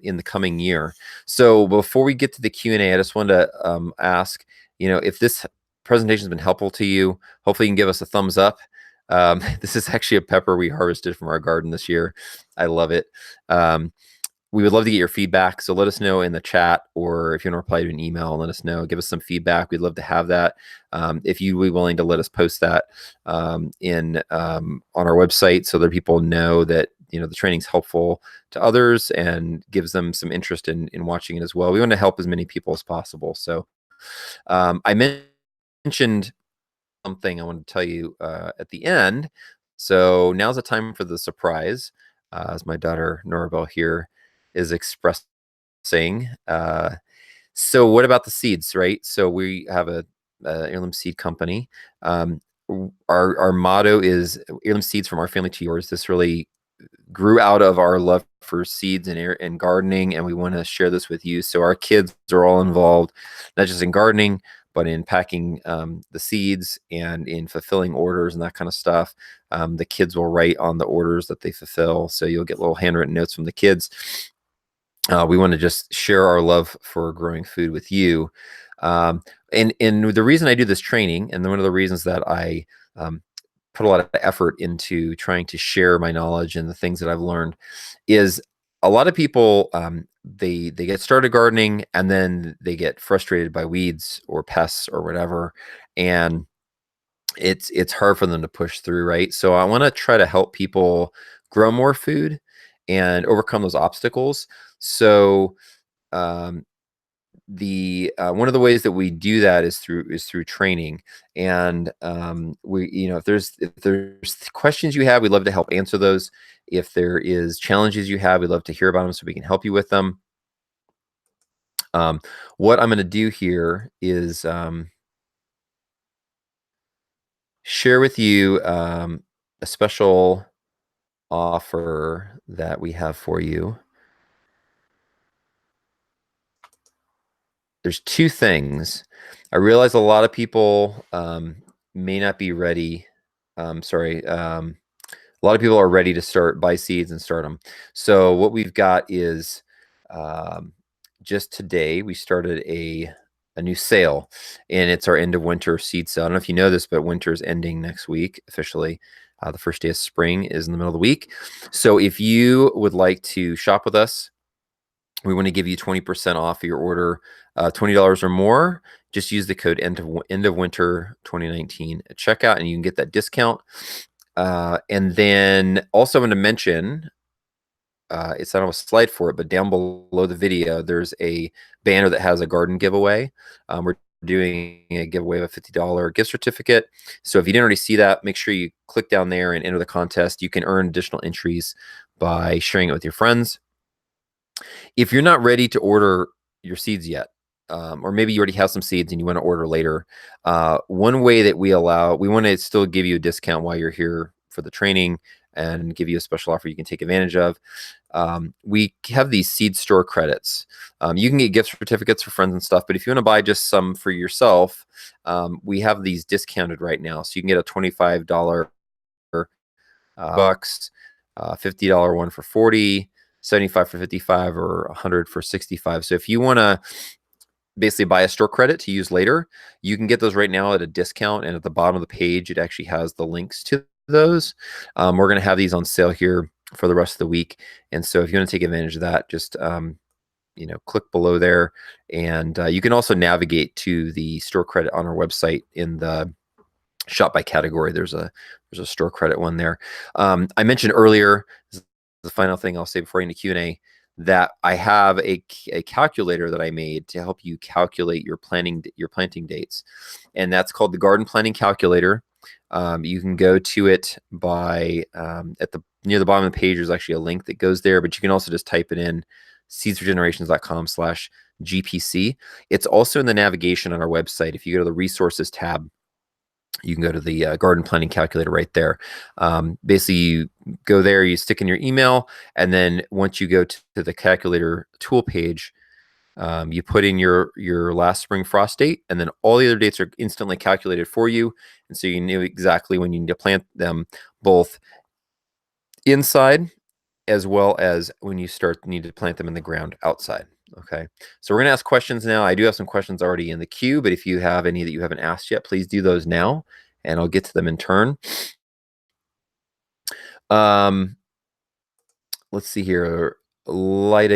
in the coming year. So before we get to the Q&A, I just wanted to ask, if this presentation has been helpful to you, hopefully you can give us a thumbs up. This is actually a pepper we harvested from our garden this year. I love it. we would love to get your feedback. So let us know in the chat, or if you want to reply to an email and let us know, give us some feedback. We'd love to have that. If you'd be willing to let us post that on our website, so that people know that the training's helpful to others and gives them some interest in watching it as well. We want to help as many people as possible. So I mentioned something I wanted to tell you at the end. So now's the time for the surprise, as my daughter Norabelle here is expressing. So what about the seeds, right? So we have a heirloom seed company. Our motto is heirloom seeds from our family to yours. This really grew out of our love for seeds and gardening, and we want to share this with you. So our kids are all involved, not just in gardening, but in packing the seeds and in fulfilling orders and that kind of stuff. The kids will write on the orders that they fulfill, so you'll get little handwritten notes from the kids. We want to just share our love for growing food with you. And the reason I do this training, and one of the reasons that I put a lot of effort into trying to share my knowledge and the things that I've learned, is a lot of people, they get started gardening and then they get frustrated by weeds or pests or whatever, and it's hard for them to push through, right? So I want to try to help people grow more food and overcome those obstacles. So um, the one of the ways that we do that is through training. And we if there's questions you have, we'd love to help answer those. If there is challenges you have, we'd love to hear about them so we can help you with them. What I'm going to do here is share with you a special offer that we have for you. There's two things. I realize a lot of people may not be ready. A lot of people are ready to buy seeds and start them. So what we've got is just today we started a new sale, and it's our end of winter seed sale. I don't know if you know this, but winter is ending next week officially. The first day of spring is in the middle of the week. So if you would like to shop with us, we want to give you 20% off your order, $20 or more. Just use the code end of winter 2019 at checkout, and you can get that discount. And then also, I'm going to mention, it's not a slide for it, but down below the video, there's a banner that has a garden giveaway. We're doing a giveaway of a $50 gift certificate. So if you didn't already see that, make sure you click down there and enter the contest. You can earn additional entries by sharing it with your friends. If you're not ready to order your seeds yet, or maybe you already have some seeds and you want to order later, one way that we want to still give you a discount while you're here for the training and give you a special offer you can take advantage of. We have these seed store credits. You can get gift certificates for friends and stuff, but if you want to buy just some for yourself, we have these discounted right now. So you can get a $25 bucks, $50 one for 40, 75 for 55, or 100 for 65. So if you want to basically buy a store credit to use later, you can get those right now at a discount, and at the bottom of the page it actually has the links to those. We're going to have these on sale here for the rest of the week, and so if you want to take advantage of that, just click below there, and you can also navigate to the store credit on our website in the shop by category. There's a store credit one there. I mentioned earlier, the final thing I'll say before I get into Q&A, that I have a calculator that I made to help you calculate your planting dates, and that's called the Garden Planning Calculator. You can go to it by near the bottom of the page. There's actually a link that goes there, but you can also just type it in, seedsforgenerations.com/GPC. It's also in the navigation on our website. If you go to the resources tab, you can go to the garden planning calculator right there. Basically, you go there, you stick in your email, and then once you go to the calculator tool page, you put in your last spring frost date, and then all the other dates are instantly calculated for you. And so you know exactly when you need to plant them, both inside as well as when you need to plant them in the ground outside. Okay, so we're going to ask questions now. I do have some questions already in the queue, but if you have any that you haven't asked yet, please do those now, and I'll get to them in turn. Let's see here. Lida,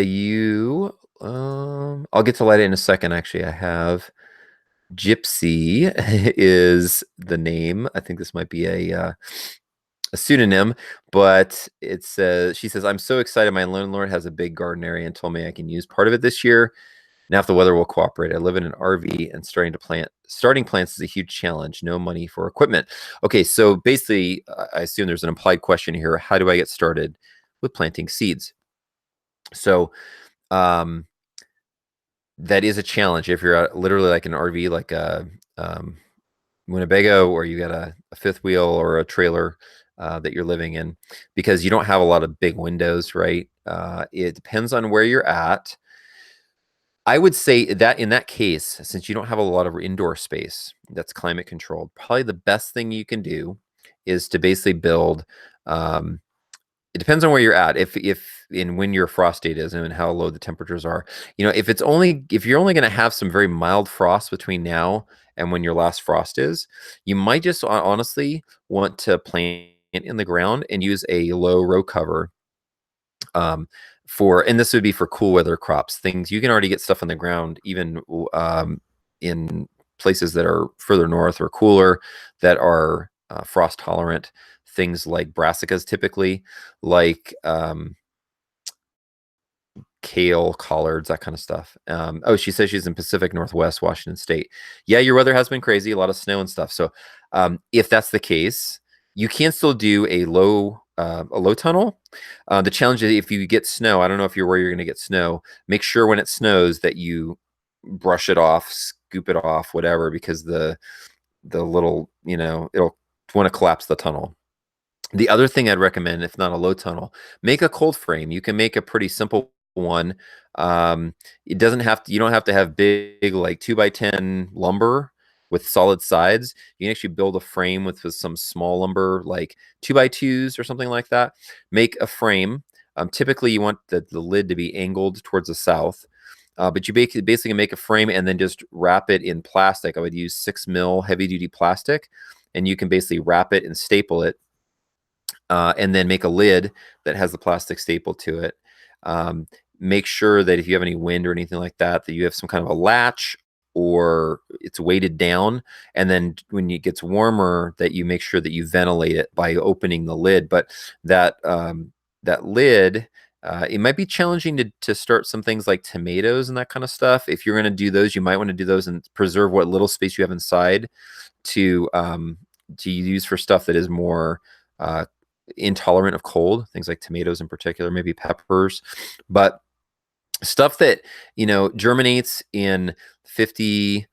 I'll get to Lida in a second. Actually, I have Gypsy is the name. I think this might be a pseudonym, but she says, I'm so excited. My landlord has a big garden area and told me I can use part of it this year. Now, if the weather will cooperate, I live in an RV and starting plants is a huge challenge. No money for equipment. Okay, so basically, I assume there's an implied question here. How do I get started with planting seeds? So, um, that is a challenge if you're literally like an RV, like a Winnebago, or you got a fifth wheel or a trailer that you're living in, because you don't have a lot of big windows, right? It depends on where you're at. I would say that in that case, since you don't have a lot of indoor space that's climate controlled, probably the best thing you can do is to basically build. Um, it depends on where you're at. If and when your frost date is and how low the temperatures are. If you're only going to have some very mild frost between now and when your last frost is, you might just honestly want to plant in the ground and use a low row cover um, and this would be for cool weather crops. Things you can already get stuff on the ground, even in places that are further north or cooler, that are frost tolerant. Things like brassicas, typically, like kale, collards, that kind of stuff. Oh, she says she's in Pacific Northwest, Washington State. Yeah, your weather has been crazy, a lot of snow and stuff. So if that's the case, you can still do a low tunnel. The challenge is if you get snow, I don't know if you're where you're going to get snow, make sure when it snows that you brush it off, scoop it off, whatever, because the little, it'll want to collapse the tunnel. The other thing I'd recommend, if not a low tunnel, make a cold frame. You can make a pretty simple one. It doesn't have to, you don't have to have big like 2x10 lumber with solid sides. You can actually build a frame with some small lumber, like 2x2s or something like that. Make a frame. Typically, you want the lid to be angled towards the south. But you basically make a frame and then just wrap it in plastic. I would use 6 mil heavy duty plastic, and you can basically wrap it and staple it, and then make a lid that has the plastic staple to it. Make sure that if you have any wind or anything like that, that you have some kind of a latch or it's weighted down. And then when it gets warmer, that you make sure that you ventilate it by opening the lid. But that lid, it might be challenging to start some things like tomatoes and that kind of stuff. If you're going to do those, you might want to do those and preserve what little space you have inside to use for stuff that is more intolerant of cold, things like tomatoes in particular, maybe peppers. But stuff that germinates in 50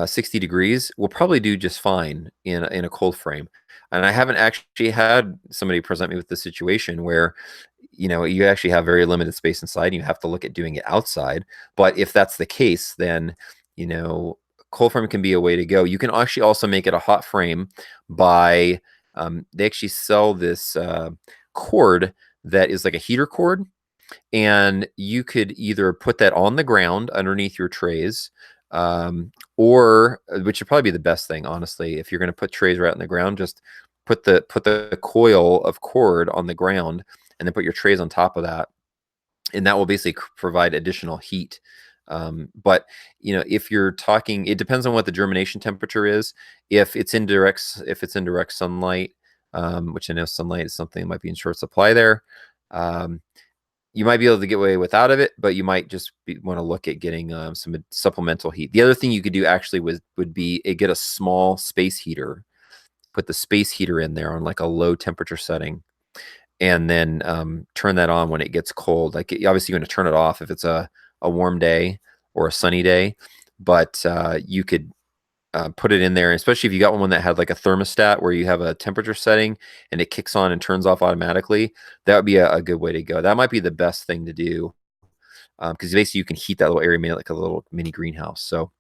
60 degrees will probably do just fine in a cold frame. And I haven't actually had somebody present me with the situation where you actually have very limited space inside and you have to look at doing it outside. But if that's the case, then cold frame can be a way to go. You can actually also make it a hot frame by they actually sell this cord that is like a heater cord, and you could either put that on the ground underneath your trays, or which would probably be the best thing, honestly. If you're going to put trays right in the ground, just put the coil of cord on the ground and then put your trays on top of that, and that will basically provide additional heat. But if you're talking, it depends on what the germination temperature is. If it's in direct sunlight, which I know sunlight is something that might be in short supply there, you might be able to get away without of it, but you might just want to look at getting some supplemental heat. The other thing you could do actually would be get a small space heater, put the space heater in there on like a low temperature setting, and then turn that on when it gets cold. Like obviously you're going to turn it off if it's a warm day or a sunny day, but you could put it in there, especially if you got one that had like a thermostat where you have a temperature setting and it kicks on and turns off automatically. That would be a good way to go. That might be the best thing to do, because basically you can heat that little area, make it like a little mini greenhouse. So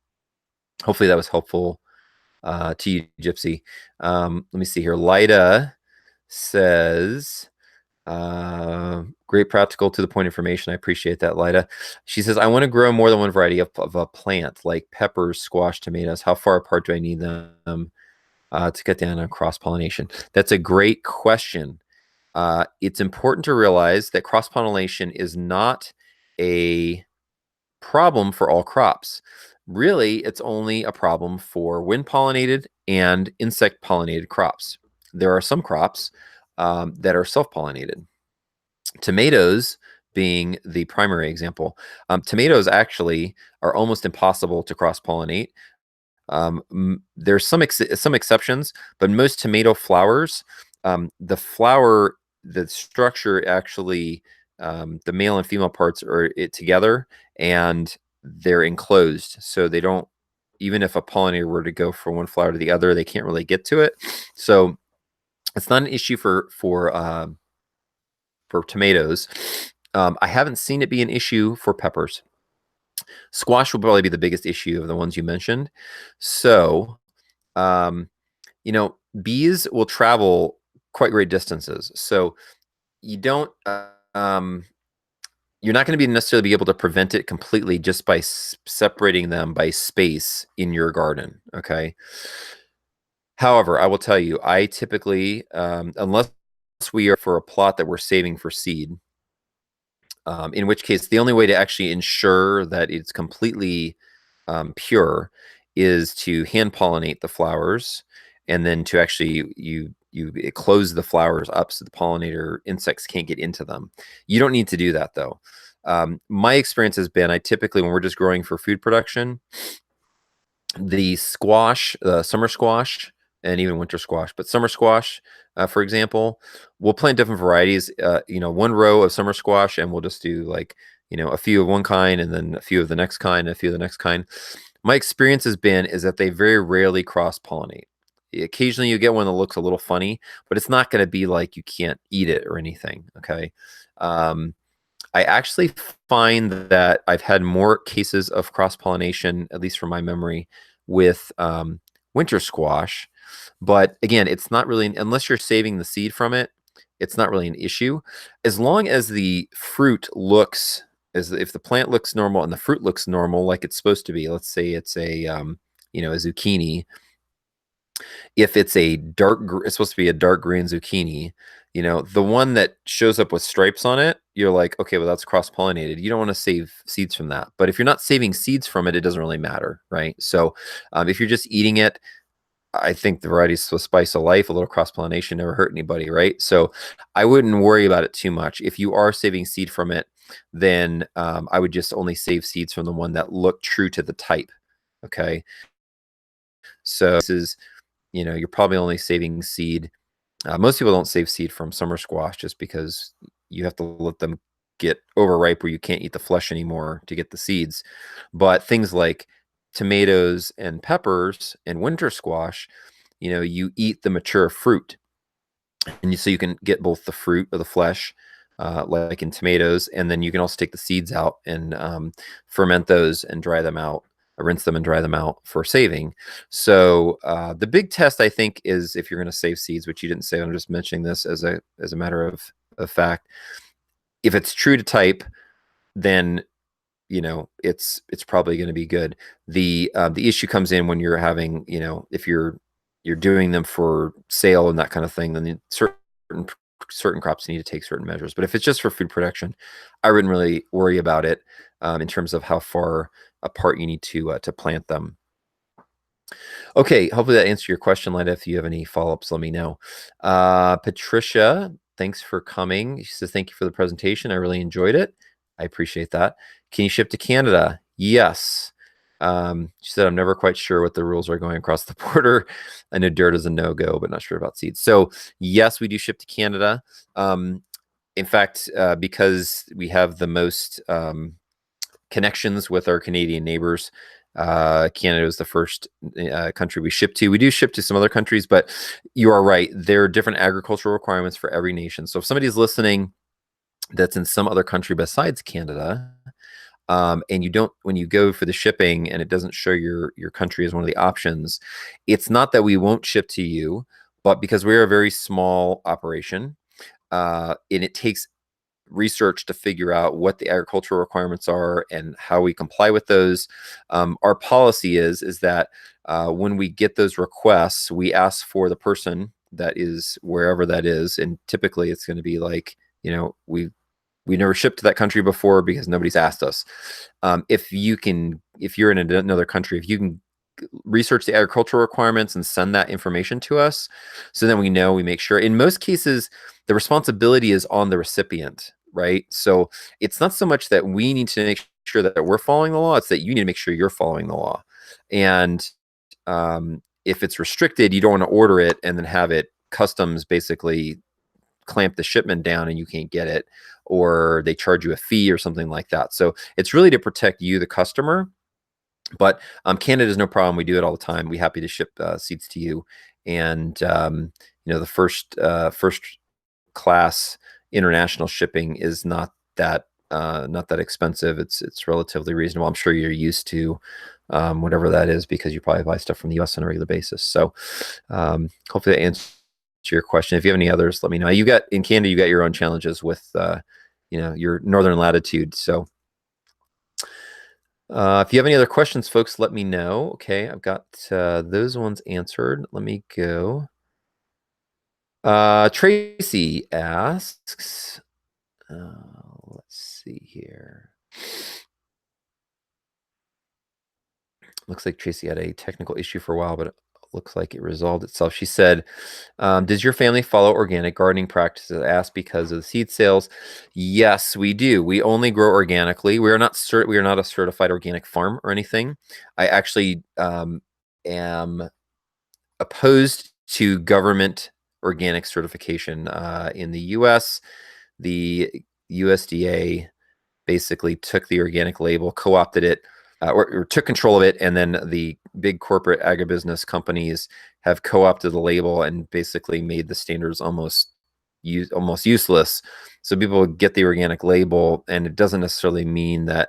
hopefully that was helpful to you, Gypsy. Let me see here. Lida says, great practical to the point information. I appreciate that, Lida. She says, I want to grow more than one variety of a plant, like peppers, squash, tomatoes. How far apart do I need them to cut down on cross pollination? That's a great question. It's important to realize that cross-pollination is not a problem for all crops. Really, it's only a problem for wind-pollinated and insect-pollinated crops. There are some crops that are self-pollinated. Tomatoes being the primary example. Tomatoes actually are almost impossible to cross-pollinate. There's some exceptions, but most tomato flowers, the flower, the structure actually, the male and female parts are together, and they're enclosed, so they don't. Even if a pollinator were to go from one flower to the other, they can't really get to it. So it's not an issue for tomatoes. I haven't seen it be an issue for peppers. Squash will probably be the biggest issue of the ones you mentioned. So, um, bees will travel quite great distances. So you don't, you're not going to be necessarily be able to prevent it completely just by separating them by space in your garden. Okay. However, I will tell you, I typically, unless we are for a plot that we're saving for seed, in which case the only way to actually ensure that it's completely pure is to hand pollinate the flowers, and then to actually close the flowers up so the pollinator insects can't get into them. You don't need to do that though. My experience has been, I typically, when we're just growing for food production, the squash, summer squash, and even winter squash, but summer squash, for example, we'll plant different varieties. One row of summer squash, and we'll just do like a few of one kind, and then a few of the next kind, and a few of the next kind. My experience has been is that they very rarely cross pollinate. Occasionally, you get one that looks a little funny, but it's not going to be like you can't eat it or anything. Okay. I actually find that I've had more cases of cross-pollination, at least from my memory, with winter squash. But again, it's not really, unless you're saving the seed from it, it's not really an issue. As long as the fruit looks, as if the plant looks normal and the fruit looks normal, like it's supposed to be. Let's say it's a zucchini. If it's it's supposed to be a dark green zucchini, the one that shows up with stripes on it, you're like, okay, well, that's cross-pollinated. You don't want to save seeds from that. But if you're not saving seeds from it, it doesn't really matter, right? So if you're just eating it, I think the varieties with spice of life, a little cross-pollination never hurt anybody, right? So I wouldn't worry about it too much. If you are saving seed from it, then I would just only save seeds from the one that look true to the type, okay? So this is, you're probably only saving seed. Most people don't save seed from summer squash just because you have to let them get overripe where you can't eat the flesh anymore to get the seeds. But things like tomatoes and peppers and winter squash, you eat the mature fruit. And so you can get both the fruit or the flesh, like in tomatoes, and then you can also take the seeds out and ferment those and dry them out, rinse them and dry them out for saving. So the big test, I think, is if you're going to save seeds, which you didn't say. I'm just mentioning this as a matter of fact. If it's true to type, then it's probably going to be good. The issue comes in when you're having, if you're doing them for sale and that kind of thing, then certain crops need to take certain measures. But if it's just for food production, I wouldn't really worry about it in terms of how far apart you need to plant them. Okay, hopefully that answered your question, Lida. If you have any follow-ups, let me know. Patricia, thanks for coming. She says, thank you for the presentation. I really enjoyed it. I appreciate that. Can you ship to Canada? Yes. She said, I'm never quite sure what the rules are going across the border. I know dirt is a no-go, but not sure about seeds. So yes, we do ship to Canada. In fact, because we have the most connections with our Canadian neighbors, Canada is the first country we ship to. We do ship to some other countries, but you are right. There are different agricultural requirements for every nation. So if somebody's listening that's in some other country besides Canada, and when you go for the shipping and it doesn't show your country as one of the options, it's not that we won't ship to you, but because we're a very small operation, and it takes research to figure out what the agricultural requirements are and how we comply with those. Our policy is that when we get those requests, we ask for the person that is wherever that is, and typically it's going to be like, we never shipped to that country before because nobody's asked us. If you're in another country, if you can research the agricultural requirements and send that information to us, so then we know, we make sure. In most cases, the responsibility is on the recipient, right? So it's not so much that we need to make sure that we're following the law, it's that you need to make sure you're following the law. And if it's restricted, you don't want to order it and then have it customs basically clamp the shipment down and you can't get it, or they charge you a fee or something like that. So it's really to protect you, the customer. But Canada is no problem. We do it all the time. We're happy to ship seeds to you. And the first class international shipping is not that expensive. It's relatively reasonable. I'm sure you're used to whatever that is because you probably buy stuff from the U.S. on a regular basis. So hopefully that answers your question. If you have any others, let me know. In Canada, you got your own challenges with your northern latitude. So if you have any other questions, folks, let me know. Okay, I've got those ones answered. Let me go. Tracy asks, let's see here. Looks like Tracy had a technical issue for a while, but it looks like it resolved itself. She said, does your family follow organic gardening practices? I asked because of the seed sales. Yes, we do. We only grow organically. We are not a certified organic farm or anything. I actually am opposed to government organic certification in the U.S. The USDA basically took the organic label, co-opted it, or took control of it, and then the big corporate agribusiness companies have co-opted the label and basically made the standards almost useless. So people get the organic label, and it doesn't necessarily mean that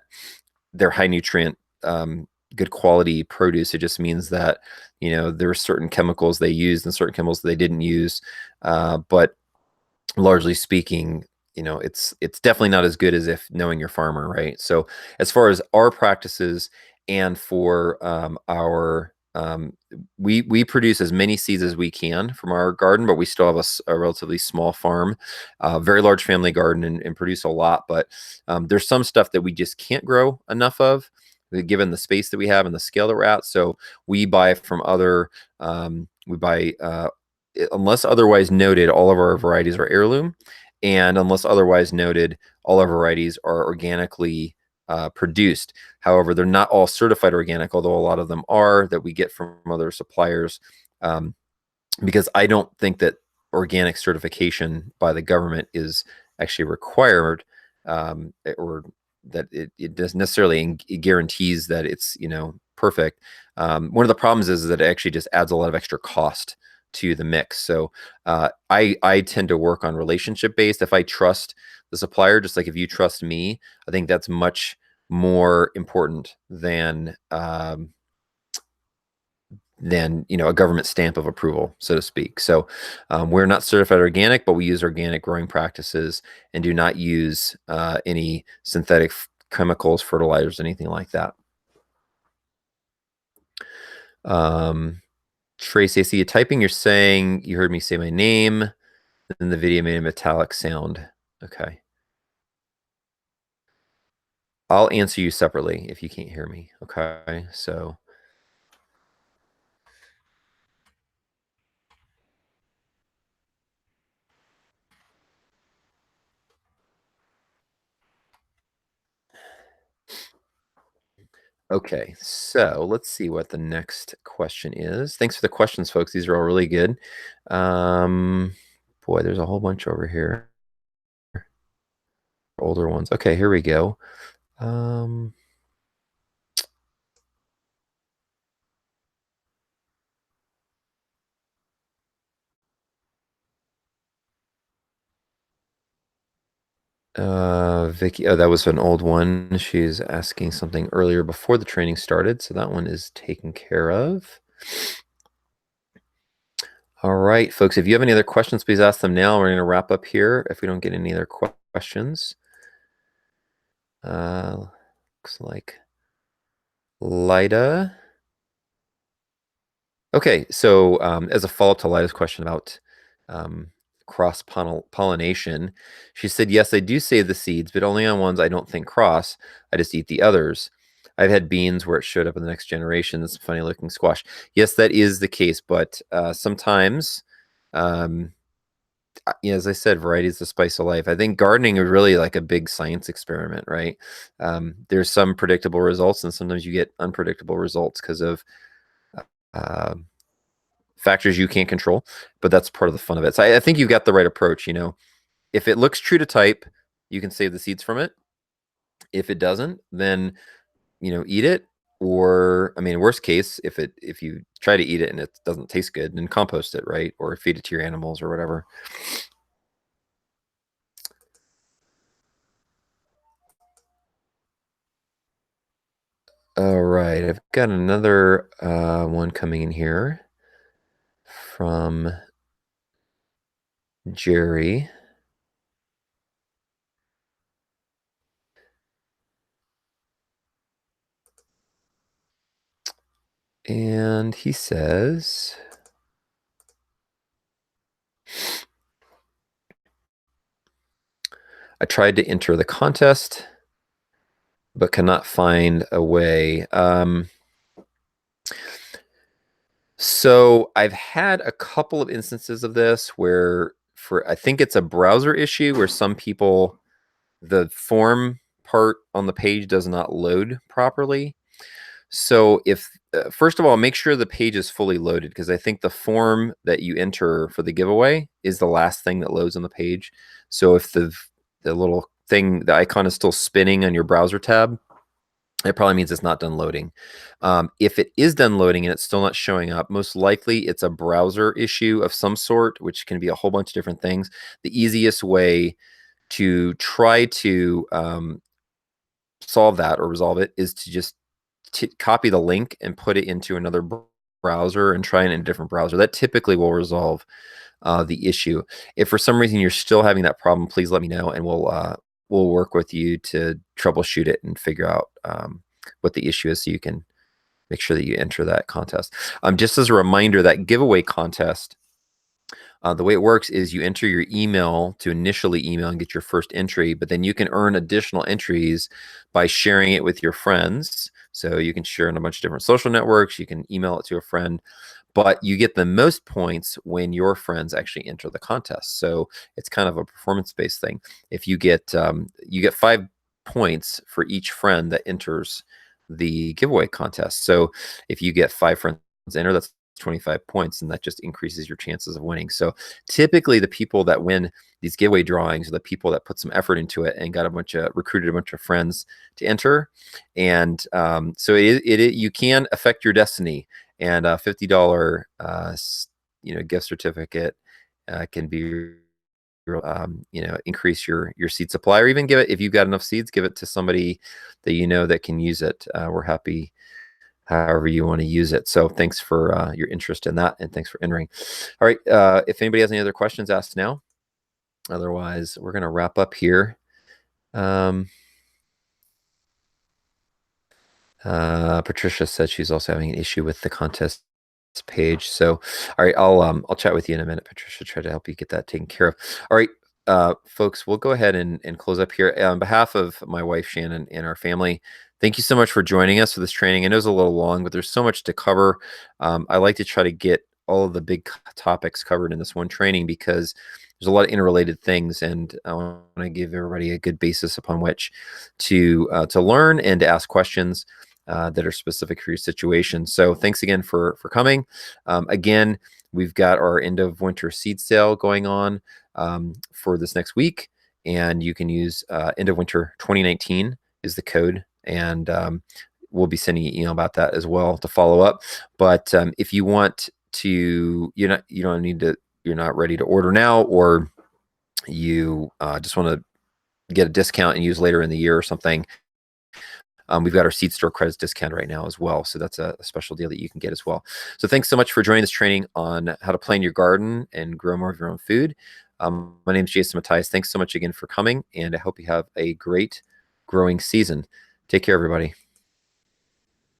they're high nutrient, good quality produce. It just means that there are certain chemicals they used and certain chemicals they didn't use, but largely speaking, it's definitely not as good as if knowing your farmer, right? So as far as our practices and for we produce as many seeds as we can from our garden, but we still have a relatively small farm, very large family garden, and produce a lot. But there's some stuff that we just can't grow enough of, given the space that we have and the scale that we're at. So we buy from other, unless otherwise noted, all of our varieties are heirloom. And unless otherwise noted, all our varieties are organically produced. However, they're not all certified organic, although a lot of them are, that we get from other suppliers, because I don't think that organic certification by the government is actually required, or that it doesn't necessarily guarantees that it's perfect. One of the problems is that it actually just adds a lot of extra cost to the mix. So I tend to work on relationship based. If I trust the supplier, just like if you trust me, I think that's much more important than a government stamp of approval, so to speak. So we're not certified organic, but we use organic growing practices and do not use any synthetic chemicals, fertilizers, anything like that. Tracy, I see you typing. You're saying you heard me say my name, and the video made a metallic sound. Okay. I'll answer you separately if you can't hear me. Okay. So. Okay, so let's see what the next question is. Thanks for the questions, folks. These are all really good. Boy, there's a whole bunch over here. Older ones. Okay, here we go. Vicky, oh, that was an old one. She's asking something earlier before the training started, so that one is taken care of. All right, folks, if you have any other questions, please ask them now. We're going to wrap up here if we don't get any other questions. Looks like Lida. Okay, so as a follow-up to Lida's question about cross pollination. She said, yes, I do save the seeds, but only on ones I don't think cross. I just eat the others. I've had beans where it showed up in the next generation. It's a funny looking squash. Yes, that is the case, but sometimes, as I said, variety is the spice of life. I think gardening is really like a big science experiment, right? There's some predictable results, and sometimes you get unpredictable results because of uh, factors you can't control, but that's part of the fun of it. So I think you've got the right approach. If it looks true to type, you can save the seeds from it. If it doesn't, then eat it. Or I mean, worst case, if you try to eat it and it doesn't taste good, then compost it, right? Or feed it to your animals or whatever. All right, I've got another one coming in here from Jerry. And he says, I tried to enter the contest, but cannot find a way. So I've had a couple of instances of this where I think it's a browser issue where some people, the form part on the page does not load properly. So if first of all, make sure the page is fully loaded, because I think the form that you enter for the giveaway is the last thing that loads on the page. So if the little thing, the icon is still spinning on your browser tab, it probably means it's not done loading. If it is done loading and it's still not showing up, most likely it's a browser issue of some sort, which can be a whole bunch of different things. The easiest way to try to solve that or resolve it is to just copy the link and put it into another browser and try it in a different browser. That typically will resolve the issue. If for some reason you're still having that problem, please let me know, and we'll work with you to troubleshoot it and figure out what the issue is, so you can make sure that you enter that contest. Just as a reminder, that giveaway contest, the way it works is you enter your email to initially email and get your first entry, but then you can earn additional entries by sharing it with your friends. So you can share on a bunch of different social networks. You can email it to a friend, but you get the most points when your friends actually enter the contest. So it's kind of a performance-based thing. If you get 5 points for each friend that enters the giveaway contest. So if you get 5 friends enter, that's 25 points, and that just increases your chances of winning. So typically the people that win these giveaway drawings are the people that put some effort into it and got recruited a bunch of friends to enter. And so you can affect your destiny, and a $50 gift certificate can be increase your seed supply, or even give it, if you've got enough seeds, give it to somebody that that can use it. We're happy however you want to use it. So thanks for your interest in that, and thanks for entering. All right, if anybody has any other questions, ask now. Otherwise, we're going to wrap up here. Patricia said she's also having an issue with the contest page. So, all right, I'll chat with you in a minute, Patricia, try to help you get that taken care of. All right, folks, we'll go ahead and close up here. On behalf of my wife, Shannon, and our family, thank you so much for joining us for this training. I know it was a little long, but there's so much to cover. I like to try to get all of the big topics covered in this one training, because there's a lot of interrelated things, and I want to give everybody a good basis upon which to learn and to ask questions that are specific for your situation. So thanks again for coming. Again, we've got our end of winter seed sale going on for this next week, and you can use end of winter 2019 is the code, and we'll be sending you an email about that as well to follow up. But if you want to, you're not ready to order now, or you just want to get a discount and use later in the year or something, we've got our Seed Store credits discount right now as well. So that's a special deal that you can get as well. So thanks so much for joining this training on how to plan your garden and grow more of your own food. My name is Jason Matthias. Thanks so much again for coming, and I hope you have a great growing season. Take care, everybody.